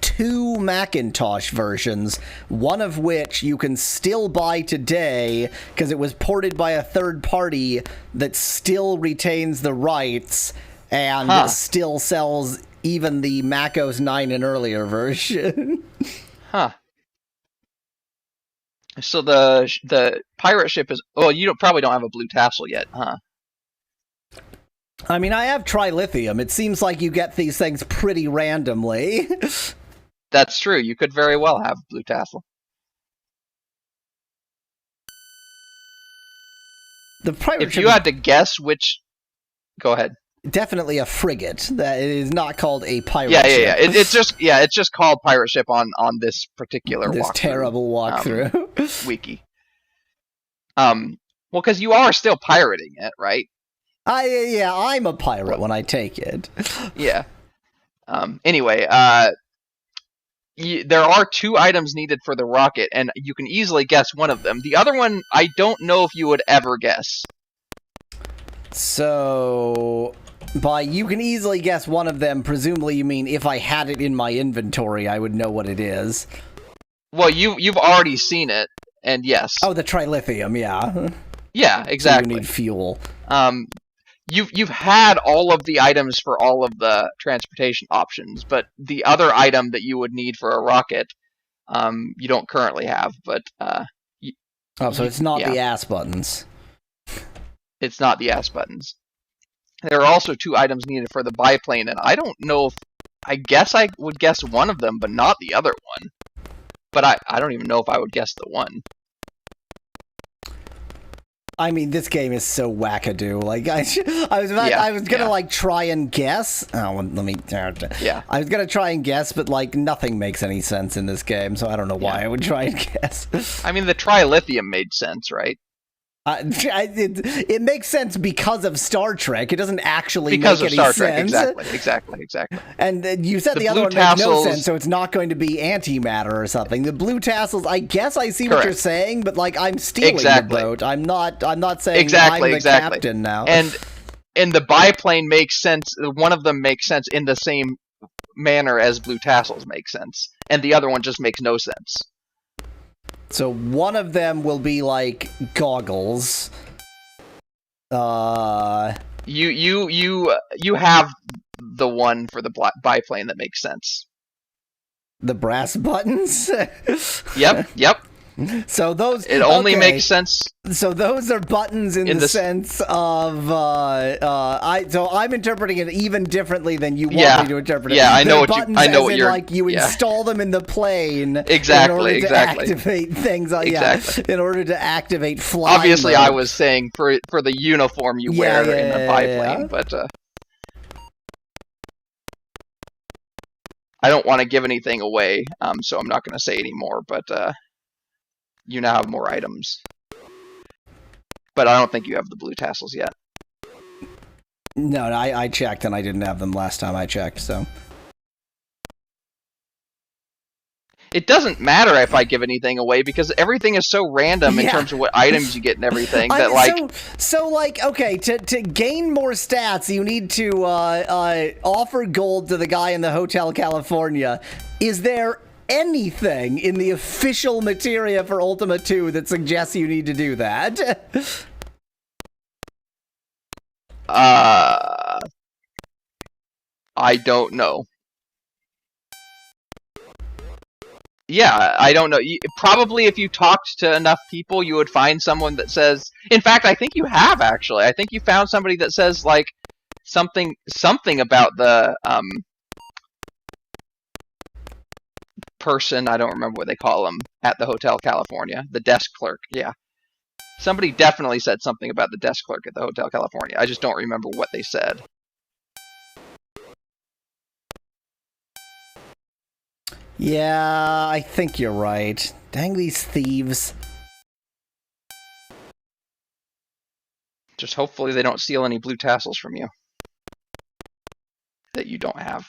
2 Macintosh versions, one of which you can still buy today because it was ported by a third party that still retains the rights and still sells even the Mac OS 9 and earlier version. So the pirate ship is... Oh, you probably don't have a blue tassel yet, huh? I mean, I have trilithium. It seems like you get these things pretty randomly. That's true. You could very well have a blue tassel. The pirate if you had to guess which... Go ahead. Definitely a frigate. That it is not called a pirate ship. Yeah. It's just called pirate ship on this particular terrible walkthrough wiki. Well, because you are still pirating it, right? I'm a pirate when I take it. Yeah. Anyway, there are 2 items needed for the rocket, and you can easily guess one of them. The other one, I don't know if you would ever guess. So, by you can easily guess one of them, presumably you mean if I had it in my inventory, I would know what it is. Well, you've already seen it, and yes. Oh, the trilithium, yeah. Yeah, exactly. So you need fuel. You've had all of the items for all of the transportation options, but the other item that you would need for a rocket, you don't currently have. But so it's not the ass buttons. It's not the ass buttons. There are also 2 items needed for the biplane, and I don't know if... I guess I would guess one of them, but not the other one. But I don't even know if I would guess the one. I mean, this game is so wackadoo. Like, I was gonna try and guess. Oh, let me. Yeah. I was gonna try and guess, but nothing makes any sense in this game, so I don't know why I would try and guess. I mean, the trilithium made sense, right? It makes sense because of Star Trek. It doesn't actually Because make of any Star sense. Trek, exactly. And you said the other blue one makes no tassels- sense, so it's not going to be antimatter or something. The blue tassels, I guess I see what you're Correct. saying, but like I'm stealing Exactly. the boat. I'm not saying Exactly, I'm the exactly. captain now. And the biplane makes sense. One of them makes sense in the same manner as blue tassels make sense, and the other one just makes no sense. So one of them will be like goggles. You have the one for the biplane that makes sense. The brass buttons. Yep. So those It only makes sense. So those are buttons in the sense of so I'm interpreting it even differently than you want me to interpret it. Yeah, I know They're what you're like you install them in the plane exactly, in order to activate things in order to activate flying. Obviously mode. I was saying for the uniform you wear in a biplane, but I don't want to give anything away, so I'm not going to say any more, but you now have more items. But I don't think you have the blue tassels yet. No, I checked and I didn't have them last time I checked, so. It doesn't matter if I give anything away because everything is so random in terms of what items you get and everything that okay, to gain more stats you need to offer gold to the guy in the Hotel California. Is there anything in the official materia for Ultima II that suggests you need to do that? I don't know. Yeah, I don't know. Probably if you talked to enough people, you would find someone that says... In fact, I think you have, actually. I think you found somebody that says, like, something about the, person, I don't remember what they call them, at the Hotel California. The desk clerk, yeah. Somebody definitely said something about the desk clerk at the Hotel California. I just don't remember what they said. Yeah, I think you're right. Dang these thieves. Just hopefully they don't steal any blue tassels from you. That you don't have.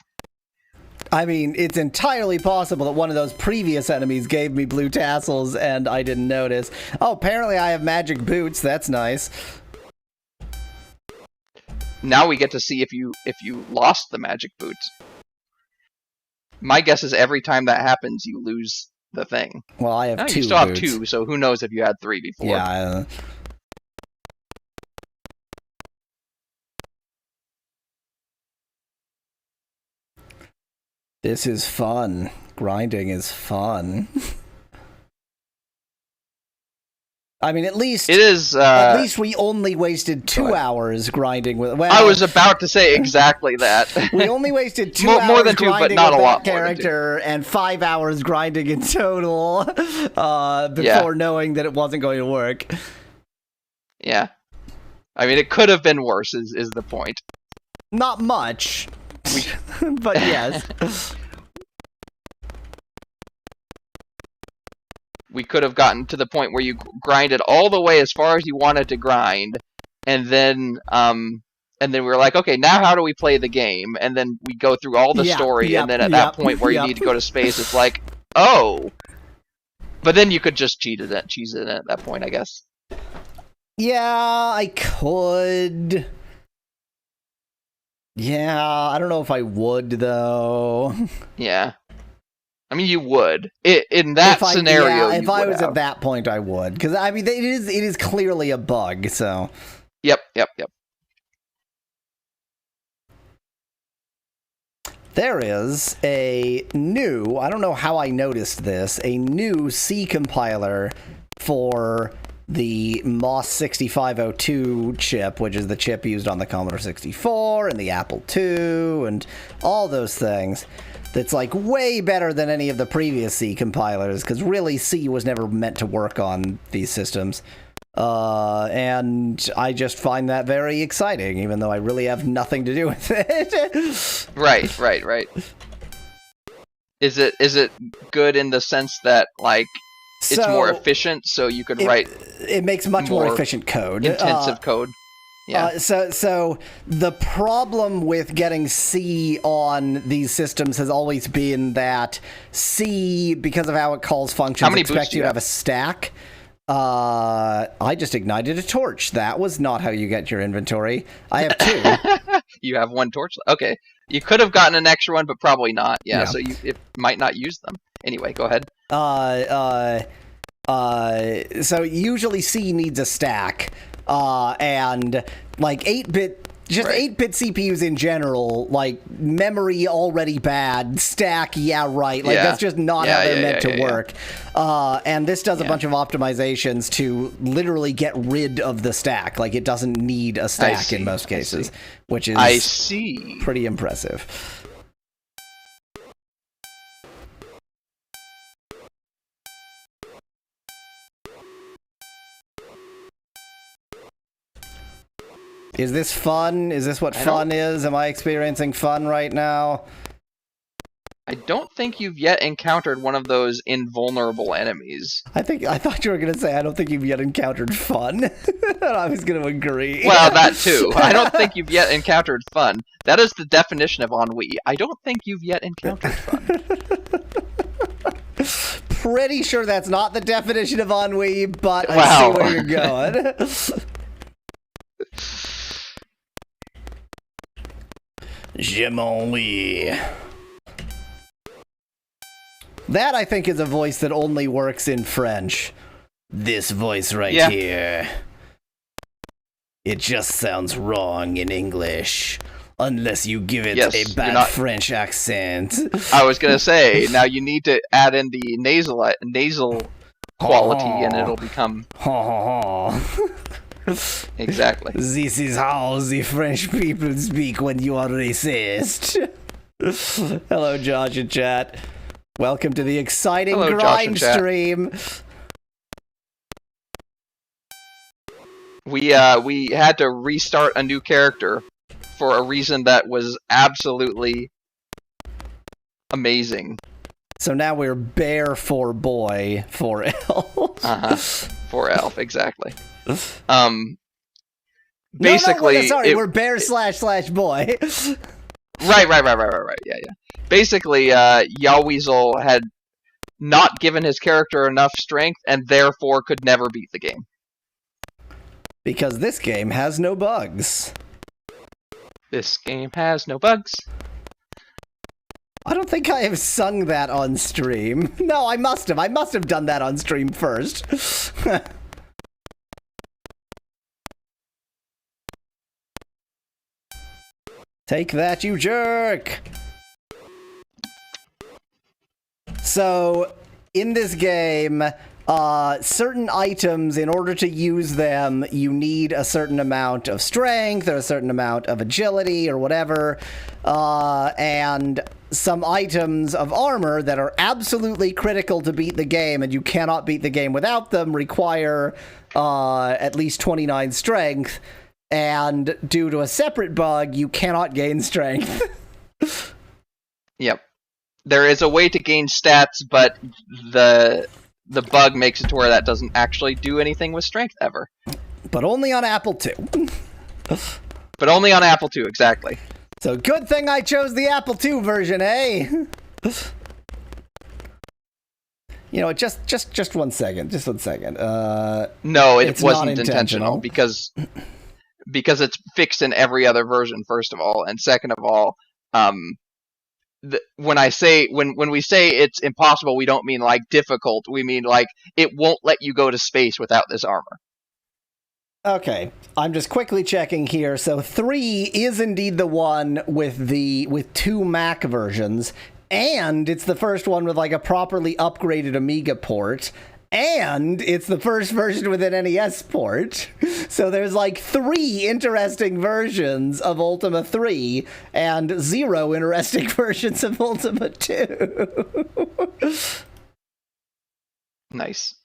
I mean, it's entirely possible that one of those previous enemies gave me blue tassels and I didn't notice. Oh, apparently I have magic boots. That's nice. Now we get to see if you lost the magic boots. My guess is every time that happens, you lose the thing. Well, I have two You still boots. have two, so who knows if you had three before. Yeah. This is fun. Grinding is fun. I mean, at least it is. At least we only wasted 2 hours grinding with. Well, I was about to say exactly that. We only wasted 2 more hours than two, grinding but not with a that lot character, and 5 hours grinding in total before knowing that it wasn't going to work. Yeah, I mean, it could have been worse. Is the point? Not much, but yes. We could have gotten to the point where you grinded all the way as far as you wanted to grind, and then we were like, okay, now how do we play the game? And then we go through all the story, and then at that point where you need to go to space, it's like, oh. But then you could just cheese it at that point, I guess. Yeah, I could. Yeah, I don't know if I would, though. Yeah. I mean, you would. In that scenario, if I was at that point, I would. Because, I mean, it is clearly a bug, so... Yep. There is a new, I don't know how I noticed this, a new C compiler for the MOS 6502 chip, which is the chip used on the Commodore 64 and the Apple II and all those things. That's like way better than any of the previous C compilers, because really C was never meant to work on these systems. And I just find that very exciting, even though I really have nothing to do with it. Right. Is it good in the sense that, like, it's more efficient, so you could write it makes much more efficient code. Intensive code. Yeah. So the problem with getting C on these systems has always been that C, because of how it calls functions, expects you to have a stack. I just ignited a torch. That was not how you get your inventory. I have 2. You have 1 torch. Okay. You could have gotten an extra one, but probably not. Yeah. So it might not use them. Anyway, go ahead. So usually C needs a stack. And like 8-bit, just 8-bit CPUs in general, like memory already bad, stack, like that's just not how they're meant to work. And this does a bunch of optimizations to literally get rid of the stack. Like it doesn't need a stack in most cases, which is pretty impressive. Is this fun? Is this what fun is? Am I experiencing fun right now? I don't think you've yet encountered one of those invulnerable enemies. I thought you were going to say, I don't think you've yet encountered fun. I was going to agree. Well, that too. I don't think you've yet encountered fun. That is the definition of ennui. I don't think you've yet encountered fun. Pretty sure that's not the definition of ennui, but I see where you're going. Je m'ennuie. That, I think, is a voice that only works in French. This voice right here. It just sounds wrong in English. Unless you give it a bad French accent. I was going to say, now you need to add in the nasal quality and it'll become... Exactly. This is how the French people speak when you are racist. Hello, Josh and chat. Welcome to the exciting grind stream. We had to restart a new character for a reason that was absolutely amazing. So now we're bear for boy for elf. For elf, exactly. Basically, we're bear / boy. Right. Yeah. Basically, Yaweasel had not given his character enough strength and therefore could never beat the game. Because this game has no bugs. This game has no bugs. I don't think I have sung that on stream. No, I must have. I must have done that on stream first. Take that, you jerk! So, in this game, certain items, in order to use them, you need a certain amount of strength or a certain amount of agility or whatever, and some items of armor that are absolutely critical to beat the game, and you cannot beat the game without them, require at least 29 strength. And due to a separate bug, you cannot gain strength. Yep. There is a way to gain stats, but the bug makes it to where that doesn't actually do anything with strength ever. But only on Apple II. But only on Apple II, exactly. So good thing I chose the Apple II version, eh? You know, just 1 second. Just 1 second. No, it wasn't intentional because it's fixed in every other version, first of all, and second of all, when we say it's impossible, we don't mean like difficult. We mean like it won't let you go to space without this armor. Okay, I'm just quickly checking here. So 3 is indeed the one with 2 Mac versions, and it's the first one with like a properly upgraded Amiga port. And it's the first version with an NES port. So there's like 3 interesting versions of Ultima 3 and 0 interesting versions of Ultima 2. Nice.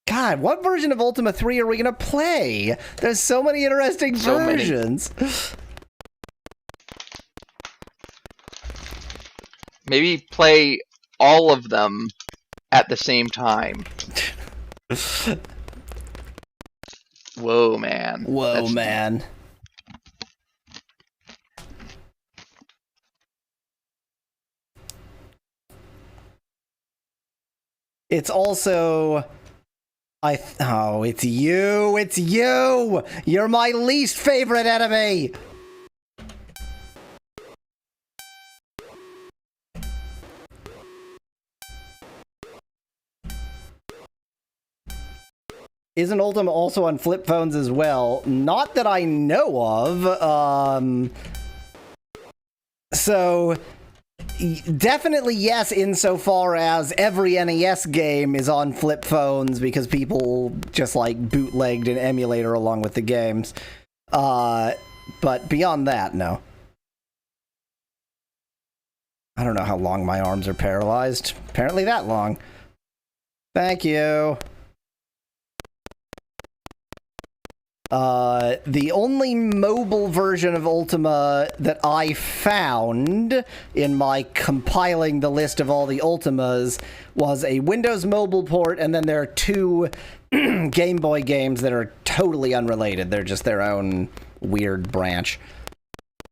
God, what version of Ultima 3 are we going to play? There's so many interesting versions. Maybe play all of them at the same time. Whoa, man. Whoa, man. It's also... Oh, it's you! It's you! You're my least favorite enemy! Isn't Ultima also on flip phones as well? Not that I know of. So... Definitely yes, insofar as every NES game is on flip phones because people just like bootlegged an emulator along with the games. But beyond that, no. I don't know how long my arms are paralyzed. Apparently that long. Thank you. The only mobile version of Ultima that I found in my compiling the list of all the Ultimas was a Windows mobile port, and then there are 2 Game Boy games that are totally unrelated. They're just their own weird branch.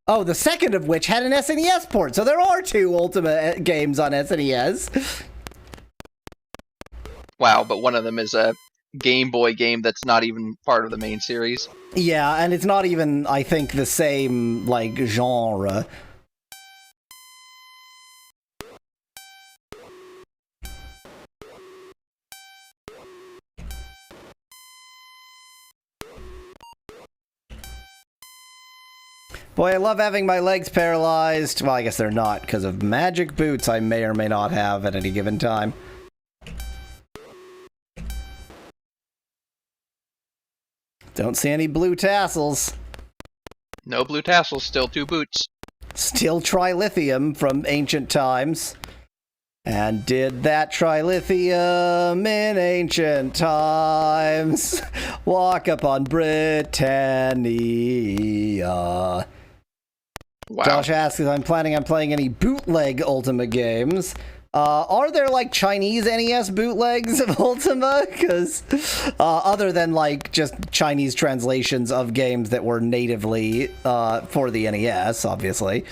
Oh, the second of which had an SNES port, so there are 2 Ultima games on SNES. Wow, but one of them is a Game Boy game that's not even part of the main series. Yeah, and it's not even, I think, the same, like, genre. Boy, I love having my legs paralyzed. Well, I guess they're not, because of magic boots I may or may not have at any given time. Don't see any blue tassels. No blue tassels, still 2 boots. Still trilithium from ancient times. And did that trilithium in ancient times walk upon Britannia? Wow. Josh asks if I'm planning on playing any bootleg Ultima games. Are there, like, Chinese NES bootlegs of Ultima? Because, other than, like, just Chinese translations of games that were natively, for the NES, obviously,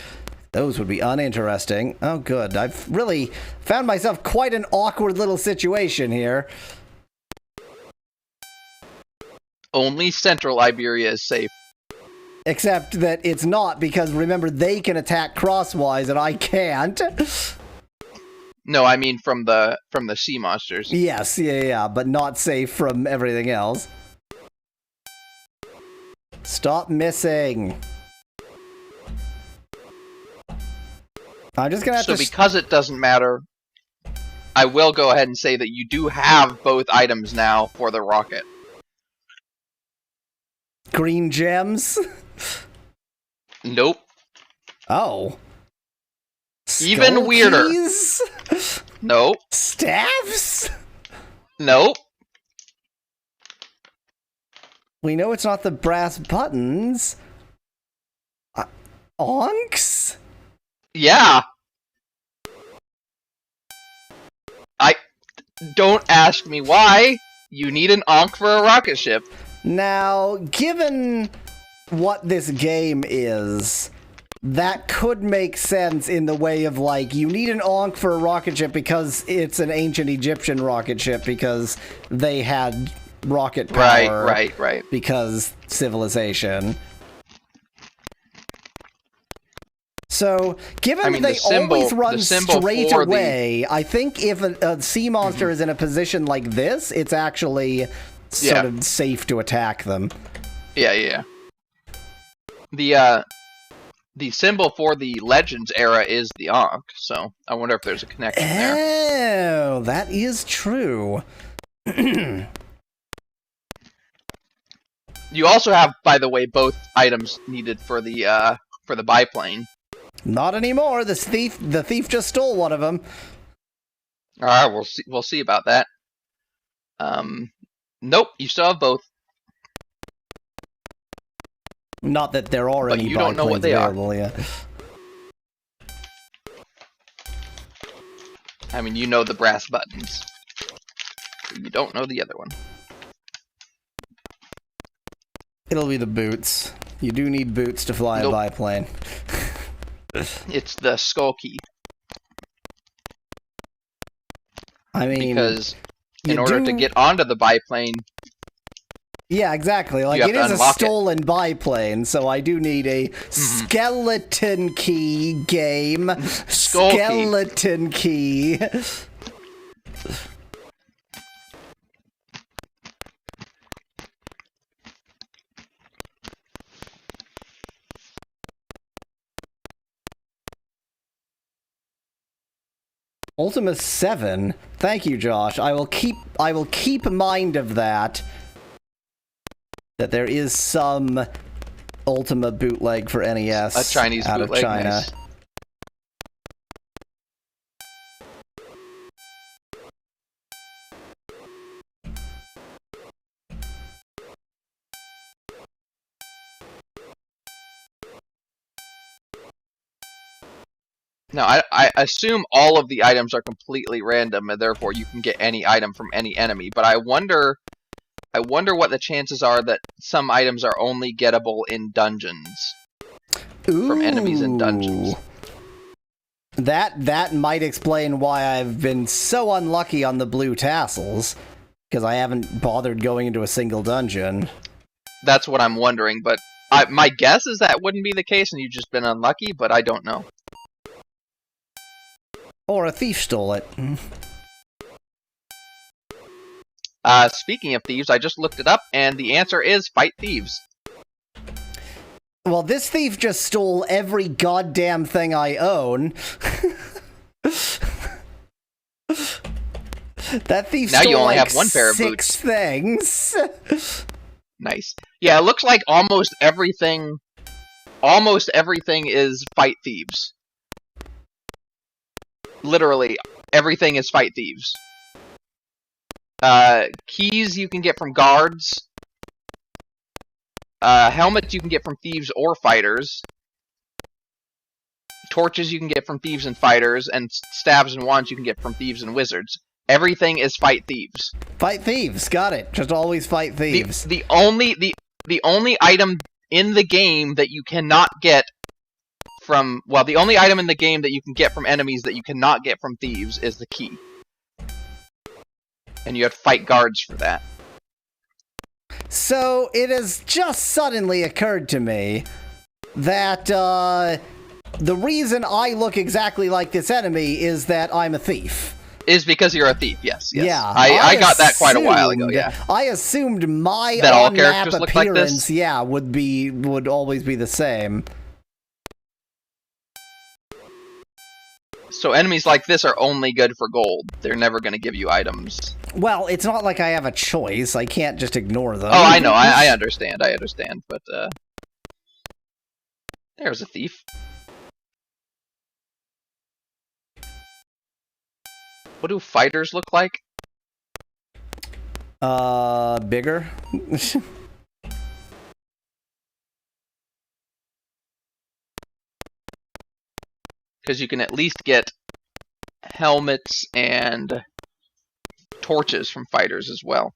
those would be uninteresting. Oh, good. I've really found myself quite an awkward little situation here. Only Central Iberia is safe. Except that it's not, because remember, they can attack crosswise and I can't. No, I mean from the sea monsters. Yes, yeah, but not safe from everything else. Stop missing. I'm just gonna have to... So because it doesn't matter, I will go ahead and say that you do have both items now for the rocket. Green gems? Nope. Oh. Even Skull weirder. keys? Nope. Staffs? Nope. We know it's not the brass buttons. Onks? Yeah. Don't ask me why. You need an Ankh for a rocket ship. Now, given what this game is, that could make sense in the way of, like, you need an Ankh for a rocket ship because it's an ancient Egyptian rocket ship because they had rocket power. Right. Because civilization. So, given they always run straight away, I think if a sea monster is in a position like this, it's actually sort of safe to attack them. Yeah. The symbol for the Legends era is the Ankh, so I wonder if there's a connection there. Oh, that is true. You also have, by the way, both items needed for the biplane. Not anymore. The thief just stole one of them. All right, we'll see about that. Nope, you still have both. Not that there are any you don't know what they available yet. I mean, you know the brass buttons. You don't know the other one. It'll be the boots. You do need boots to fly a biplane. It's the skull key. I mean, because in order to get onto the biplane, yeah, exactly. Like, it is a stolen biplane, so I do need a skeleton key game. Skeleton key. Ultima 7. Thank you, Josh. I will keep mind of that. That there is some Ultima bootleg for NES a Chinese out bootleg, of China. Nice. Now, I assume all of the items are completely random, and therefore you can get any item from any enemy. But I wonder what the chances are that some items are only gettable in dungeons. Ooh. From enemies in dungeons. That might explain why I've been so unlucky on the blue tassels, because I haven't bothered going into a single dungeon. That's what I'm wondering, but my guess is that wouldn't be the case, and you've just been unlucky, but I don't know. Or a thief stole it. Speaking of thieves, I just looked it up, and the answer is fight thieves. Well, this thief just stole every goddamn thing I own. That thief now stole you only like have one pair of 6 boots. things. Nice. Yeah, it looks like almost everything is fight thieves. Literally, everything is fight thieves. Keys you can get from guards. Helmets you can get from thieves or fighters. Torches you can get from thieves and fighters, and staves and wands you can get from thieves and wizards. Everything is fight thieves. Fight thieves, got it. Just always fight thieves. The only item in the game that you cannot get from, well, the only item in the game that you can get from enemies that you cannot get from thieves is the key. And you have to fight guards for that. So, it has just suddenly occurred to me that, the reason I look exactly like this enemy is that I'm a thief. Is because you're a thief, yes. Yeah. I got that quite a while ago, yeah. I assumed my that all on-map characters appearance, look like this? yeah, would always be the same. So enemies like this are only good for gold. They're never going to give you items. Well, it's not like I have a choice. I can't just ignore them. Oh, I know. I understand. But, there's a thief. What do fighters look like? Bigger. Because you can at least get helmets and torches from fighters as well.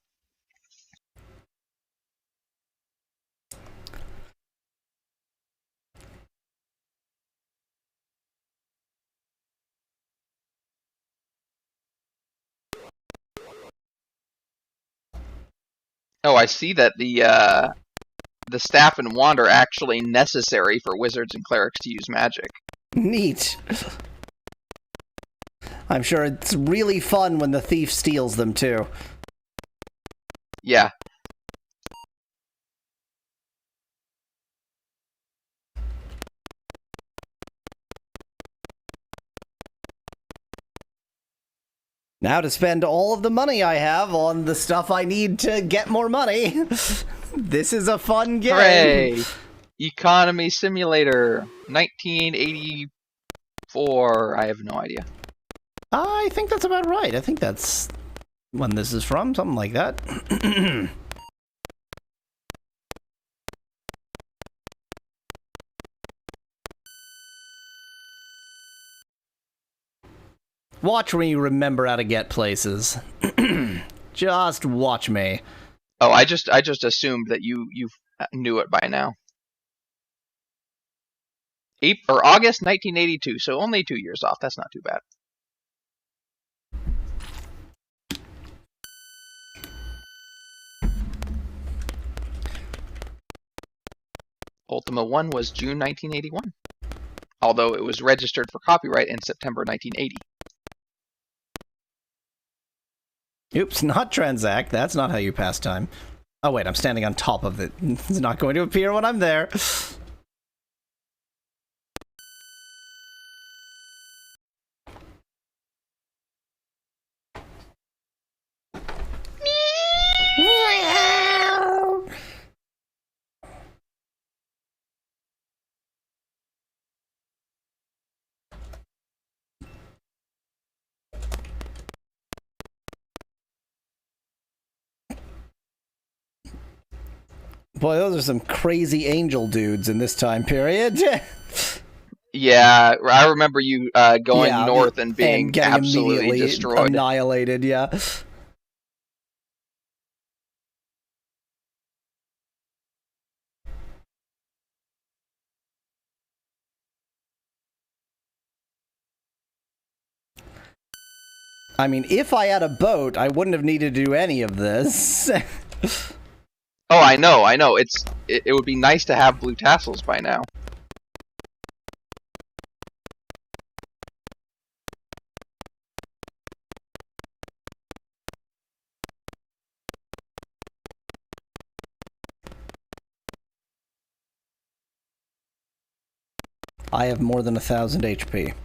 Oh, I see that the staff and wand are actually necessary for wizards and clerics to use magic. Neat. I'm sure it's really fun when the thief steals them, too. Yeah. Now to spend all of the money I have on the stuff I need to get more money. This is a fun game. Hooray! Economy Simulator, 1984. I have no idea. I think that's about right. I think that's when this is from, something like that. Watch me remember how to get places. Just watch me. Oh, I just assumed that you knew it by now. August 1982, so only 2 years off. That's not too bad. Ultima 1 was June 1981, although it was registered for copyright in September 1980. Oops, not transact. That's not how you pass time. Oh wait, I'm standing on top of it. It's not going to appear when I'm there. Boy, those are some crazy angel dudes in this time period. Yeah, I remember you going north and being getting absolutely destroyed. Annihilated, yeah. I mean, if I had a boat, I wouldn't have needed to do any of this. Oh, I know. It would be nice to have blue tassels by now. I have more than 1,000 HP.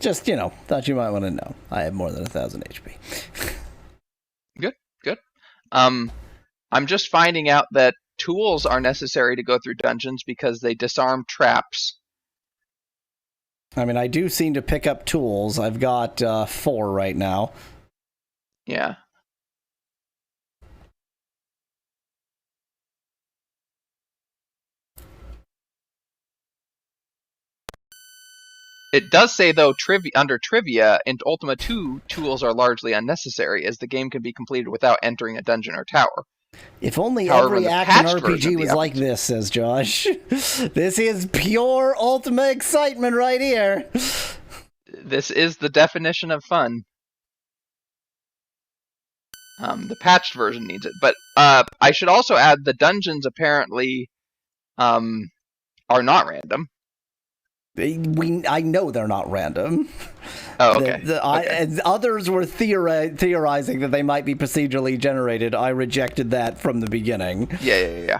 Just, thought you might want to know. I have more than 1,000 HP. Good. I'm just finding out that tools are necessary to go through dungeons because they disarm traps. I mean, I do seem to pick up tools. I've got 4 right now. Yeah. It does say, though, under trivia, in Ultima II, tools are largely unnecessary, as the game can be completed without entering a dungeon or tower. If only However, every in the action patched version RPG of the was like this, says Josh. This is pure Ultima excitement right here. This is the definition of fun. The patched version needs it. But I should also add the dungeons apparently are not random. I know they're not random. Oh, okay. As others were theorizing that they might be procedurally generated, I rejected that from the beginning. Yeah.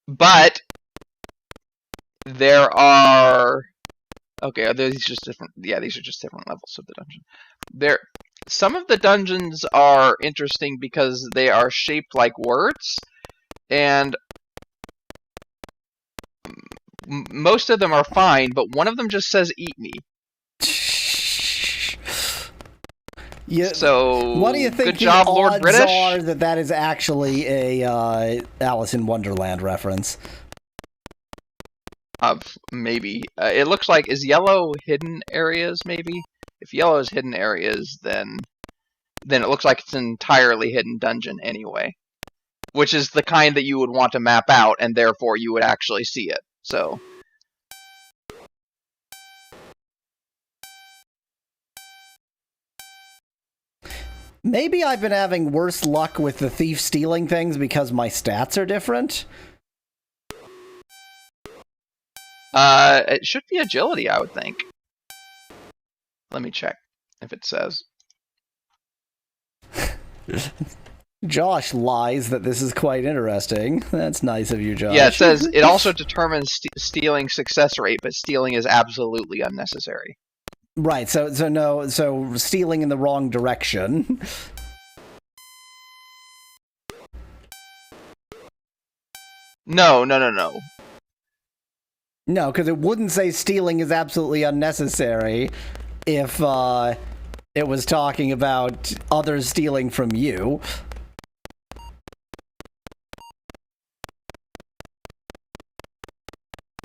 But there are... Okay, are these just different? Yeah, these are just different levels of the dungeon. Some of the dungeons are interesting because they are shaped like words, and most of them are fine, but one of them just says "eat me." Yeah. So, what do you think good job, the Lord odds British? are that is actually a Alice in Wonderland reference? Maybe. It looks like, is yellow hidden areas, maybe? If yellow is hidden areas, then it looks like it's an entirely hidden dungeon anyway. Which is the kind that you would want to map out, and therefore you would actually see it. So... Maybe I've been having worse luck with the thief stealing things because my stats are different? It should be agility, I would think. Let me check if it says. Josh lies that this is quite interesting. That's nice of you, Josh. Yeah, it says it also determines stealing success rate, but stealing is absolutely unnecessary. Right, so stealing in the wrong direction. No. No, because it wouldn't say stealing is absolutely unnecessary if it was talking about others stealing from you.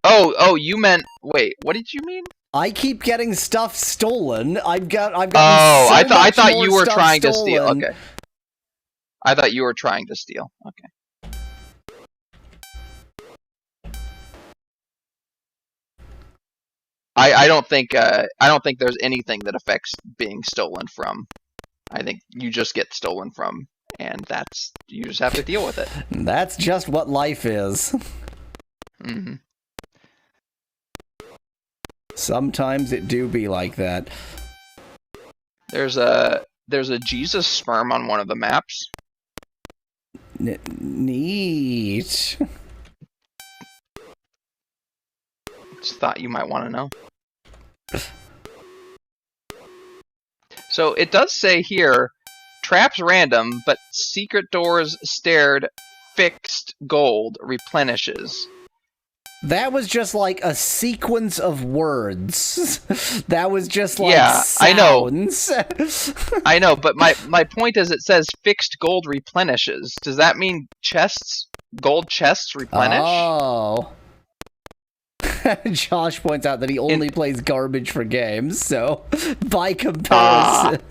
Oh, you meant... Wait, what did you mean? I keep getting stuff stolen. I've gotten Oh, so I much thought more you were stuff trying to steal. stolen. Okay. I thought you were trying to steal. Okay. I don't think there's anything that affects being stolen from. I think you just get stolen from, and you just have to deal with it. That's just what life is. Hmm. Sometimes it do be like that. There's a Jesus sperm on one of the maps. Neat. Just thought you might want to know. So it does say here, traps random, but secret doors stared fixed gold replenishes. That was just like a sequence of words. That was just like sounds. I know, but my point is it says fixed gold replenishes. Does that mean gold chests replenish? Oh. Josh points out that he only plays garbage for games, so by comparison.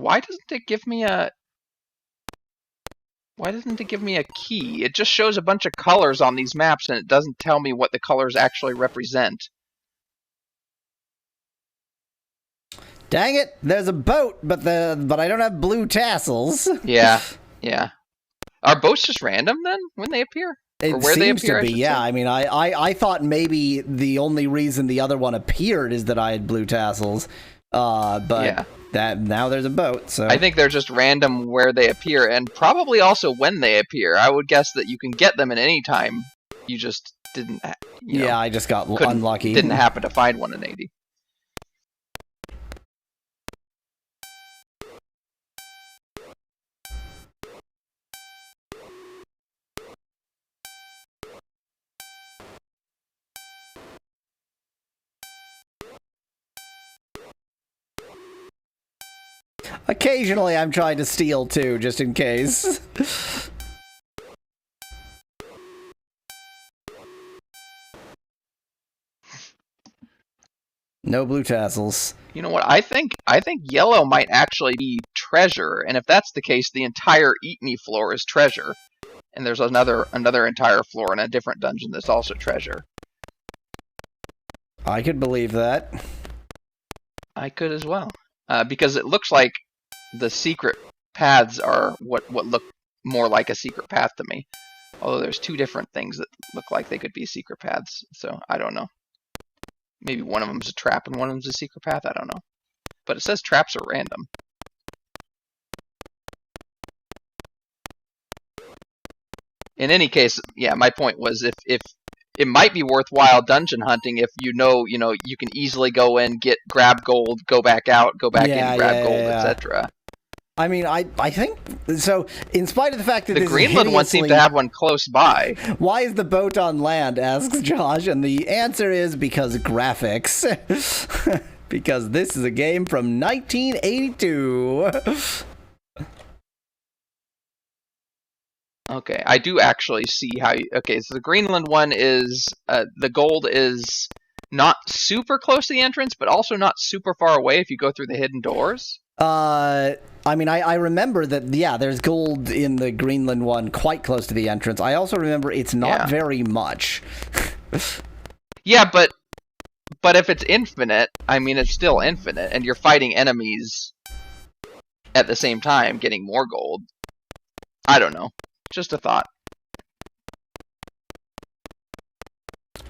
Why doesn't it give me a key? It just shows a bunch of colors on these maps and it doesn't tell me what the colors actually represent. Dang it, there's a boat, but I don't have blue tassels. Yeah. Are boats just random then when they appear? It seems to be, yeah. I mean, I thought maybe the only reason the other one appeared is that I had blue tassels. But yeah. That now there's a boat, so... I think they're just random where they appear, and probably also when they appear. I would guess that you can get them at any time. You just didn't, I just got unlucky. Didn't happen to find one in 80. Occasionally I'm trying to steal too, just in case. No blue tassels. You know what? I think yellow might actually be treasure, and if that's the case, the entire Eat Me floor is treasure. And there's another entire floor in a different dungeon that's also treasure. I could believe that. I could as well. Because it looks like the secret paths are what look more like a secret path to me. Although there's two different things that look like they could be secret paths, so I don't know. Maybe one of them's a trap and one of them's a secret path, I don't know. But it says traps are random. In any case, yeah, my point was if it might be worthwhile dungeon hunting if you know you can easily go in, grab gold, go back out, go back in, grab gold, etc. I mean, I think so. In spite of the fact that the Greenland one seemed to have one close by. Why is the boat on land? Asks Josh, and the answer is because graphics. Because this is a game from 1982. Okay, I do actually see how you... Okay, so the Greenland one is... the gold is not super close to the entrance, but also not super far away if you go through the hidden doors. I mean, I remember that, yeah, there's gold in the Greenland one quite close to the entrance. I also remember it's not very much. Yeah, but if it's infinite, I mean, it's still infinite, and you're fighting enemies at the same time, getting more gold. I don't know. Just a thought.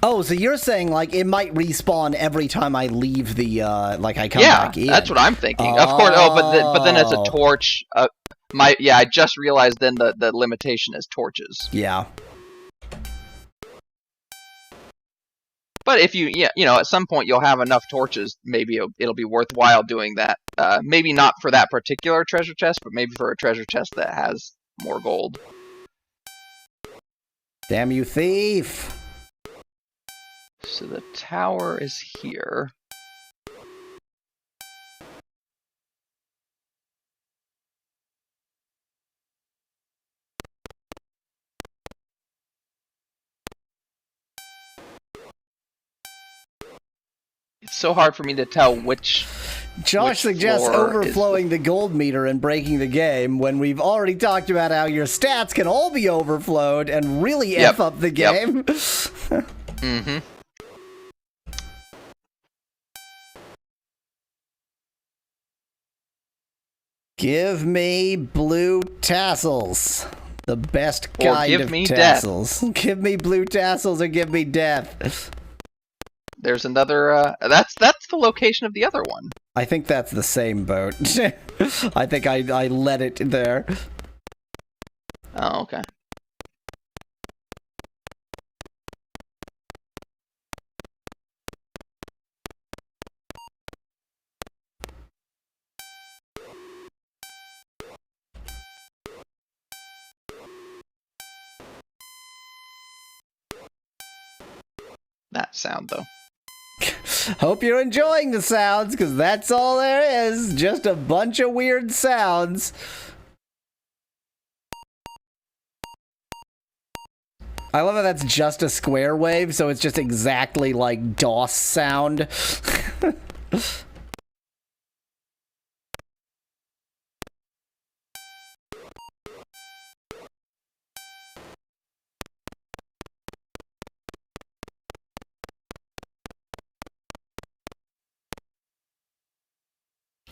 Oh, so you're saying, like, it might respawn every time I leave the, like, I come back in? Yeah, that's what I'm thinking. Of course, but then as a torch, I just realized then the limitation is torches. Yeah. But if at some point you'll have enough torches, maybe it'll be worthwhile doing that. Maybe not for that particular treasure chest, but maybe for a treasure chest that has more gold. Damn you, thief! So the tower is here. It's so hard for me to tell which. Josh suggests overflowing the gold meter and breaking the game when we've already talked about how your stats can all be overflowed and really F up the game. Mm-hmm. Give me blue tassels. The best kind of tassels. Give me blue tassels or give me death. There's another, that's the location of the other one. I think that's the same boat. I think I let it there. Oh, okay. That sound, though. Hope you're enjoying the sounds, because that's all there is. Just a bunch of weird sounds. I love how that's just a square wave, so it's just exactly like DOS sound.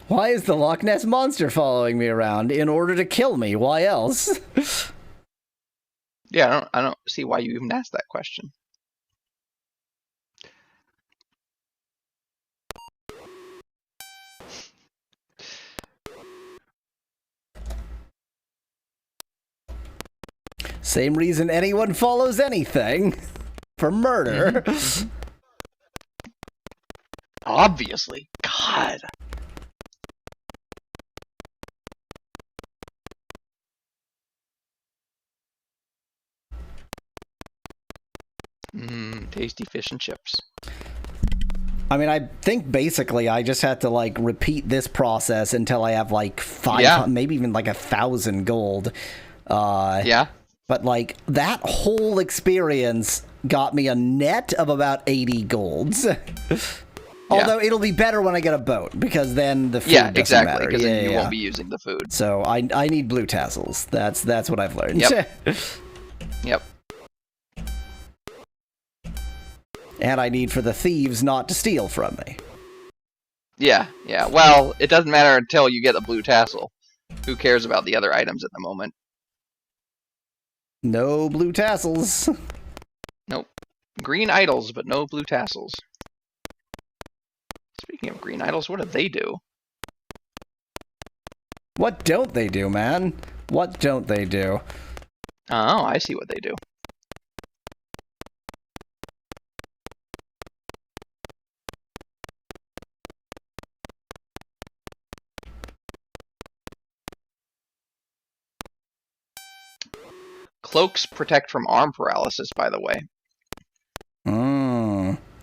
Why is the Loch Ness Monster following me around? In order to kill me. Why else? Yeah, I don't see why you even asked that question. Same reason anyone follows anything. For murder. Mm-hmm. Obviously. God. Tasty fish and chips. I mean, I think basically I just had to, like, repeat this process until I have, like, 500, maybe even, like, 1,000 gold. Yeah. But, like, that whole experience got me a net of about 80 golds. Although it'll be better when I get a boat, because then the food doesn't matter. Because then you won't be using the food. So I need blue tassels. That's what I've learned. Yep. Yep. And I need for the thieves not to steal from me. Yeah. Well, it doesn't matter until you get a blue tassel. Who cares about the other items at the moment? No blue tassels. Nope. Green idols, but no blue tassels. Speaking of green idols, what do they do? What don't they do, man? What don't they do? Oh, I see what they do. Cloaks protect from arm paralysis, by the way.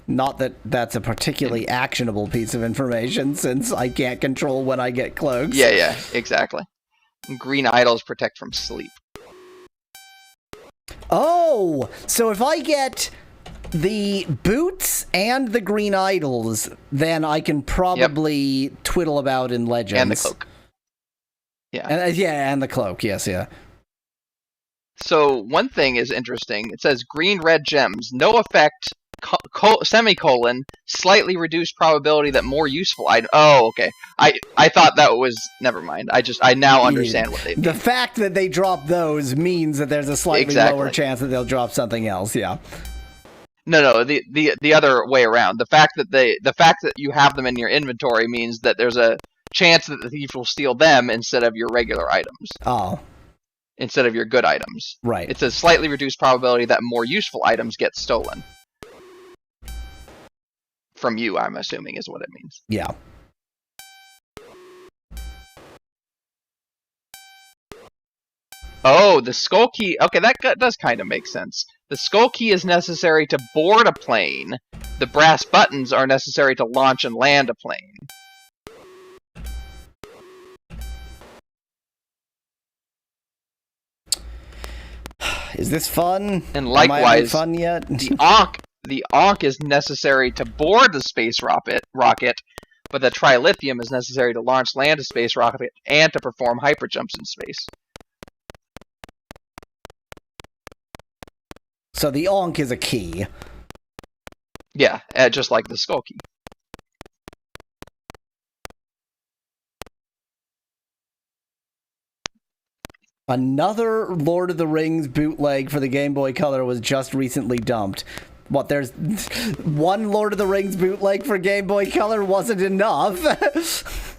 Not that that's a particularly actionable piece of information, since I can't control when I get cloaks. Yeah, exactly. Green idols protect from sleep. Oh! So if I get the boots and the green idols, then I can probably twiddle about in Legends. And the cloak. Yeah. And the cloak, yes, yeah. So one thing is interesting. It says green-red gems, no effect, semicolon, slightly reduced probability that more useful item. Oh, okay. I thought that was, never mind. I now understand what they mean. The fact that they drop those means that there's a slightly lower chance that they'll drop something else, yeah. No, the other way around. The fact that you have them in your inventory means that there's a chance that the thief will steal them instead of your regular items. Oh. Instead of your good items. Right. It's a slightly reduced probability that more useful items get stolen. from you, I'm assuming, is what it means. Yeah. Oh, the skull key. Okay, that does kind of make sense. The skull key is necessary to board a plane. The brass buttons are necessary to launch and land a plane. Is this fun? And likewise, fun yet? the Ankh is necessary to board the space rocket, but the trilithium is necessary to launch, land a space rocket, and to perform hyperjumps in space. So the Ankh is a key. Yeah, just like the skull key. Another Lord of the Rings bootleg for the Game Boy Color was just recently dumped. What, there's one Lord of the Rings bootleg for Game Boy Color wasn't enough?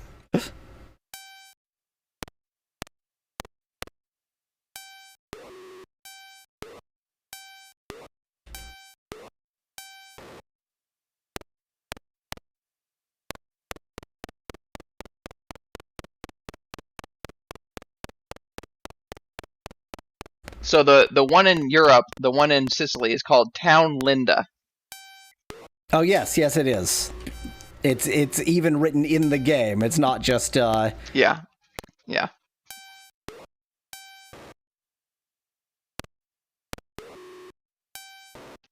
So the one in Europe, the one in Sicily, is called Town Linda. Oh yes, it is. It's even written in the game. It's not just Yeah.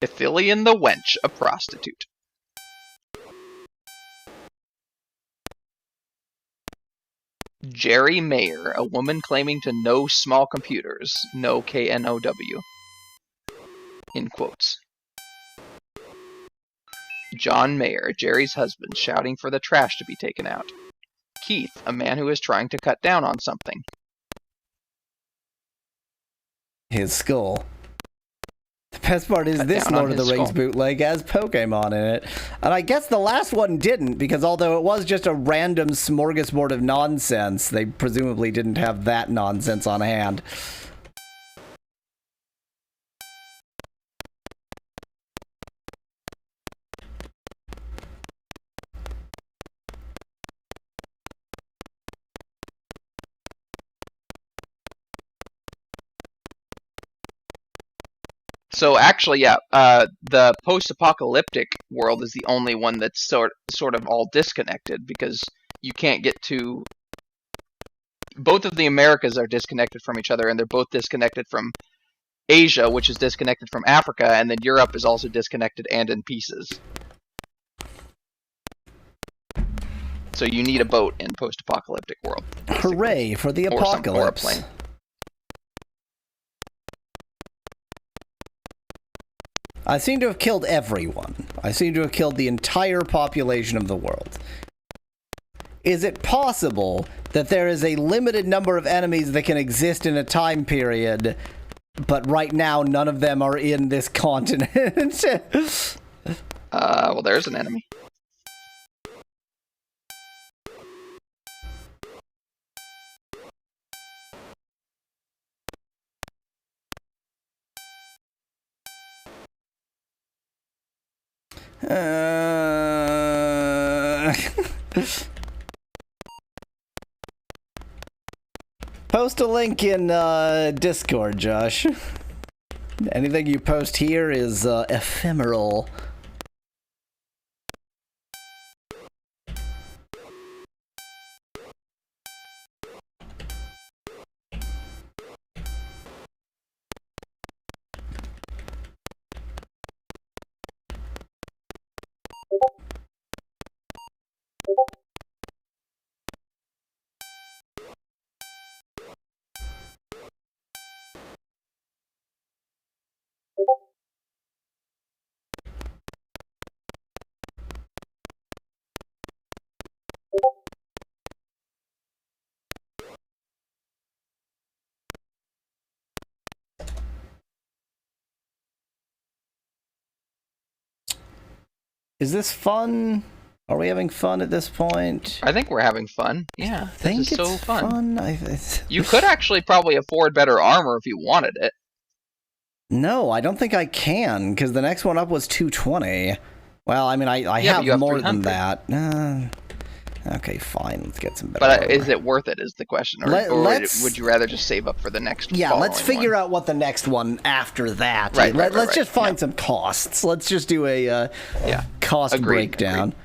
Ithilien the Wench, a prostitute. Jerry Mayer, a woman claiming to know small computers. No K-N-O-W. In quotes. John Mayer, Jerry's husband, shouting for the trash to be taken out. Keith, a man who is trying to cut down on something. His skull. The best part is this Lord of the Rings bootleg has Pokemon in it. And I guess the last one didn't, because although it was just a random smorgasbord of nonsense, they presumably didn't have that nonsense on hand. So actually, yeah, the post-apocalyptic world is the only one that's sort of all disconnected, because you can't get to... Both of the Americas are disconnected from each other, and they're both disconnected from Asia, which is disconnected from Africa, and then Europe is also disconnected and in pieces. So you need a boat in post-apocalyptic world. Basically. Hooray for the apocalypse. Or a plane. I seem to have killed everyone. I seem to have killed the entire population of the world. Is it possible that there is a limited number of enemies that can exist in a time period, but right now none of them are in this continent? Well, there's an enemy. Post a link in Discord, Josh. Anything you post here is ephemeral. Is this fun? Are we having fun at this point? I think we're having fun. Yeah, this is so fun. You could actually probably afford better armor if you wanted it. No, I don't think I can, because the next one up was 220. Well, I mean, I Yeah, but have you have more than 300. that. Okay, fine. Let's get some better But armor. is it worth it? Is the question, or would you rather just save up for the next? Yeah, let's figure one? out what the next one after that. Right, Let's just find some costs. Let's just do a cost breakdown. Agreed.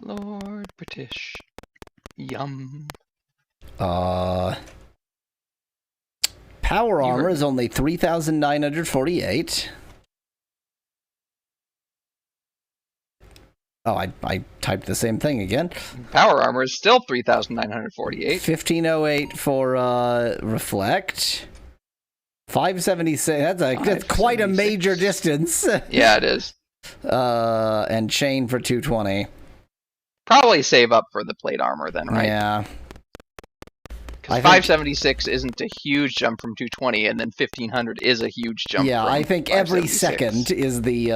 Lord British. Yum. Power armor is only 3,948. Oh, I typed the same thing again. Power armor is still 3,948. 1508 for reflect. 576. That's quite a major distance. Yeah, it is. And chain for 220. Probably save up for the plate armor then, right? Yeah. Because 576 isn't a huge jump from 220, and then 1500 is a huge jump. Yeah, from I think every 576. second is the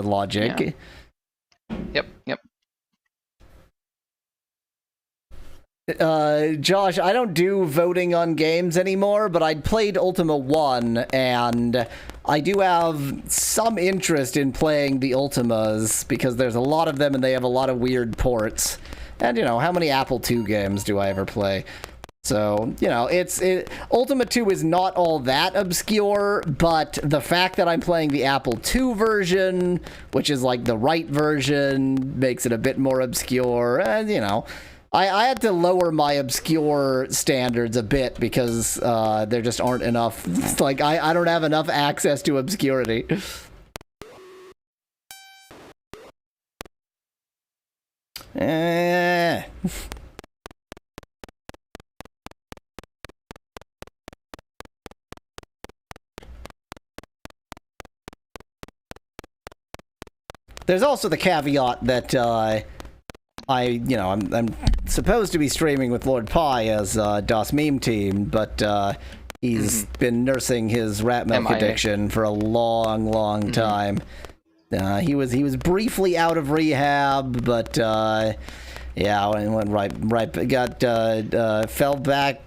logic. Yeah. Yep. Josh, I don't do voting on games anymore, but I'd played Ultima 1, and I do have some interest in playing the Ultimas, because there's a lot of them, and they have a lot of weird ports. And, how many Apple II games do I ever play? So, Ultima 2 is not all that obscure, but the fact that I'm playing the Apple II version, which is like the right version, makes it a bit more obscure, and, I had to lower my obscure standards a bit because there just aren't enough. Like, I don't have enough access to obscurity. There's also the caveat that I'm supposed to be streaming with Lord Pi as DOS Meme Team, but he's been nursing his rat milk addiction for a long time. He was briefly out of rehab, but went right got fell back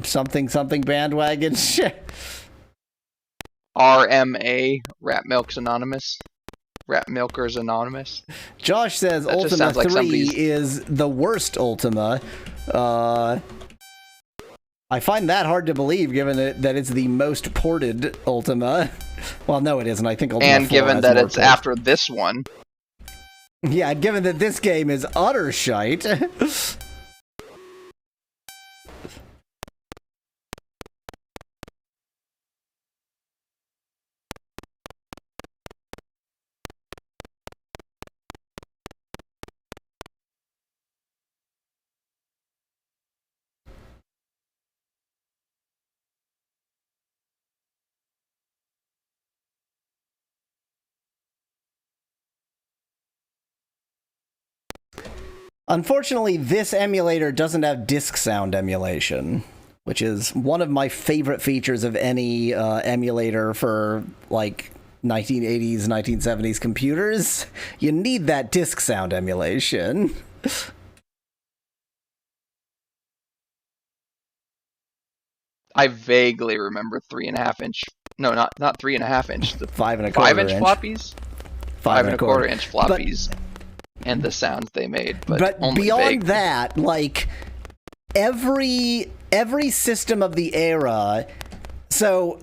something bandwagon. RMA, Rat Milk's Anonymous. Rat Milkers Anonymous. Josh says that Ultima 3 like is the worst Ultima. I find that hard to believe, given that it's the most ported Ultima. Well, no, it isn't. I think Ultima 4 given that it's after this one. Yeah, given that this game is utter shite. Unfortunately, this emulator doesn't have disk sound emulation, which is one of my favorite features of any emulator for, like, 1980s, 1970s computers. You need that disk sound emulation. I vaguely remember 3.5 inch. No, not 3.5 inch. The 5 1/4 5-inch floppies. 5 1/4 inch floppies. And the sounds they made, but only beyond vague. that, like every system of the era, so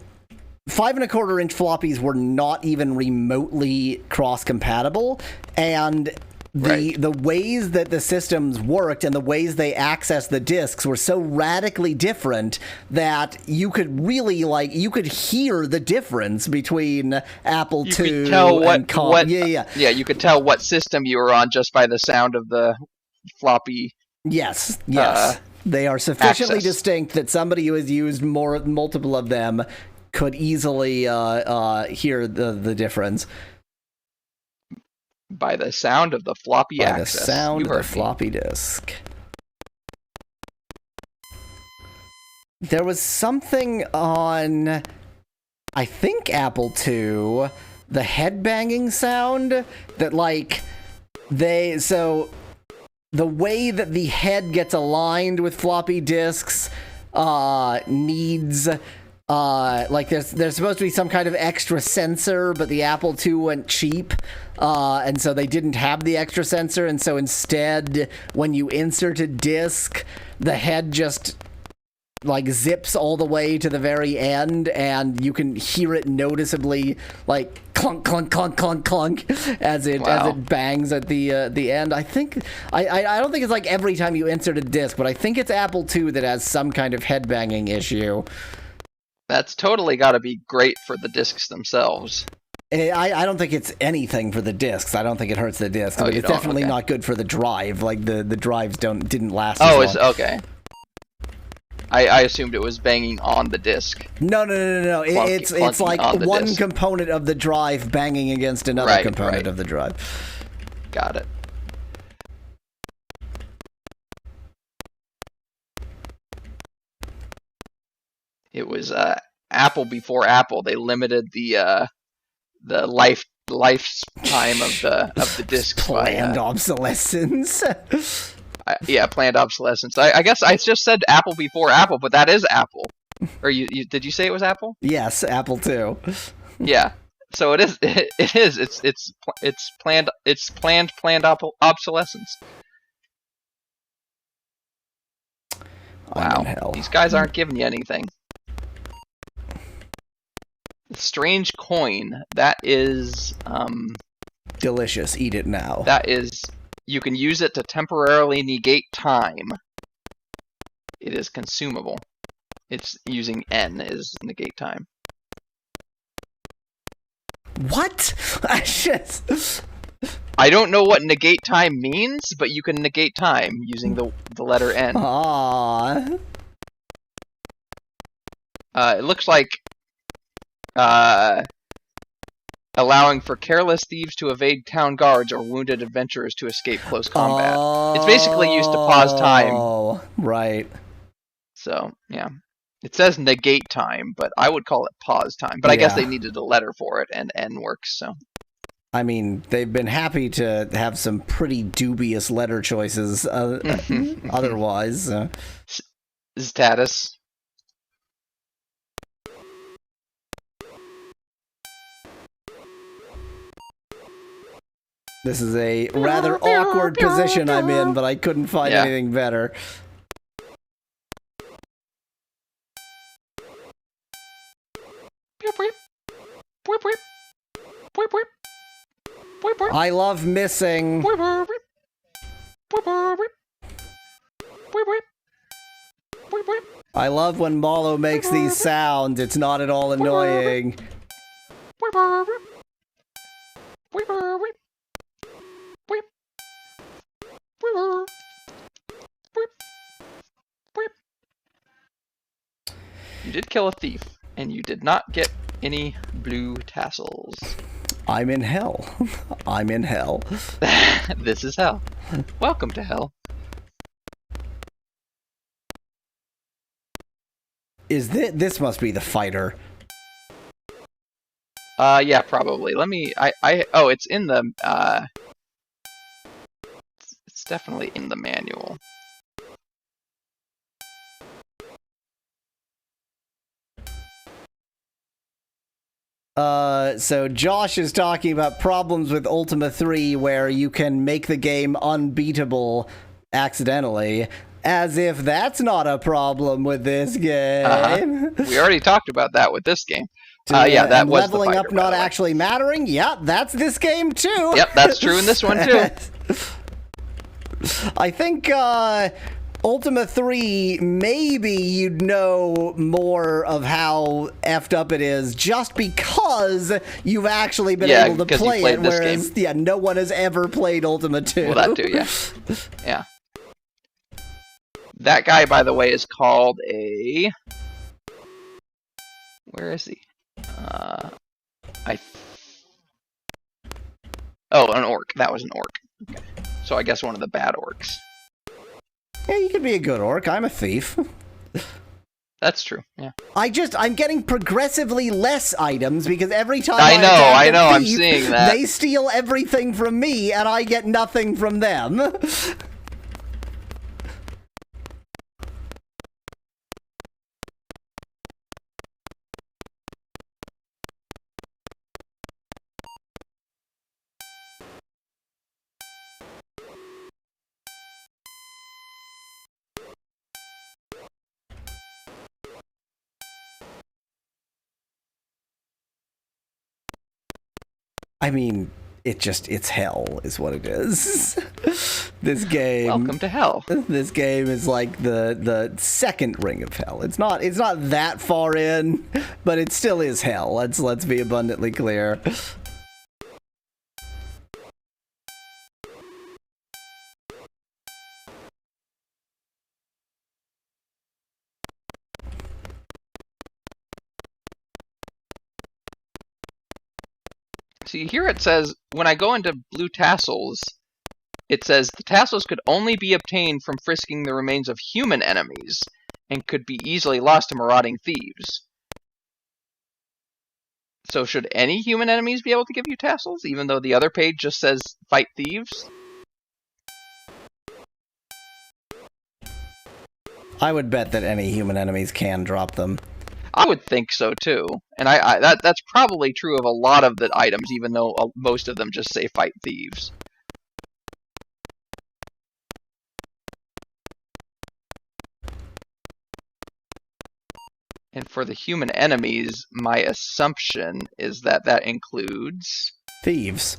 5 1/4 inch floppies were not even remotely cross-compatible, and the ways that the systems worked and the ways they accessed the disks were so radically different that you could really, like, you could hear the difference between Apple II could tell and Yeah, you could tell what system you were on just by the sound of the floppy. Yes. They are sufficiently distinct that somebody who has used multiple of them could easily hear the difference. By the sound of the floppy access. By the sound of the floppy disk. There was something on, I think, Apple II, the headbanging sound that, like, so the way that the head gets aligned with floppy disks needs, like, there's supposed to be some kind of extra sensor, but the Apple II went cheap, and so they didn't have the extra sensor, and so instead, when you insert a disk, the head just, like, zips all the way to the very end, and you can hear it noticeably, like, clunk, clunk, clunk, clunk, clunk, as it bangs at the end. I think I don't think it's like every time you insert a disc, but I think it's Apple II that has some kind of headbanging issue. That's totally got to be great for the discs themselves. I don't think it's anything for the discs. I don't think it hurts the discs, but it's definitely not good for the drive. Like the drives didn't last. Oh, it's okay. I assumed it was banging on the disc. No. It's like one disc. Component of the drive banging against another component of the drive. Got it. It was Apple before Apple. They limited the lifetime of the discs. Planned obsolescence. Planned obsolescence. I guess I just said Apple before Apple, but that is Apple. Or you did you say it was Apple? Yes, Apple II. Yeah. So it is. It is. It's planned. It's planned obsolescence. Wow. These guys aren't giving you anything. Strange coin. That is delicious. Eat it now. That is. You can use it to temporarily negate time. It is consumable. It's using N is negate time. What? I don't know what negate time means, but you can negate time using the letter N. Aww. It looks like allowing for careless thieves to evade town guards or wounded adventurers to escape close combat. It's basically used to pause time. Oh, right. So, yeah. It says negate time, but I would call it pause time. But I guess they needed a letter for it, and N works, so. I mean, they've been happy to have some pretty dubious letter choices otherwise. Status. This is a rather awkward position I'm in, but I couldn't find anything better. I love missing. I love when Mallow makes these sounds. It's not at all annoying. You did kill a thief, and you did not get any blue tassels. I'm in hell. I'm in hell. This is hell. Welcome to hell. Is this must be the fighter? Yeah, probably. Let me. Oh, it's in the. It's definitely in the manual. So Josh is talking about problems with Ultima 3 where you can make the game unbeatable accidentally, as if that's not a problem with this game. We already talked about that with this game. Yeah, that was leveling the fighter, up not actually mattering. Yeah, that's this game too. Yep, that's true in this one too. I think Ultima 3, maybe you'd know more of how effed up it is just because you've actually been able to play it, whereas no one has ever played Ultima 2. Well, that too, yeah. Yeah. That guy, by the way, is called a... Where is he? Oh, an orc. That was an orc. Okay. So I guess one of the bad orcs. Yeah, you could be a good orc. I'm a thief. That's true. Yeah. I'm getting progressively less items because every time I know, attack a I'm thief, seeing that. they steal everything from me and I get nothing from them. I mean, it's hell is what it is. This game. Welcome to hell. This game is like the second ring of hell. It's not that far in, but it still is hell. Let's be abundantly clear. See, here it says, when I go into blue tassels, it says the tassels could only be obtained from frisking the remains of human enemies and could be easily lost to marauding thieves. So should any human enemies be able to give you tassels, even though the other page just says fight thieves? I would bet that any human enemies can drop them. I would think so too, and that's probably true of a lot of the items, even though most of them just say fight thieves. And for the human enemies, my assumption is that that includes thieves.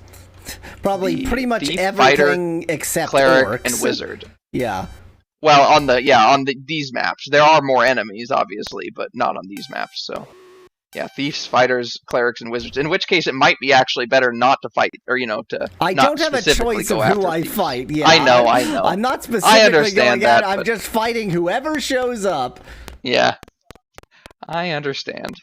Probably pretty much thief, everything fighter, except cleric, orcs and wizard. Yeah. Well, on these maps, there are more enemies, obviously, but not on these maps. So, yeah, thieves, fighters, clerics, and wizards. In which case, it might be actually better not to fight, or to. I not don't have a choice of who I fight. Yeah, I know. I'm not specifically understand going at. that, I'm just fighting whoever shows up. Yeah, I understand.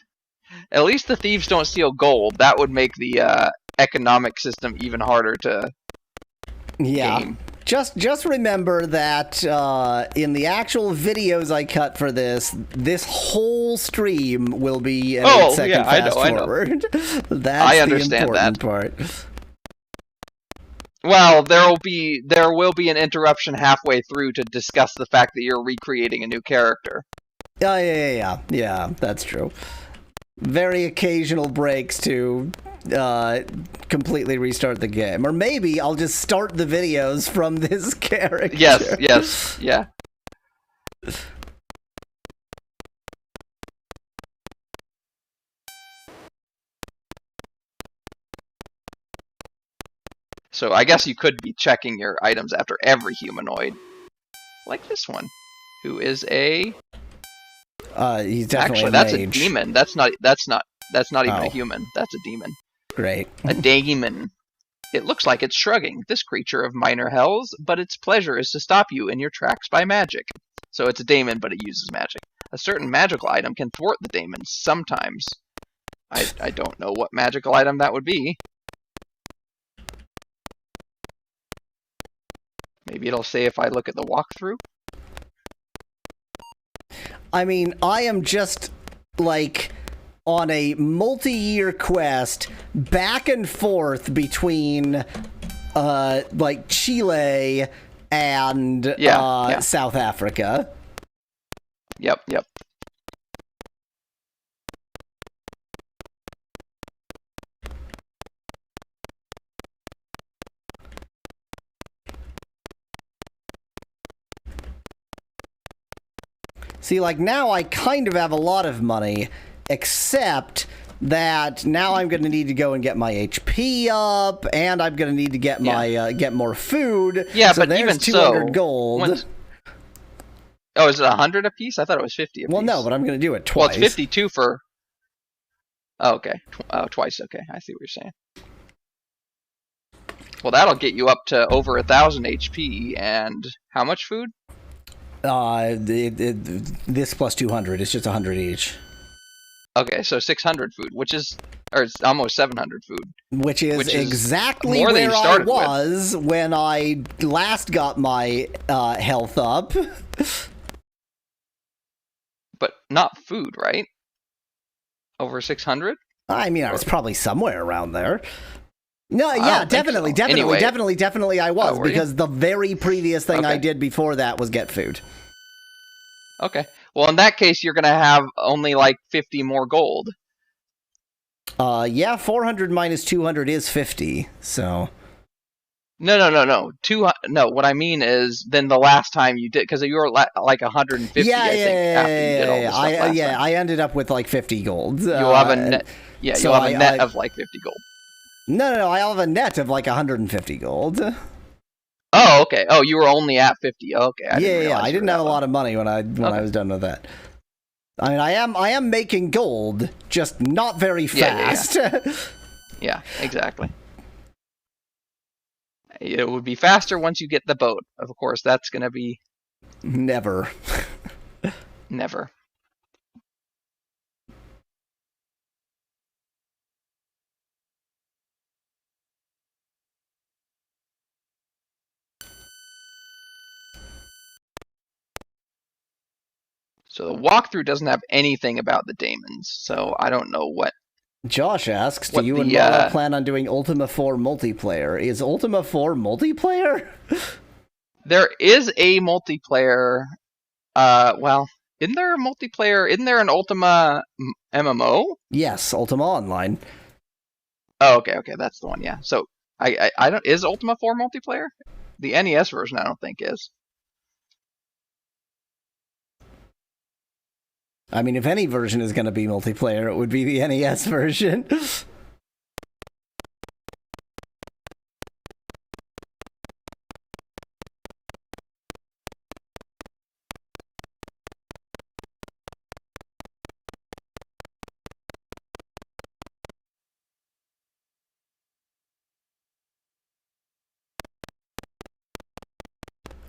At least the thieves don't steal gold. That would make the economic system even harder to game. Just remember that in the actual videos I cut for this whole stream will be an 8-second fast forward. That's the important part. Well, there will be an interruption halfway through to discuss the fact that you're recreating a new character. Yeah, that's true. Very occasional breaks to completely restart the game. Or maybe I'll just start the videos from this character. Yes, yeah. So I guess you could be checking your items after every humanoid. Like this one, who is a... he's definitely actually, that's a mage. A demon. That's not even a human. That's a demon. Great. A demon. It looks like it's shrugging. This creature of minor hells, but its pleasure is to stop you in your tracks by magic. So it's a daemon, but it uses magic. A certain magical item can thwart the daemon sometimes. I don't know what magical item that would be. Maybe it'll say if I look at the walkthrough. I mean, I am just, like, on a multi-year quest back and forth between, like, Chile and South Africa. Yep. See, like, now I kind of have a lot of money, except that now I'm going to need to go and get my HP up, and I'm going to need to get my get more food. Yeah, so but there's even 200 gold. Oh, is it 100 apiece? I thought it was 50 apiece. Well, no, but I'm going to do it twice. Well, it's 52 for... Oh, okay. Twice, okay. I see what you're saying. Well, that'll get you up to over 1,000 HP, and how much food? This plus 200. It's just 100 each. Okay, so 600 food, or it's almost 700 food. Which is exactly where I was when I last got my health up. But not food, right? Over 600? I mean, I was probably somewhere around there. No, I yeah, don't think definitely, so. definitely, Anyway. definitely I was, Oh, were you? because the very previous thing I Okay. did before that was get food. Okay. Well, in that case, you're going to have only like 50 more gold. Yeah, 400 minus 200 is 50, so... No. No, what I mean is then the last time you did, because you were like 150, Yeah, I think, after you did all yeah. the stuff last time. I ended up with like 50 gold. You'll have a net. Yeah, so you'll have a net of like 50 gold. No, I have a net of like 150 gold. Oh, okay. Oh, you were only at 50. Okay, I didn't realize I didn't have a lot of money when I was done with that. I mean, I am making gold, just not very fast. Yeah, exactly. It would be faster once you get the boat. Of course, that's going to be never. Never. So the walkthrough doesn't have anything about the daemons, so I don't know what. Josh asks, do you and Mallow plan on doing Ultima 4 multiplayer? Is Ultima 4 multiplayer? There is a multiplayer. Well, isn't there a multiplayer? Isn't there an Ultima MMO? Yes, Ultima Online. Oh, okay, that's the one. Yeah. So I don't. Is Ultima 4 multiplayer? The NES version, I don't think is. I mean, if any version is going to be multiplayer, it would be the NES version.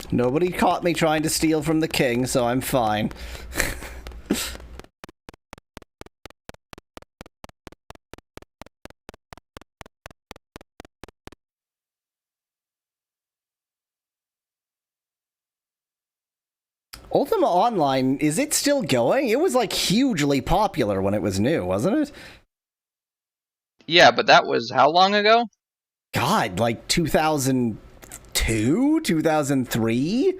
Nobody caught me trying to steal from the king, so I'm fine. Ultima Online, is it still going? It was like hugely popular when it was new, wasn't it? Yeah, but that was how long ago? God, like 2002, 2003?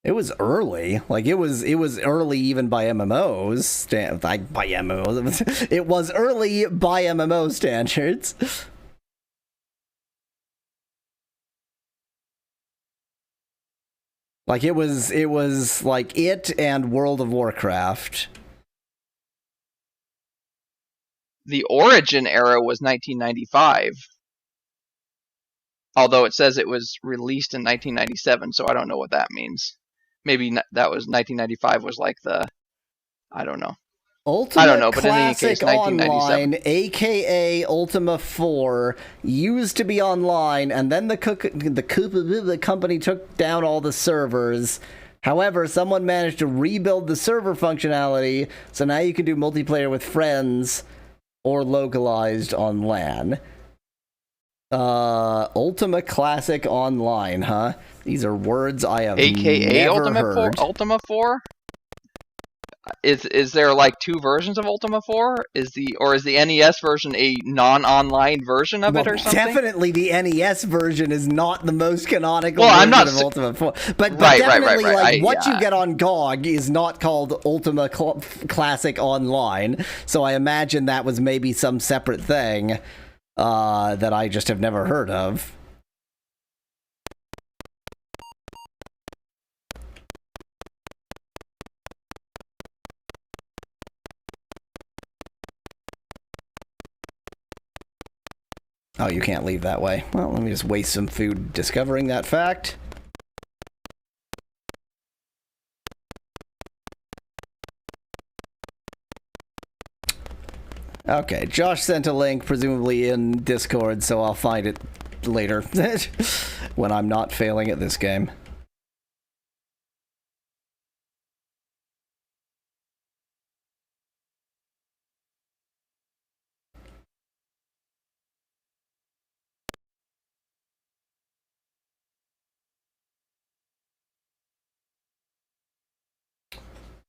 It was early. Like it was early even by MMOs. By MMOs. It was early by MMO standards. Like it was like it and World of Warcraft. The origin era was 1995. Although it says it was released in 1997, so I don't know what that means. Maybe that was 1995 was like the, I don't know. Ultimate I don't know, but Classic in any case, 1997. Online, aka Ultima 4, used to be online, and then the company took down all the servers. However, someone managed to rebuild the server functionality, so now you can do multiplayer with friends or localized on LAN. Ultima Classic Online, huh? These are words I have never heard. Ultima 4? Is there like two versions of Ultima 4? Is the NES version a non-online version of it or something? Definitely the NES version is not the most canonical version of Ultima 4. But definitely what you get on GOG is not called Ultima Classic Online. So I imagine that was maybe some separate thing that I just have never heard of. Oh, you can't leave that way. Well, let me just waste some food discovering that fact. Okay, Josh sent a link, presumably in Discord, so I'll find it later when I'm not failing at this game.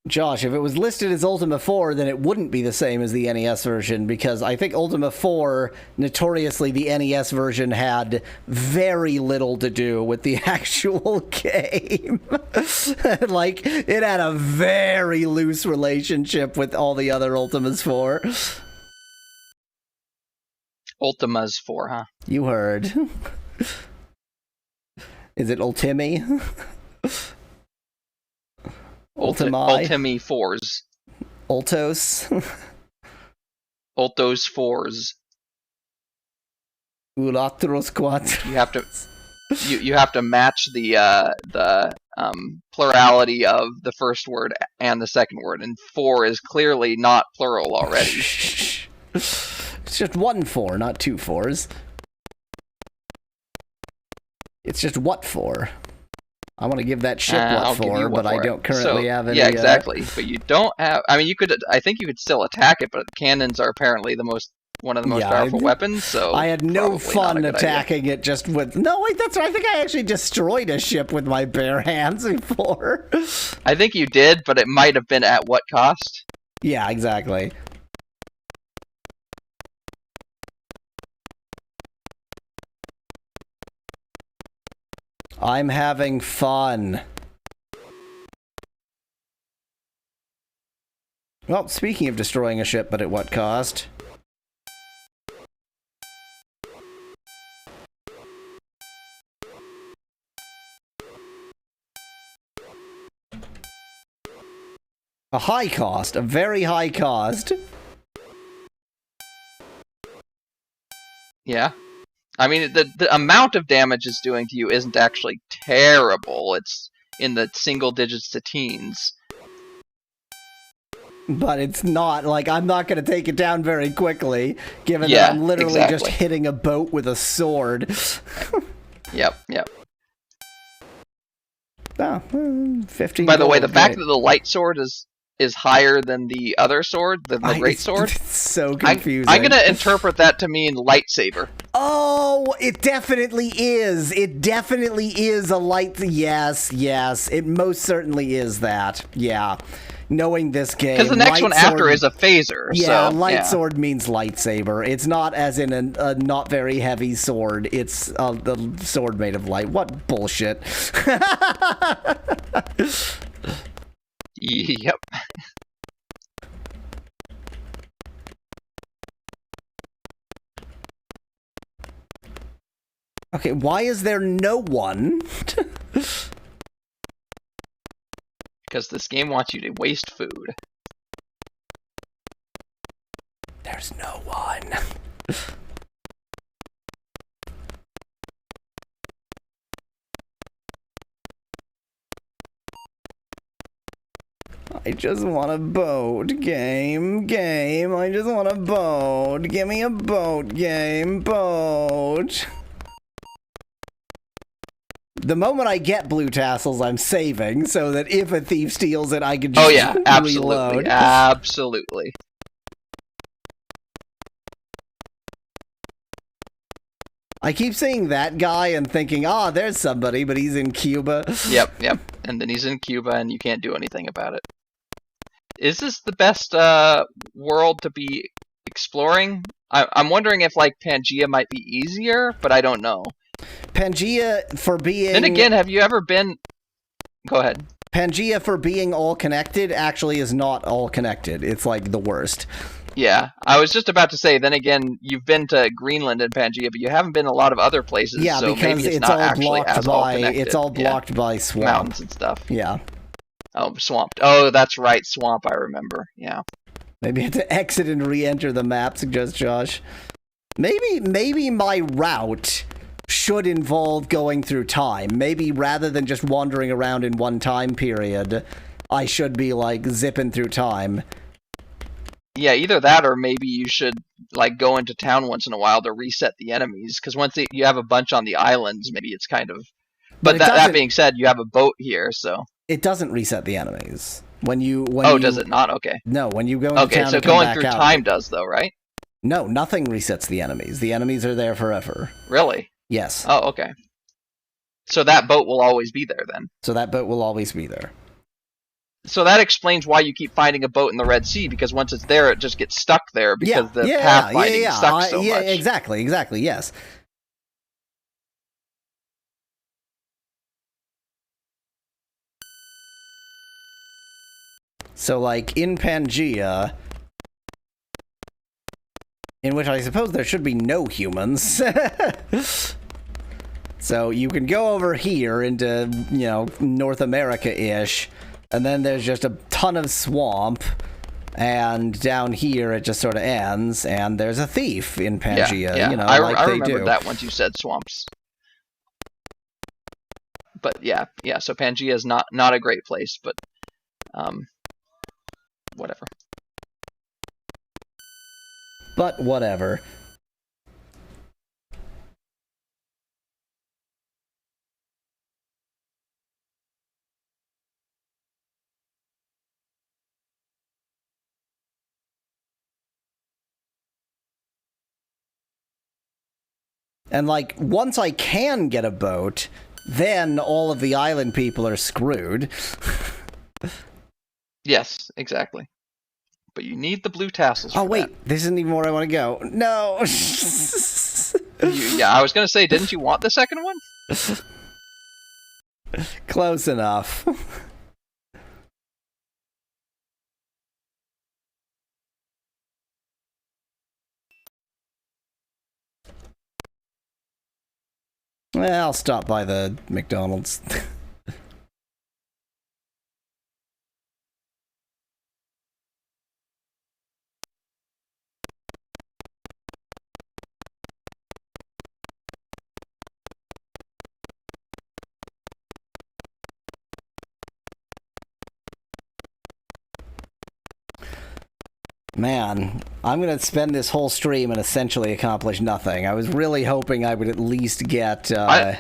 Josh, if it was listed as Ultima 4, then it wouldn't be the same as the NES version, because I think Ultima 4, notoriously, the NES version had very little to do with the actual game. Like, it had a very loose relationship with all the other Ultimas 4. Ultima's 4, huh? You heard. Is it Ultimi? Ultimi 4s. Ultos? Ultos 4s. Ulatros quatros. You have to match the plurality of the first word and the second word, and 4 is clearly not plural already. It's just 1 4, not 2 4s. It's just what for? I want to give that ship what for, but I don't currently have any. Yeah, exactly. But you don't have. I mean, you could. I think you could still attack it, but cannons are apparently one of the most powerful weapons. So I had no fun attacking it just with. No, wait, that's right. I think I actually destroyed a ship with my bare hands before. I think you did, but it might have been at what cost? Yeah, exactly. I'm having fun. Well, speaking of destroying a ship, but at what cost? A high cost, a very high cost. Yeah. I mean, the amount of damage it's doing to you isn't actually terrible. It's in the single digits to teens. But it's not, like, I'm not going to take it down very quickly, given that I'm literally just hitting a boat with a sword. Yep. Oh, 15 By the way, gold, the fact that the light sword is higher than the other sword, the great sword. It's so confusing. I'm gonna interpret that to mean lightsaber. Oh, it definitely is. It definitely is a light. Yes. It most certainly is that. Yeah. Knowing this game, because the next one after is a phaser. Yeah, so, light sword means lightsaber. It's not as in a not very heavy sword. It's the sword made of light. What bullshit. Yep. Okay, why is there no one? Because this game wants you to waste food. There's no one. I just want a boat. Game. I just want a boat. Give me a boat, game. Boat. The moment I get blue tassels, I'm saving, so that if a thief steals it, I can just absolutely. reload. Absolutely. I keep seeing that guy and thinking, there's somebody, but he's in Cuba. Yep. And then he's in Cuba, and you can't do anything about it. Is this the best world to be exploring? I'm wondering if, like, Pangea might be easier, but I don't know. Pangea, for being... Then again, have you ever been... Go ahead. Pangea, for being all connected, actually is not all connected. It's, like, the worst. Yeah, I was just about to say, then again, you've been to Greenland and Pangea, but you haven't been a lot of other places, yeah, so because maybe it's not actually as all connected. It's all blocked by swamp. Mountains and stuff. Yeah. Oh, swamped. Oh, that's right, swamp, I remember. Yeah. Maybe you have to exit and re-enter the map, suggests Josh. Maybe my route should involve going through time. Maybe rather than just wandering around in one time period, I should be, like, zipping through time. Yeah, either that or maybe you should, like, go into town once in a while to reset the enemies, because once you have a bunch on the islands, maybe it's kind of... But that being said, you have a boat here, so... It doesn't reset the enemies. Does it not? Okay. No, when you go into town so going through time does, though, right? No, nothing resets the enemies. The enemies are there forever. Really? Yes. Oh, okay. So that boat will always be there, then? So that boat will always be there. So that explains why you keep finding a boat in the Red Sea, because once it's there, it just gets stuck there because the pathfinding sucks so much. Exactly, yes. So, like, in Pangea, in which I suppose there should be no humans, so you can go over here into, you know, North America-ish, and then there's just a ton of swamp, and down here it just sort of ends, and there's a thief in Pangea, you know, I they remembered do. that once you said swamps. But yeah, so Pangea is not a great place, but whatever. But whatever. And, like, once I can get a boat, then all of the island people are screwed. Yes, exactly. But you need the blue tassels for wait, this isn't even where I want to go. No! Yeah, I was going to say, didn't you want the second one? Close enough. Well, I'll stop by the McDonald's. Man, I'm going to spend this whole stream and essentially accomplish nothing. I was really hoping I would at least get... I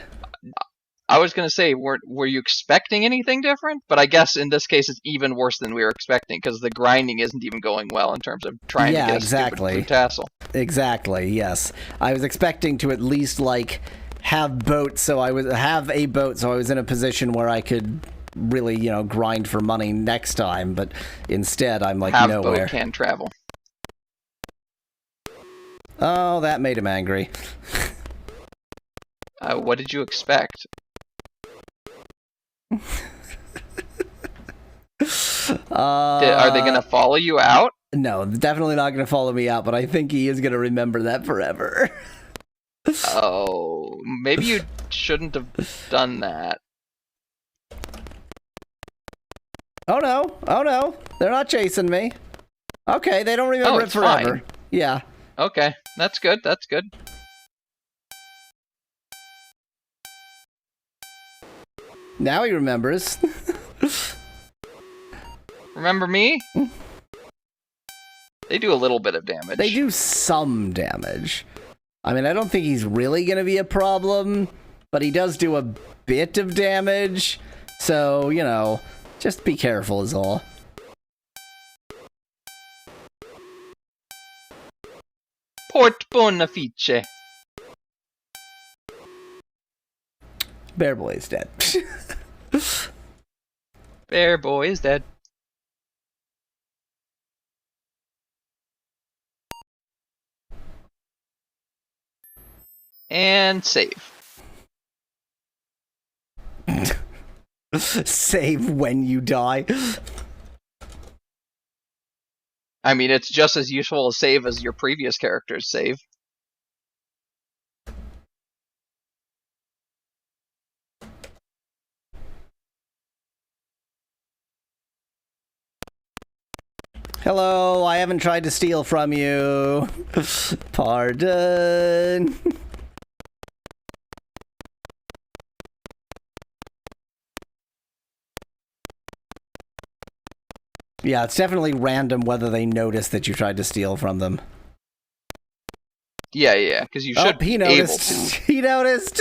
was going to say, were you expecting anything different? But I guess in this case it's even worse than we were expecting, because the grinding isn't even going well in terms of trying to get a stupid blue tassel. Exactly, yes. I was expecting to at least, like, have boats, so I was in a position where I could really, you know, grind for money next time, but instead I'm, like, nowhere. Boat can travel. Oh, that made him angry. What did you expect? Are they gonna follow you out? No, definitely not gonna follow me out, but I think he is gonna remember that forever. Oh, maybe you shouldn't have done that. Oh no, they're not chasing me. Okay, they don't remember it forever. Fine. Yeah. Okay, that's good, Now he remembers. Remember me? They do a little bit of damage. They do some damage. I mean, I don't think he's really gonna be a problem, but he does do a bit of damage. So, you know, just be careful is all. Port Bonafice. Bear Boy is dead. Bear Boy is dead. And save. Save when you die. I mean, it's just as useful a save as your previous character's save. Hello, I haven't tried to steal from you. Pardon. Yeah, it's definitely random whether they notice that you tried to steal from them. Yeah, because you should he noticed. Able to. He noticed.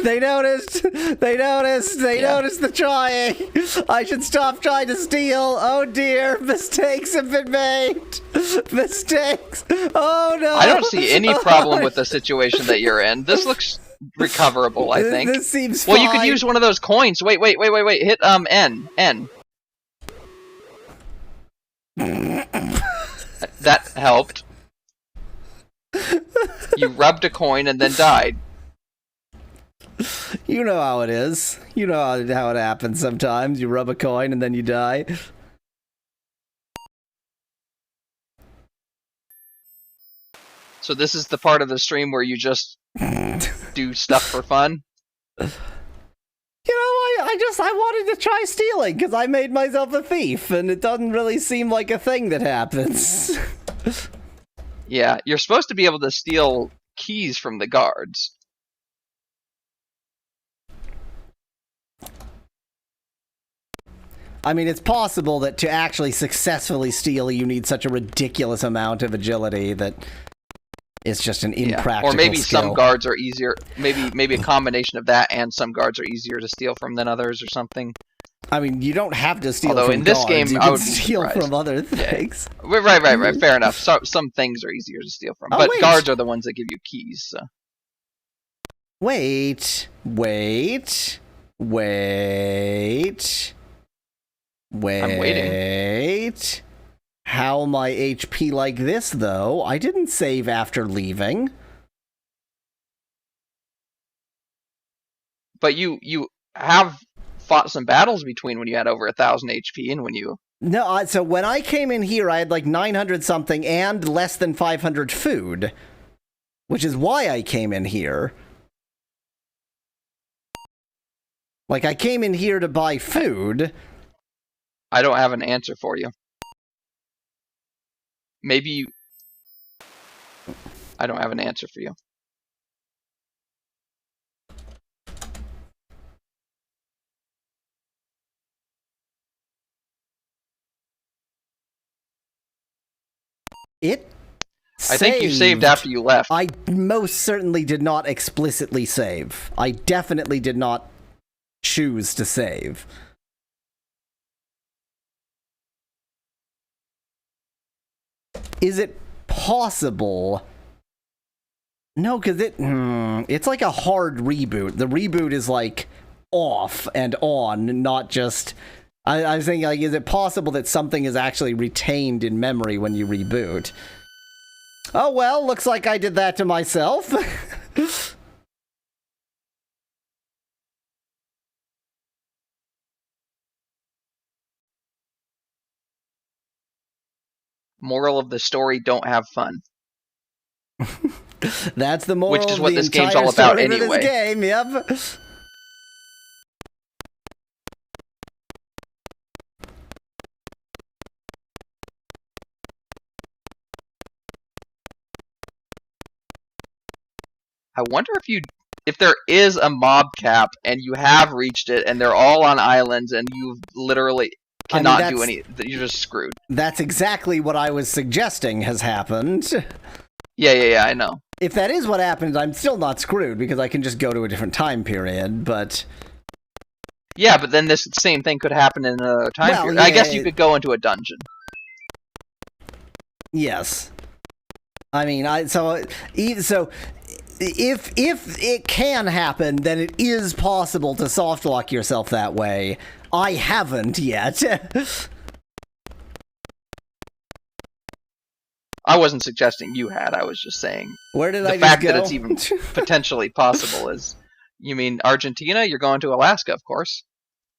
They noticed. They noticed. They noticed the trying. I should stop trying to steal. Oh dear, mistakes have been made. Mistakes. Oh no. I don't see any problem with the situation that you're in. This looks recoverable, I think. This seems well, fine. You could use one of those coins. Wait. Hit N. That helped. You rubbed a coin and then died. You know how it is. You know how it happens sometimes. You rub a coin and then you die. So this is the part of the stream where you just do stuff for fun? You know, I wanted to try stealing because I made myself a thief, and it doesn't really seem like a thing that happens. Yeah, you're supposed to be able to steal keys from the guards. I mean, it's possible that to actually successfully steal, you need such a ridiculous amount of agility that it's just an impractical Or maybe skill. some guards are easier. Maybe a combination of that and some guards are easier to steal from than others or something. I mean, you don't have to steal Although from in this guards. game, you I can would be steal surprised. from other things. Yeah. Right. Fair enough. Some things are easier to steal from, Oh, but wait. guards are the ones that give you keys. So. Wait. I'm waiting. How my HP like this, though? I didn't save after leaving. But you have fought some battles between when you had over 1,000 HP and when you... No, so when I came in here, I had like 900 something and less than 500 food. Which is why I came in here. Like, I came in here to buy food. I don't have an answer for you. Maybe you... I don't have an answer for you. I think you saved after you left. I most certainly did not explicitly save. I definitely did not choose to save. Is it possible? No, because it's like a hard reboot. The reboot is like off and on, not just... I was thinking, like, is it possible that something is actually retained in memory when you reboot? Oh, well, looks like I did that to myself. Moral of the story, don't have fun. That's the moral Which is what of the this game's entire all about story of anyway. This game, yep. I wonder if there is a mob cap and you have reached it and they're all on islands and you literally cannot do any. You're just screwed. That's exactly what I was suggesting has happened. Yeah, I know. If that is what happened, I'm still not screwed because I can just go to a different time period, but... Yeah, but then this same thing could happen in another time period. Yeah, I guess you could go into a dungeon. Yes. I mean, so if it can happen, then it is possible to softlock yourself that way. I haven't yet. I wasn't suggesting you had. I was just saying Where did I the fact just go? that it's even potentially possible is. You mean Argentina? You're going to Alaska, of course.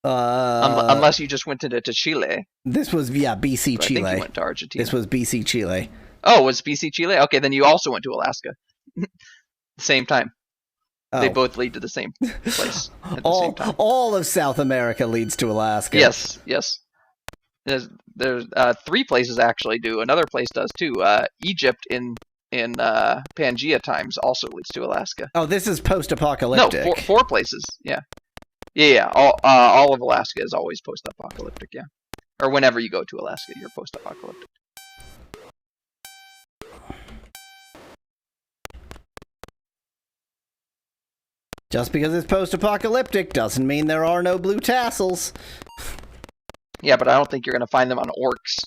Unless you just went to Chile. This was BC Chile. I think you went to Argentina. This was BC Chile. Oh, was BC Chile? Okay, then you also went to Alaska. Same time. Oh. They both lead to the same place at the same time. All of South America leads to Alaska. Yes. There's 3 places actually do. Another place does too. Egypt in Pangea times also leads to Alaska. Oh, this is post-apocalyptic. No, 4 places. Yeah. All of Alaska is always post-apocalyptic. Yeah, or whenever you go to Alaska, you're post-apocalyptic. Just because it's post-apocalyptic doesn't mean there are no blue tassels. Yeah, but I don't think you're going to find them on orcs.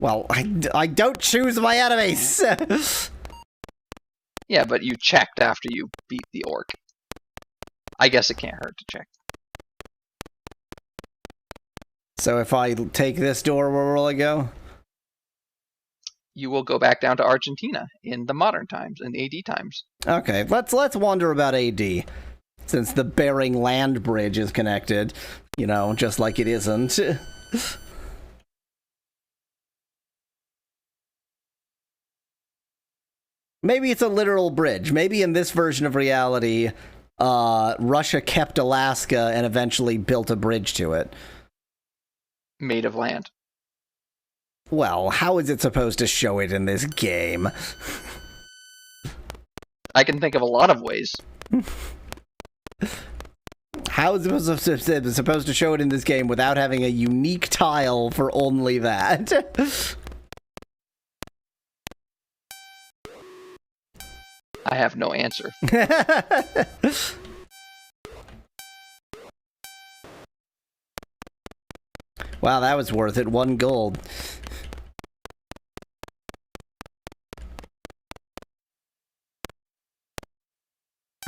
Well, I don't choose my enemies. Yeah, but you checked after you beat the orc. I guess it can't hurt to check. So if I take this door, where will I go? you will go back down to Argentina in the modern times, in AD times. Okay, let's wonder about AD, since the Bering Land Bridge is connected, you know, just like it isn't. Maybe it's a literal bridge. Maybe in this version of reality, Russia kept Alaska and eventually built a bridge to it. Made of land. Well, how is it supposed to show it in this game? I can think of a lot of ways. How is it supposed to show it in this game without having a unique tile for only that? I have no answer. Wow, that was worth it. 1 gold.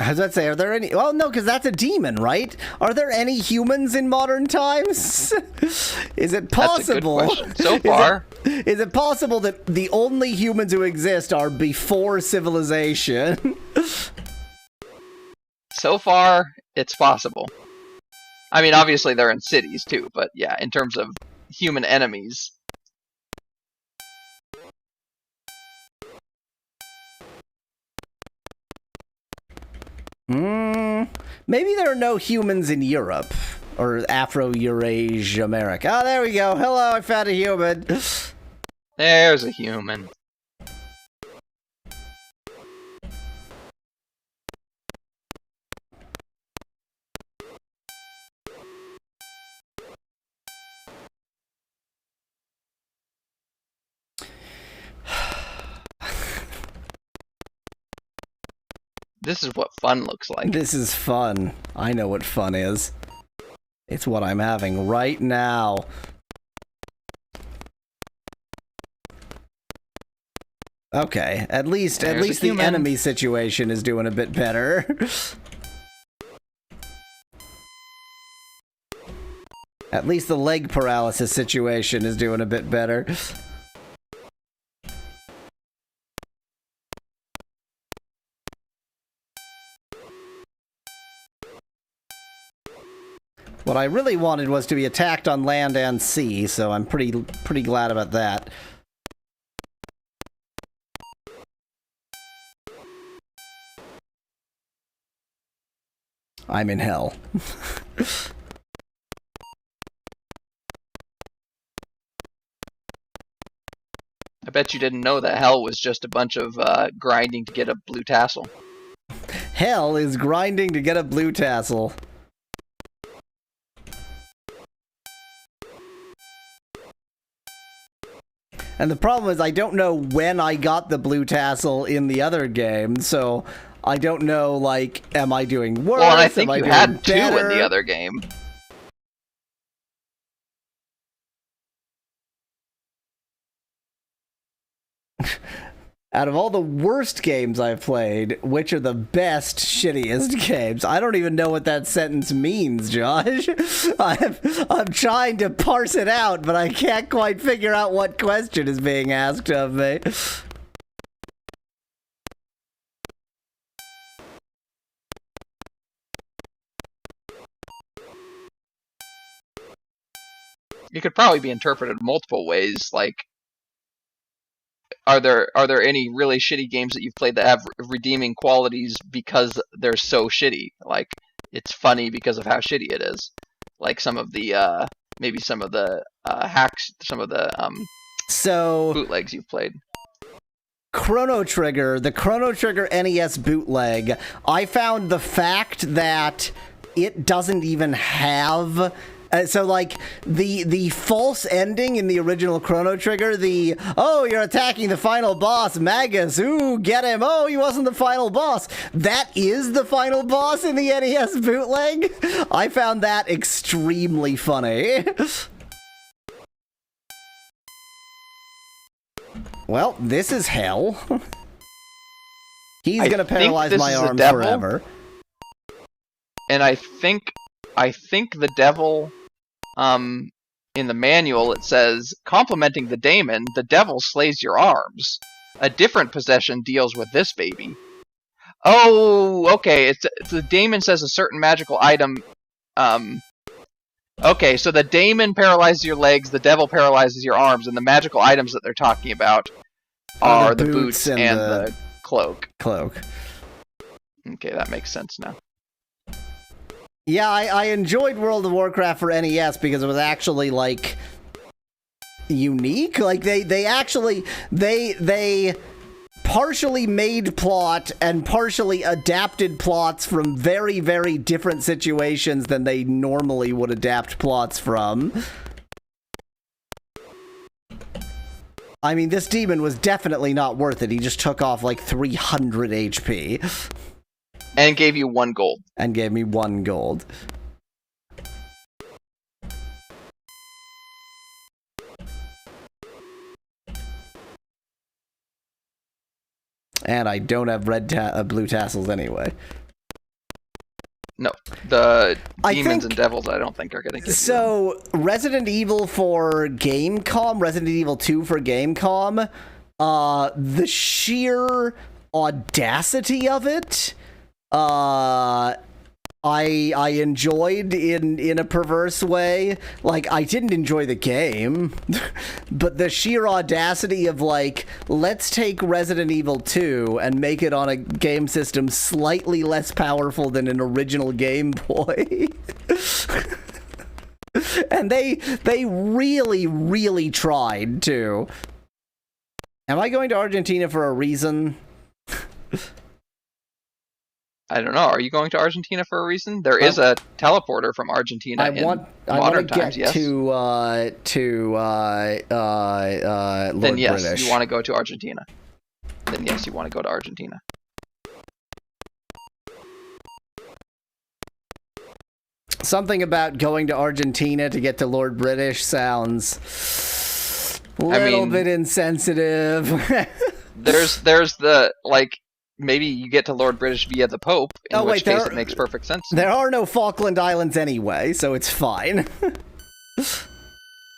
I was about to say, are there any... Well, no, because that's a demon, right? Are there any humans in modern times? Is it possible... That's a good question. So far... Is it possible that the only humans who exist are before civilization? So far, it's possible. I mean, obviously they're in cities too, but yeah, in terms of human enemies... Maybe there are no humans in Europe. Or Afro-Eurasia America. Oh, there we go. Hello, I found a human. There's a human. This is what fun looks like. This is fun. I know what fun is. It's what I'm having right now. Okay, at least the enemy situation is doing a bit better. At least the leg paralysis situation is doing a bit better. What I really wanted was to be attacked on land and sea, so I'm pretty glad about that. I'm in hell. I bet you didn't know that hell was just a bunch of grinding to get a blue tassel. Hell is grinding to get a blue tassel. And the problem is I don't know when I got the blue tassel in the other game, so I don't know, like, am I doing worse? Well, and I think you had two better? in the other game. Out of all the worst games I've played, which are the best, shittiest games? I don't even know what that sentence means, Josh. I'm trying to parse it out, but I can't quite figure out what question is being asked of me. It could probably be interpreted multiple ways, like, are there any really shitty games that you've played that have redeeming qualities because they're so shitty? Like, it's funny because of how shitty it is. Like some of the maybe some of the hacks, some of the bootlegs you've played. Chrono Trigger, the Chrono Trigger NES bootleg, I found the fact that it doesn't even have... so, like, the false ending in the original Chrono Trigger, oh, you're attacking the final boss, Magus, ooh, get him, oh, he wasn't the final boss. That is the final boss in the NES bootleg? I found that extremely funny. Well, this is hell. He's gonna paralyze my arms forever. And I think the devil in the manual it says, complementing the daemon, the devil slays your arms. A different possession deals with this baby. Oh, okay. It's the daemon says a certain magical item. Okay, so the daemon paralyzes your legs, the devil paralyzes your arms, and the magical items that they're talking about are the boots and the cloak. Okay, that makes sense now. Yeah, I enjoyed World of Warcraft for NES because it was actually, like, unique. Like, they actually partially made plot and partially adapted plots from very, very different situations than they normally would adapt plots from. I mean, this demon was definitely not worth it. He just took off like 300 HP. And gave you 1 gold. And gave me 1 gold. And I don't have blue tassels anyway. No, the demons and devils I don't think are going to get So, Resident Evil for Gamecom, Resident Evil 2 for Gamecom, the sheer audacity of it, I enjoyed in a perverse way. Like, I didn't enjoy the game, but the sheer audacity of, like, let's take Resident Evil 2 and make it on a game system slightly less powerful than an original Game Boy. And they really, really tried to. Am I going to Argentina for a reason? I don't know. Are you going to Argentina for a reason? There is a teleporter from Argentina in modern times, yes? To Lord then yes, British. you want to go to Argentina. Then yes, you want to go to Argentina. Something about going to Argentina to get to Lord British sounds a little bit insensitive. there's the, like, maybe you get to Lord British via the Pope, in which case it makes perfect sense. There are no Falkland Islands anyway, so it's fine.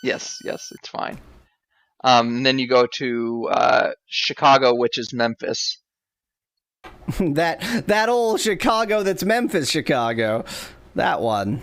Yes, it's fine. And then you go to Chicago, which is Memphis. that old Chicago that's Memphis, Chicago. That one.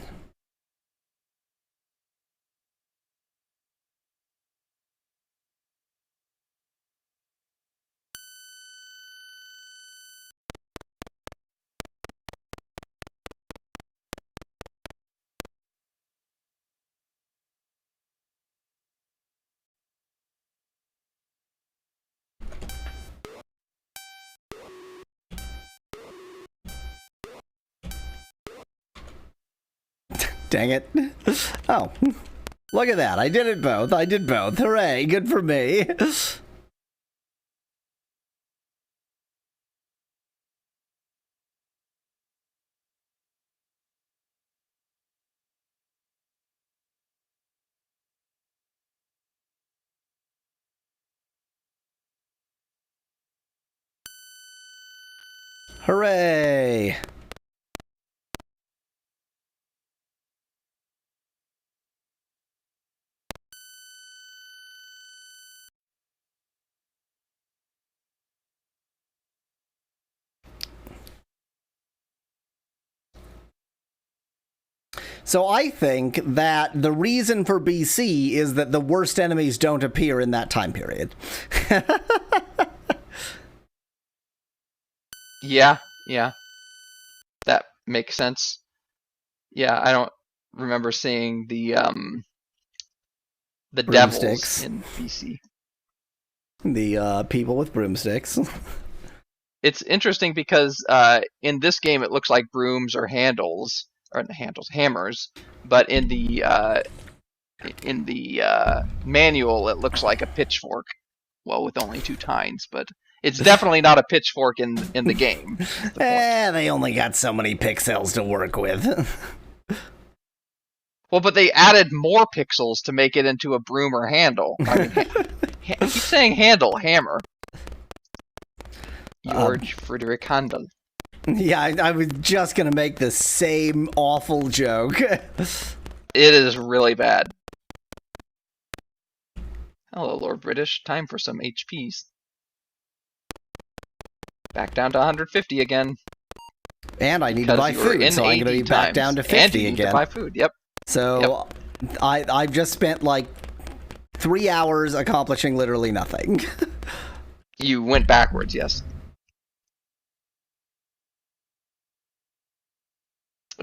Dang it. Oh. Look at that. I did both. Hooray. Good for me. Hooray. So I think that the reason for BC is that the worst enemies don't appear in that time period. Yeah. That makes sense. Yeah, I don't remember seeing the devils in BC. The people with broomsticks. It's interesting because in this game it looks like brooms or hammers, but in the manual it looks like a pitchfork. Well, with only 2 tines, but it's definitely not a pitchfork in the game. They only got so many pixels to work with. Well, but they added more pixels to make it into a broom or handle. I mean, I keep saying hammer. George Frederick Handel. Yeah, I was just gonna make the same awful joke. It is really bad. Hello, Lord British. Time for some HPs. Back down to 150 again. And I need to buy food, so I'm going to be back down to 50 and you need again. to buy food, yep. So I've just spent like 3 hours accomplishing literally nothing. You went backwards, yes.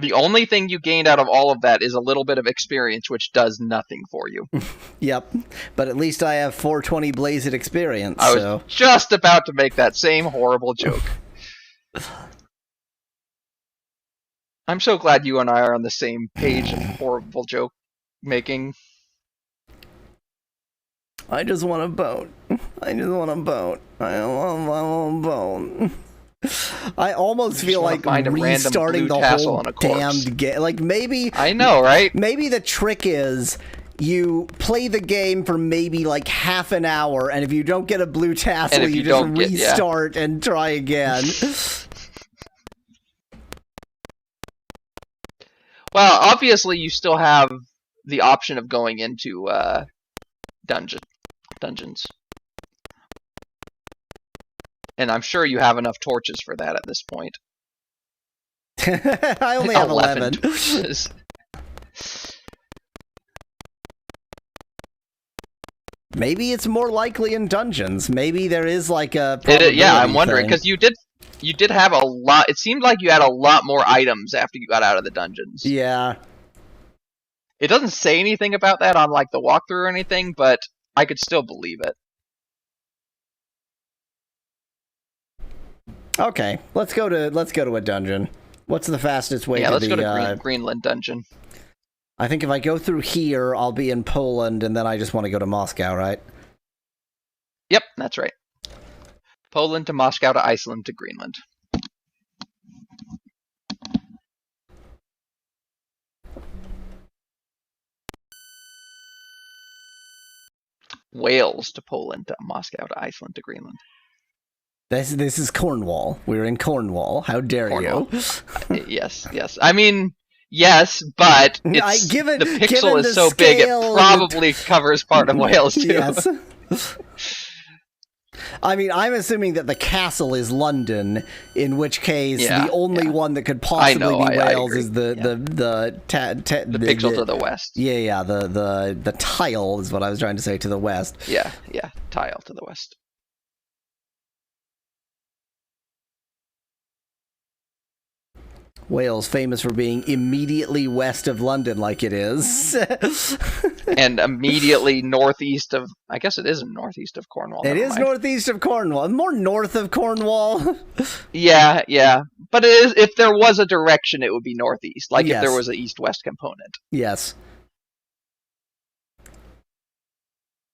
The only thing you gained out of all of that is a little bit of experience, which does nothing for you. Yep, but at least I have 420 Blazed experience. I was just about to make that same horrible joke. I'm so glad you and I are on the same page of horrible joke making. I just want a boat. I want a boat. I almost feel like restarting the whole damned game. Like maybe I know, right? Maybe the trick is you play the game for maybe like half an hour, and if you don't get a blue tassel, you just restart and try again. Well, obviously you still have the option of going into dungeons. And I'm sure you have enough torches for that at this point. I only have 11 torches. Maybe it's more likely in dungeons. Maybe there is like a probability yeah, I'm wondering, because you did have a lot. It seemed like you had a lot more items after you got out of the dungeons. Yeah. It doesn't say anything about that on like the walkthrough or anything, but I could still believe it. Okay, let's go to a dungeon. What's the fastest way to the... Yeah, let's go to Greenland dungeon. I think if I go through here, I'll be in Poland, and then I just want to go to Moscow, right? Yep, that's right. Poland to Moscow to Iceland to Greenland. Wales to Poland to Moscow to Iceland to Greenland. This is Cornwall. We're in Cornwall. How dare you? Yes. I mean, yes, but the pixel is so big it probably covers part of Wales too. Yes. I mean, I'm assuming that the castle is London, in which case the only one that could possibly be Wales is the pixel to the west. Yeah, the tile is what I was trying to say, to the west. Yeah, tile to the west. Wales, famous for being immediately west of London, like it is. And immediately northeast of... I guess it is northeast of Cornwall. It is northeast of Cornwall. More north of Cornwall. Yeah. But it is, if there was a direction, it would be northeast. Like if there was an east-west component. Yes.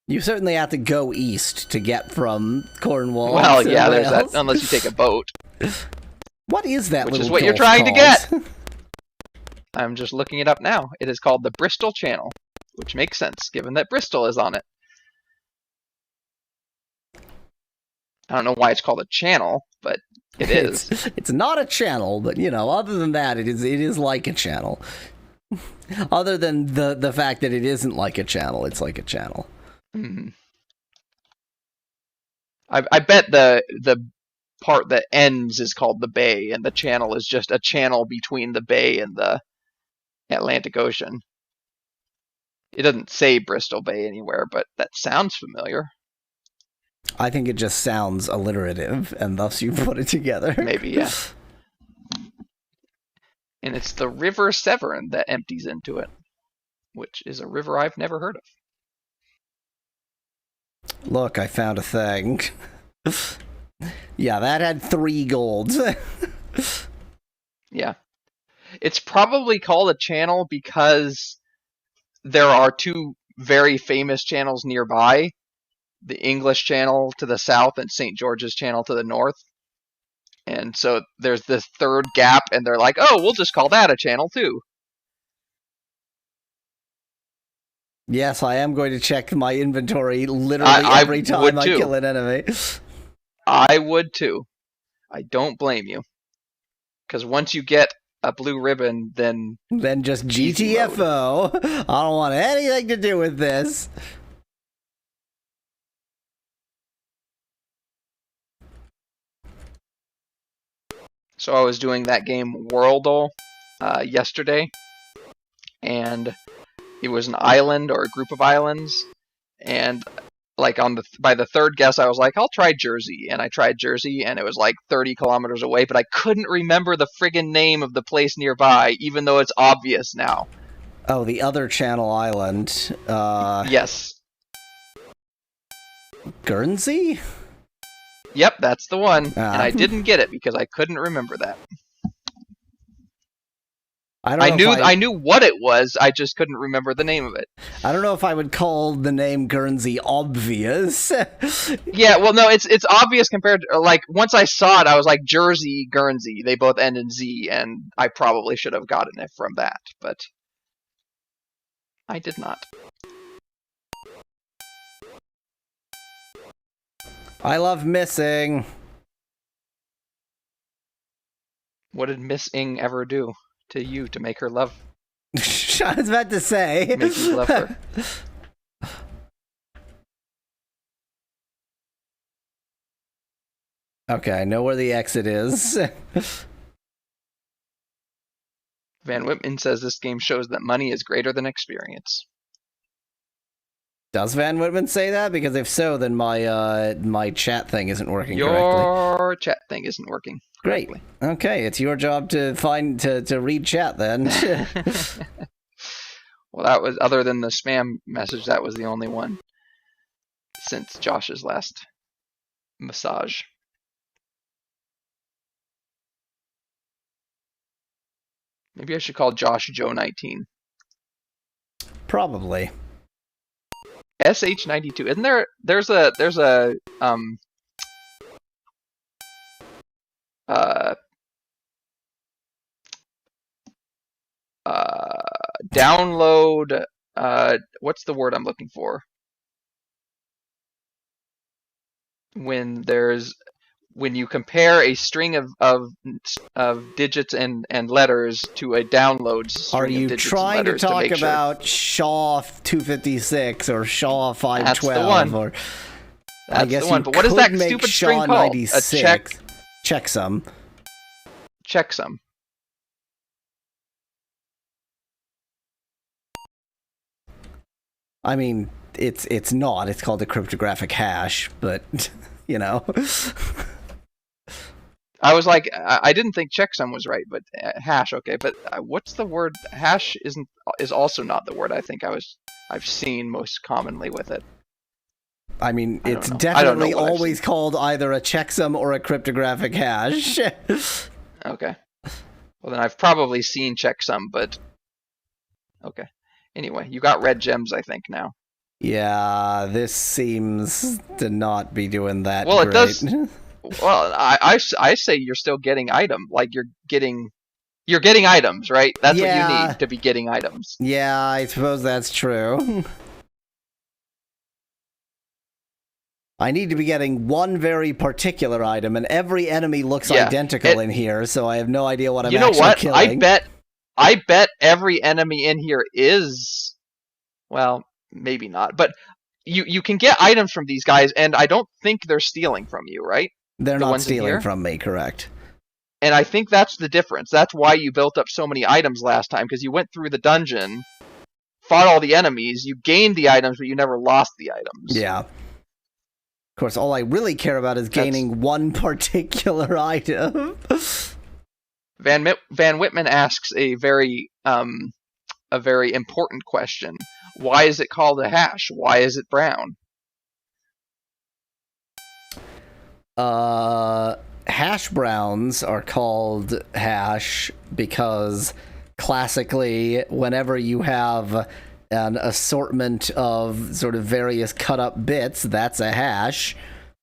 You certainly have to go east to get from Cornwall to Wales. There's that, unless you take a boat. What is that Which little is what you're trying to get. I'm just looking it up now. It is called the Bristol Channel, which makes sense, given that Bristol is on it. I don't know why it's called a channel, but it is. It's not a channel, but, other than that, it is like a channel. Other than the fact that it isn't like a channel, it's like a channel. Mm-hmm. I bet the part that ends is called the bay, and the channel is just a channel between the bay and the Atlantic Ocean. It doesn't say Bristol Bay anywhere, but that sounds familiar. I think it just sounds alliterative, and thus you put it together. Maybe, yeah. And it's the River Severn that empties into it, which is a river I've never heard of. Look, I found a thing. Yeah, that had 3 golds. Yeah. It's probably called a channel because there are 2 very famous channels nearby. The English Channel to the south and St. George's Channel to the north. And so there's this third gap, and they're like, oh, we'll just call that a channel too. Yes, I am going to check my inventory literally every time I kill an enemy. I would too. I don't blame you. Because once you get a blue ribbon, then just GTFO. I don't want anything to do with this. So I was doing that game Worldle yesterday, and it was an island or a group of islands, and like by the third guess, I was like, I'll try Jersey, and I tried Jersey, and it was like 30 kilometers away, but I couldn't remember the friggin' name of the place nearby, even though it's obvious now. Oh, the other Channel Island. Yes. Guernsey? Yep, that's the one, and I didn't get it because I couldn't remember that. I knew what it was. I just couldn't remember the name of it. I don't know if I would call the name Guernsey obvious. Yeah, well, no, it's obvious compared to, like, once I saw it, I was like, Jersey, Guernsey. They both end in Z, and I probably should have gotten it from that, but I did not. I love missing. What did Miss Ing ever do to you to make her love? I was about to say. Make you love her. Okay, I know where the exit is. Van Whitman says this game shows that money is greater than experience. Does Van Whitman say that? Because if so, then my chat thing isn't working correctly. Your chat thing isn't working correctly. Great. Okay, it's your job to to read chat then. Well, that was, other than the spam message, that was the only one since Josh's last massage. Maybe I should call Josh Joe 19. Probably. SH92. Isn't there's a download, what's the word I'm looking for? When you compare a string of digits and letters to a download string. Are you of digits trying and letters to talk to about Shaw 256 or Shaw 512? That's the one. Or That's I guess the one. But what is that stupid string called? 96. A checksum. Checksum. I mean, it's not. It's called a cryptographic hash, but you know. I was like, I didn't think checksum was right, but hash, okay. But what's the word? Hash is also not the word I think I've seen most commonly with it. I mean, it's definitely always called either a checksum or a cryptographic hash. Okay. Well, then I've probably seen checksum, but okay. Anyway, you got red gems, I think, now. Yeah, this seems to not be doing that well, great. It does. Well, I say you're still getting item. Like, you're getting items, right? That's what you need to be getting items. Yeah, I suppose that's true. I need to be getting one very particular item, and every enemy looks identical in here, so I have no idea what I'm actually killing. I bet every enemy in here is, well, maybe not, but you can get items from these guys, and I don't think they're stealing from you, right? They're not stealing from me, correct. And I think that's the difference. That's why you built up so many items last time, because you went through the dungeon, fought all the enemies, you gained the items, but you never lost the items. Yeah. Of course, all I really care about is gaining one particular item. Van Whitman asks a very important question. Why is it called a hash? Why is it brown? Hash browns are called hash because classically, whenever you have an assortment of sort of various cut up bits, that's a hash.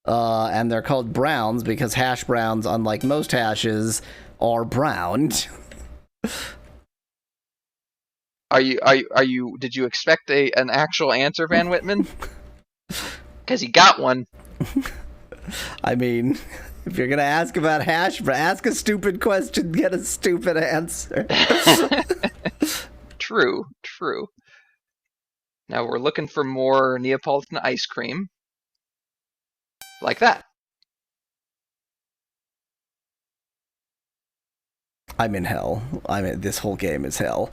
And they're called browns because hash browns, unlike most hashes, are brown. Did you expect an actual answer, Van Whitman? Because he got one. I mean, if you're gonna ask about hash, ask a stupid question, get a stupid answer. True. Now we're looking for more Neapolitan ice cream. Like that. I'm in hell. This whole game is hell.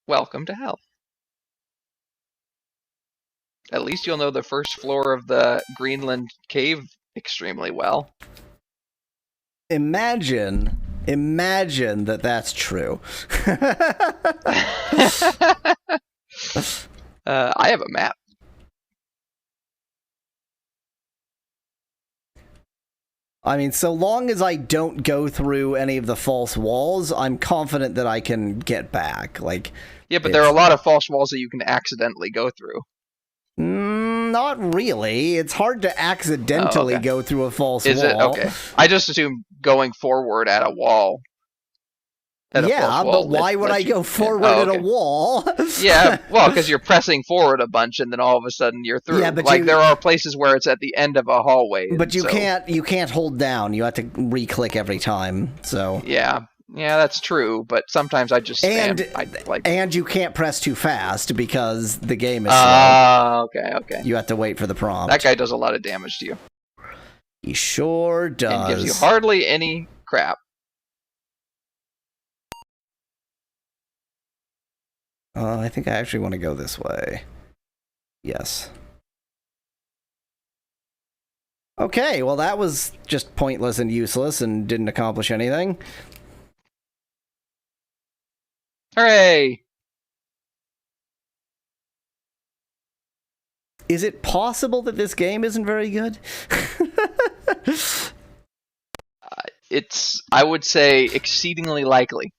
Welcome to hell. At least you'll know the first floor of the Greenland cave extremely well. Imagine that that's true. I have a map. I mean, so long as I don't go through any of the false walls, I'm confident that I can get back. Like, yeah, but there are a lot of false walls that you can accidentally go through. Not really. It's hard to accidentally go through a false wall. Is it? Okay. I just assumed going forward at a wall. Yeah, but why would I go forward at a wall? Yeah, well, because you're pressing forward a bunch, and then all of a sudden you're through. Yeah, but there are places where it's at the end of a hallway. But you can't hold down. You have to re-click every time. So yeah, that's true. But sometimes I just spam. And you can't press too fast because the game is slow. Okay. You have to wait for the prompt. That guy does a lot of damage to you. He sure does. And gives you hardly any crap. I think I actually want to go this way. Yes. Okay, well that was just pointless and useless and didn't accomplish anything. Hooray! Is it possible that this game isn't very good? It's, I would say, exceedingly likely.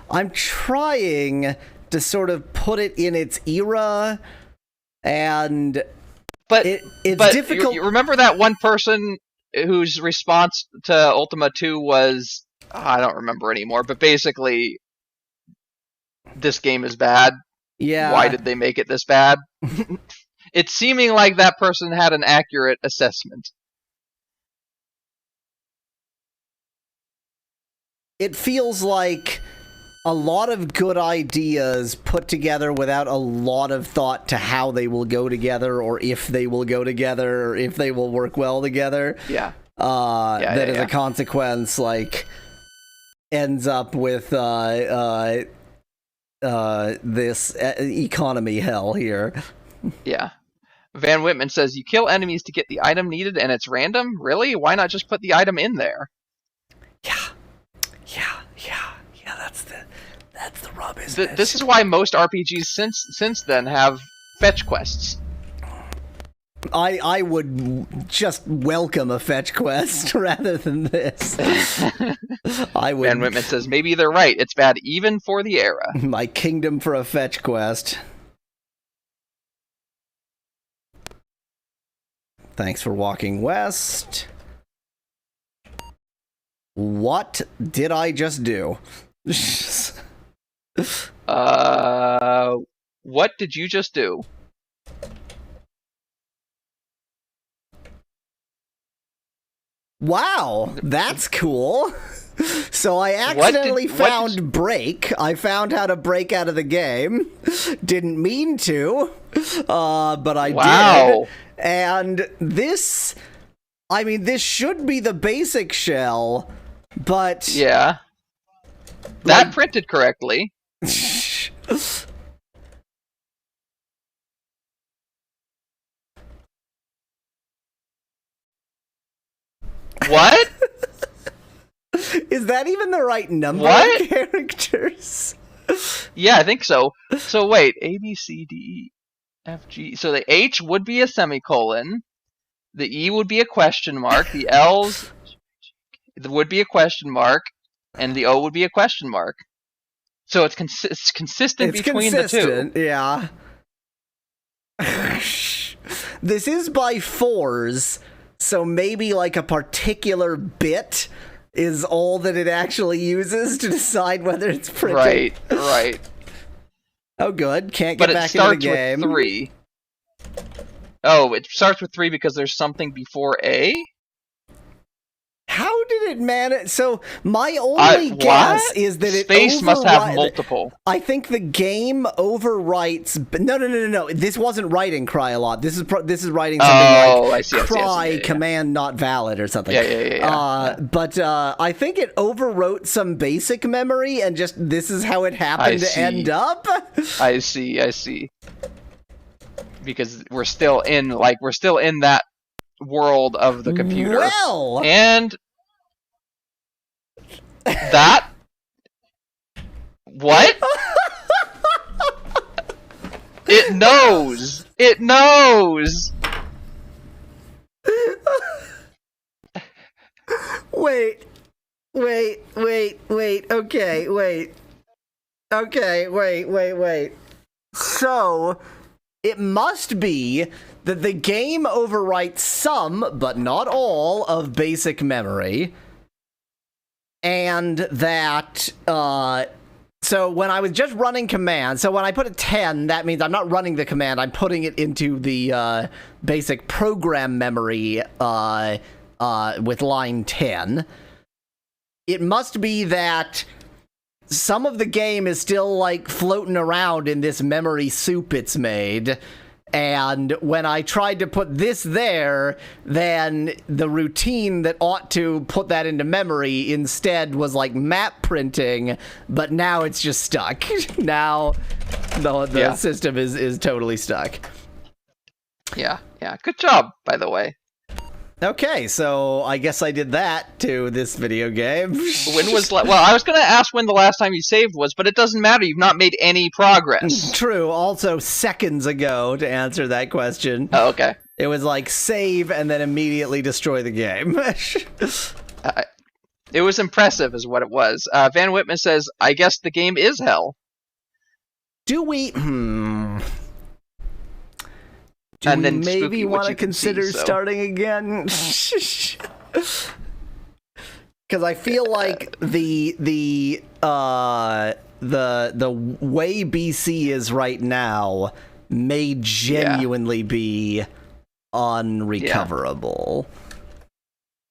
I'm trying to sort of put it in its era, and it's difficult. You remember that one person whose response to Ultima II was, I don't remember anymore, but basically, this game is bad. Yeah. Why did they make it this bad? It's seeming like that person had an accurate assessment. It feels like a lot of good ideas put together without a lot of thought to how they will go together, or if they will go together, or if they will work well together. Yeah. That as a consequence, like, ends up with this economy hell here. Yeah. Van Whitman says, you kill enemies to get the item needed and it's random? Really? Why not just put the item in there? Yeah, that's the rub, isn't it? This is why most RPGs since then have fetch quests. I would just welcome a fetch quest rather than this. I would. Van Whitman says, maybe they're right. It's bad even for the era. My kingdom for a fetch quest. Thanks for walking west. What did I just do? What did you just do? Wow, that's cool. So I accidentally found break. I found how to break out of the game. Didn't mean to, but I did. And this, I mean, this should be the basic shell, but... Yeah. That printed correctly. What? Is that even the right number of characters? Yeah, I think so. So wait, A, B, C, D, E, F, G. So the H would be a semicolon. The E would be a question mark. The L's would be a question mark. And the O would be a question mark. So it's consistent between the two. Yeah. This is by fours, so maybe like a particular bit is all that it actually uses to decide whether it's printed. Right. Oh, good. Can't get back into the game. But it starts with 3. Oh, it starts with 3 because there's something before A? How did it manage? So my only guess is that Space must have multiple. I think the game overwrites. No. This wasn't writing cry a lot. This is writing something like cry command not valid or something. Yeah. But I think it overwrote some basic memory and just this is how it happened to end up. I see. Because we're still in that world of the computer. Well, and that what? It knows. Wait. Okay, wait. So, it must be that the game overwrites some, but not all, of basic memory. And that, so when I was just running commands, so when I put a 10, that means I'm not running the command, I'm putting it into the basic program memory with line 10. It must be that some of the game is still, like, floating around in this memory soup it's made, and when I tried to put this there, then the routine that ought to put that into memory instead was, like, map printing, but now it's just stuck. Now the system is totally stuck. Yeah. Good job, by the way. Okay, so I guess I did that to this video game. Well, I was going to ask when the last time you saved was, but it doesn't matter. You've not made any progress. True. Also, seconds ago, to answer that question. Oh, okay. It was like save and then immediately destroy the game. It was impressive is what it was. Van Whitman says, I guess the game is hell. Do we... Do and we then maybe want to consider so. starting again? Because I feel like the way BC is right now may genuinely be unrecoverable.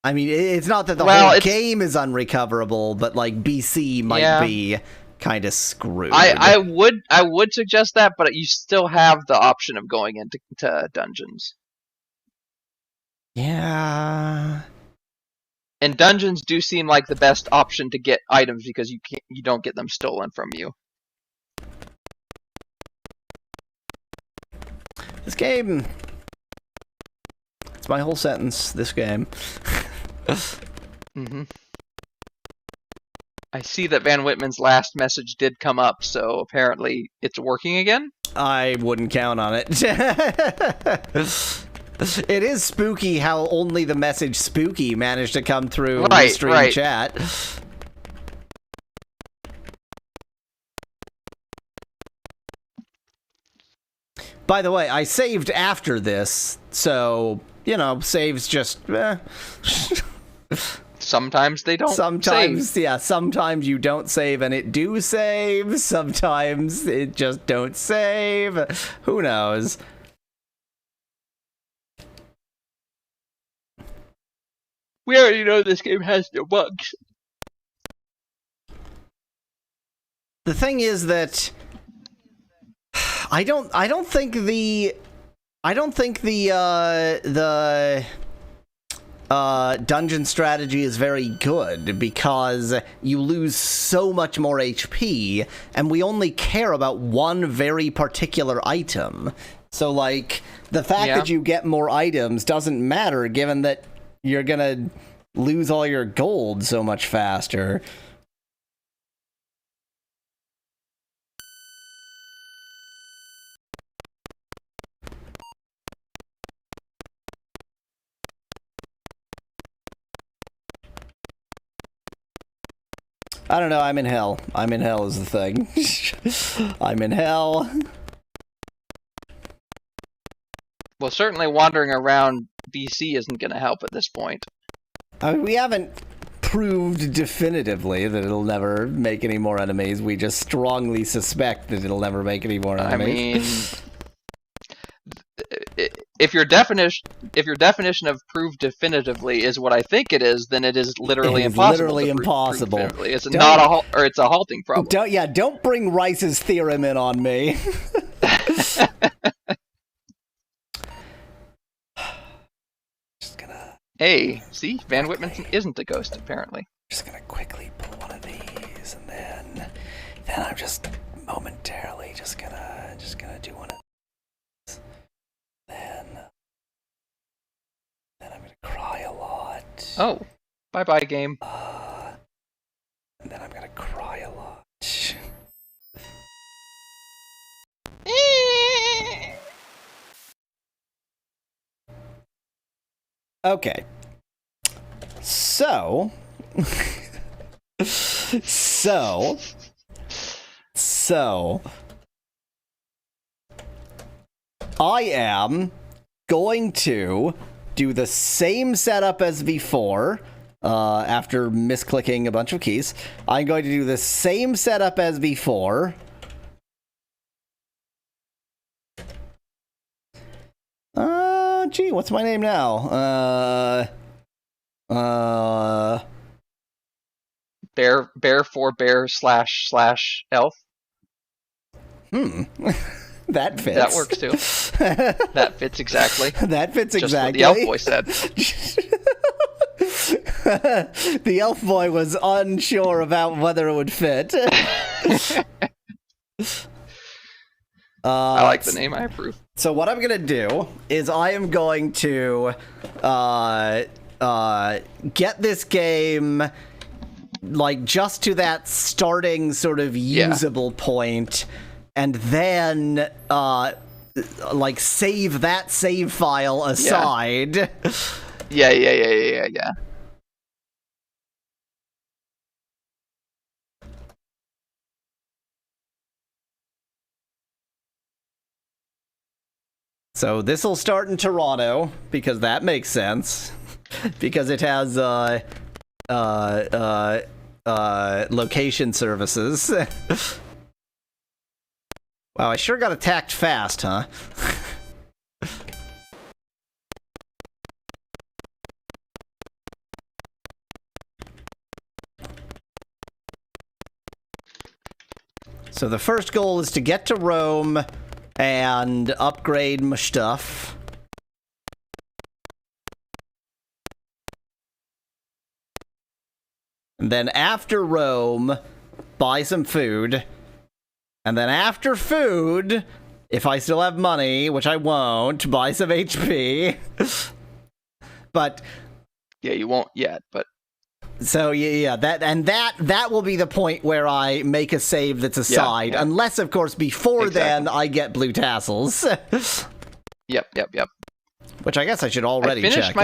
I mean, it's not that the whole game is unrecoverable, but like BC might be kind of screwed. I would suggest that, but you still have the option of going into dungeons. Yeah. And dungeons do seem like the best option to get items because you don't get them stolen from you. This game. It's my whole sentence. This game. Mm-hmm. I see that Van Whitman's last message did come up, so apparently it's working again? I wouldn't count on it. It is spooky how only the message spooky managed to come through the stream chat. By the way, I saved after this, so, you know, saves just... Sometimes they don't save. Yeah, sometimes you don't save and it do save. Sometimes it just don't save. Who knows? We already know this game has no bugs. The thing is that I don't think the dungeon strategy is very good because you lose so much more HP and we only care about one very particular item. So, like, the fact that you get more items doesn't matter given that you're gonna lose all your gold so much faster. I don't know, I'm in hell. I'm in hell is the thing. I'm in hell. Well, certainly wandering around BC isn't going to help at this point. I mean, we haven't proved definitively that it'll never make any more enemies. We just strongly suspect that it'll never make any more enemies. I mean, if your definition of prove definitively is what I think it is, then it is literally It is impossible. literally impossible. Definitively. It's not it's a halting problem. Don't bring Rice's theorem in on me. Just gonna. Hey, see, Van Whitman isn't a ghost apparently. Just gonna quickly pull one of these, and then I'm just momentarily just gonna do one of these. Then I'm gonna cry a lot. Oh, bye game. And then I'm gonna cry a lot. Okay. So I am going to do the same setup as before. After misclicking a bunch of keys, I'm going to do the same setup as before. Gee, what's my name now? Bear for bear / elf. That fits. That works too. That fits exactly. That fits Just exactly. what the elf boy said. The elf boy was unsure about whether it would fit. I like the name. I approve. So what I'm gonna do is I am going to get this game like just to that starting sort of usable point, and then like save that save file aside. Yeah. So this will start in Toronto because that makes sense, because it has location services. Wow, I sure got attacked fast, huh? So the first goal is to get to Rome and upgrade my stuff. And then after Rome, buy some food. And then after food, if I still have money, which I won't, buy some HP. But yeah, you won't yet, but so yeah, that will be the point where I make a save that's aside, unless of course before then I get blue tassels. Yep. Which I guess I should already check.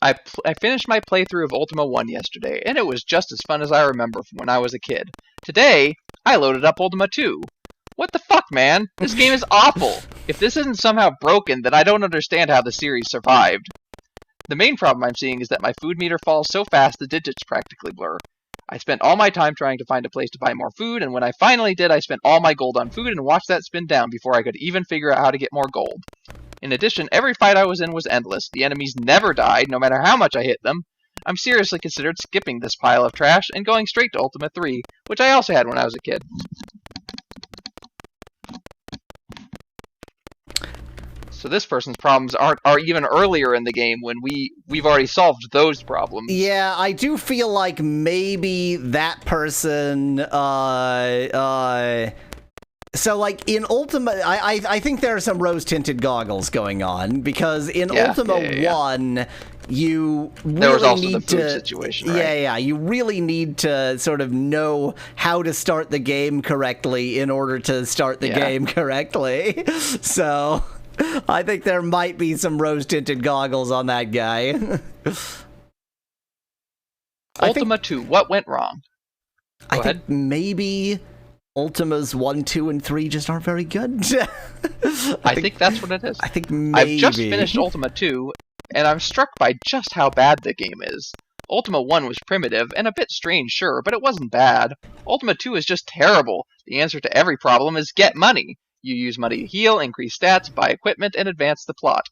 I finished my playthrough of Ultima 1 yesterday, and it was just as fun as I remember from when I was a kid. Today, I loaded up Ultima 2. What the fuck, man? This game is awful. If this isn't somehow broken, then I don't understand how the series survived. The main problem I'm seeing is that my food meter falls so fast the digits practically blur. I spent all my time trying to find a place to buy more food, and when I finally did, I spent all my gold on food and watched that spin down before I could even figure out how to get more gold. In addition, every fight I was in was endless. The enemies never died, no matter how much I hit them. I'm seriously considered skipping this pile of trash and going straight to Ultima 3, which I also had when I was a kid. So this person's problems are even earlier in the game when we've already solved those problems. Yeah, I do feel like maybe that person so like in Ultima, I think there are some rose-tinted goggles going on, because in Ultima 1 you really there was also need the food to situation, right? Yeah, you really need to sort of know how to start the game correctly in order to start the game correctly. So I think there might be some rose-tinted goggles on that guy. Ultima 2, what went wrong? I think maybe Ultimas 1, 2, and 3 just aren't very good. I think that's what it is. I think maybe. I've just finished Ultima 2, and I'm struck by just how bad the game is. Ultima 1 was primitive, and a bit strange, sure, but it wasn't bad. Ultima 2 is just terrible. The answer to every problem is get money. You use money to heal, increase stats, buy equipment, and advance the plot.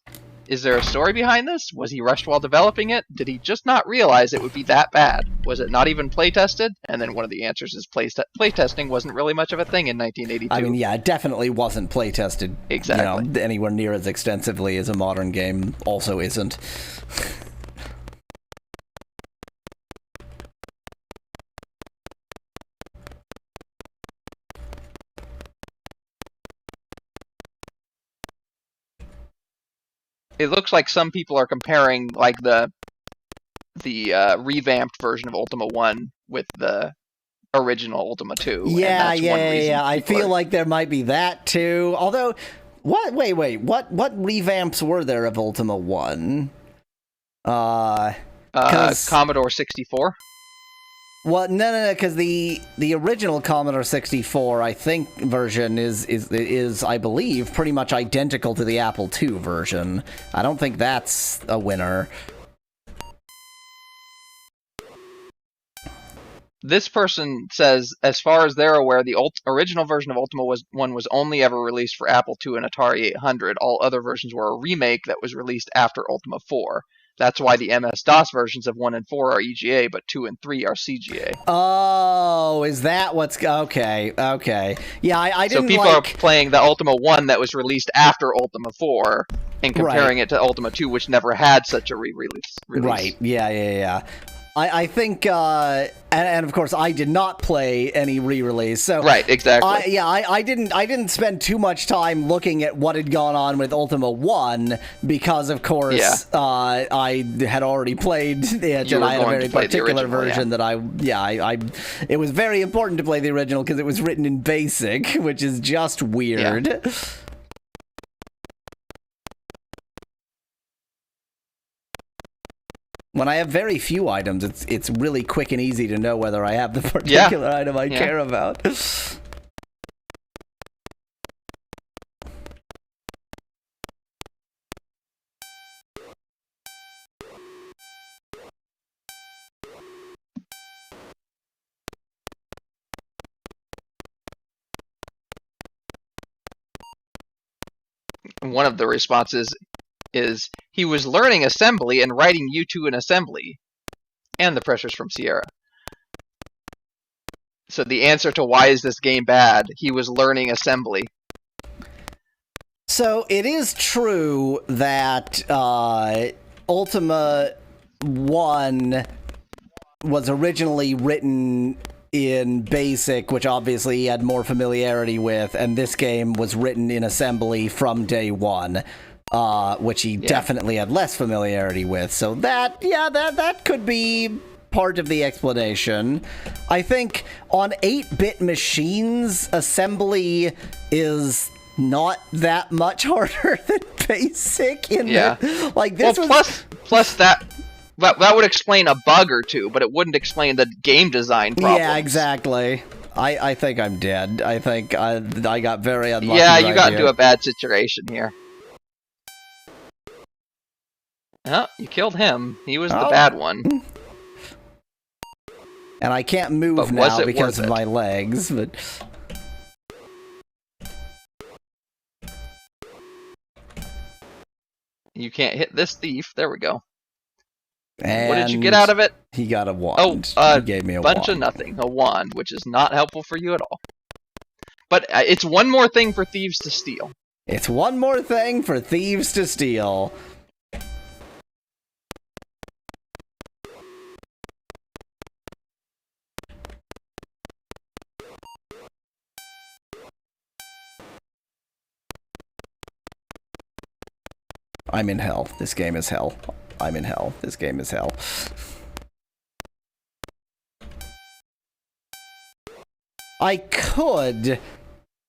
Is there a story behind this? Was he rushed while developing it? Did he just not realize it would be that bad? Was it not even play-tested? And then one of the answers is play-testing wasn't really much of a thing in 1982. I mean, yeah, it definitely wasn't play-tested exactly. Anywhere near as extensively as a modern game also isn't. It looks like some people are comparing like the revamped version of Ultima 1 with the original Ultima 2. Yeah. I feel are... like there might be that too. Although, what revamps were there of Ultima 1? Commodore 64. Well, no, because the original Commodore 64, I think, version is I believe pretty much identical to the Apple II version. I don't think that's a winner. This person says, as far as they're aware, the original version of Ultima 1 was only ever released for Apple II and Atari 800. All other versions were a remake that was released after Ultima 4. That's why the MS-DOS versions of 1 and 4 are EGA, but 2 and 3 are CGA. Oh, is that what's... Okay. Yeah, I didn't So people are playing the Ultima 1 that was released after Ultima 4 and comparing it to Ultima 2, which never had such a re-release. Right, yeah. I think, and of course, I did not play any re-release. So right, exactly. I didn't spend too much time looking at what had gone on with Ultima 1 because, of course, I had already played it, and I had a very particular version that it was very important to play the original because it was written in BASIC, which is just weird. Yeah. When I have very few items, it's really quick and easy to know whether I have the particular item I care about. One of the responses is he was learning assembly and writing U2 in assembly, and the pressures from Sierra. So the answer to why is this game bad, he was learning assembly. So it is true that Ultima 1 was originally written in BASIC, which obviously he had more familiarity with, and this game was written in assembly from day one. Which he definitely had less familiarity with. So that could be part of the explanation. I think on 8-bit machines, assembly is not that much harder than BASIC. Like this plus that would explain a bug or two, but it wouldn't explain the game design problems. Yeah, exactly. I think I'm dead. I think I got very unlucky. Yeah, you got into a bad situation here. Oh, you killed him. He was the bad one. And I can't move now because of my legs, but... You can't hit this thief. There we go. And what did you get out of it? He got a wand. He gave me a bunch of nothing. A wand, which is not helpful for you at all. But it's one more thing for thieves to steal. It's one more thing for thieves to steal. I'm in hell. This game is hell. I'm in hell. This game is hell. I could...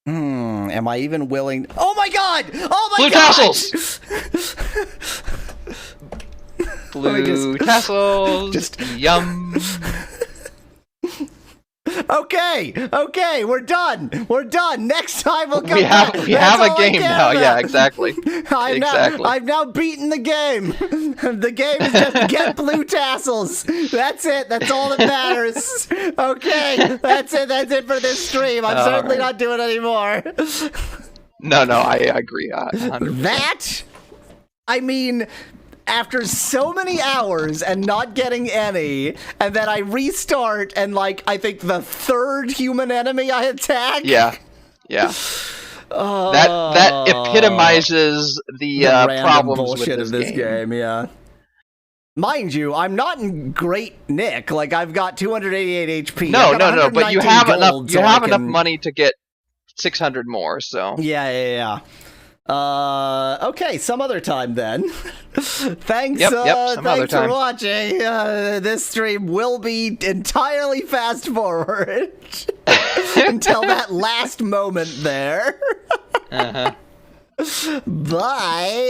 am I even willing... Oh my god! Oh my god! Blue tassels! Blue tassels! Just... Yum! Okay, we're done. Next time we'll come back. We have a game now. Yeah, exactly. I've now beaten the game. The game is just get blue tassels. That's it. That's all that matters. Okay, that's it for this stream. I'm certainly not doing any more. No, I agree. 100%. That, I mean, after so many hours and not getting any, and then I restart and, like, I think the third human enemy I attack. Yeah. That epitomizes the random problems bullshit with of this game. Yeah. Mind you, I'm not in great nick. Like, I've got 288 HP. No, but you have enough. gold, You so have I enough can... money to get 600 more. So Yeah. Okay, some other time then. Thanks. Yep, some other thanks time. for watching. This stream will be entirely fast forward until that last moment there. Uh-huh. Bye.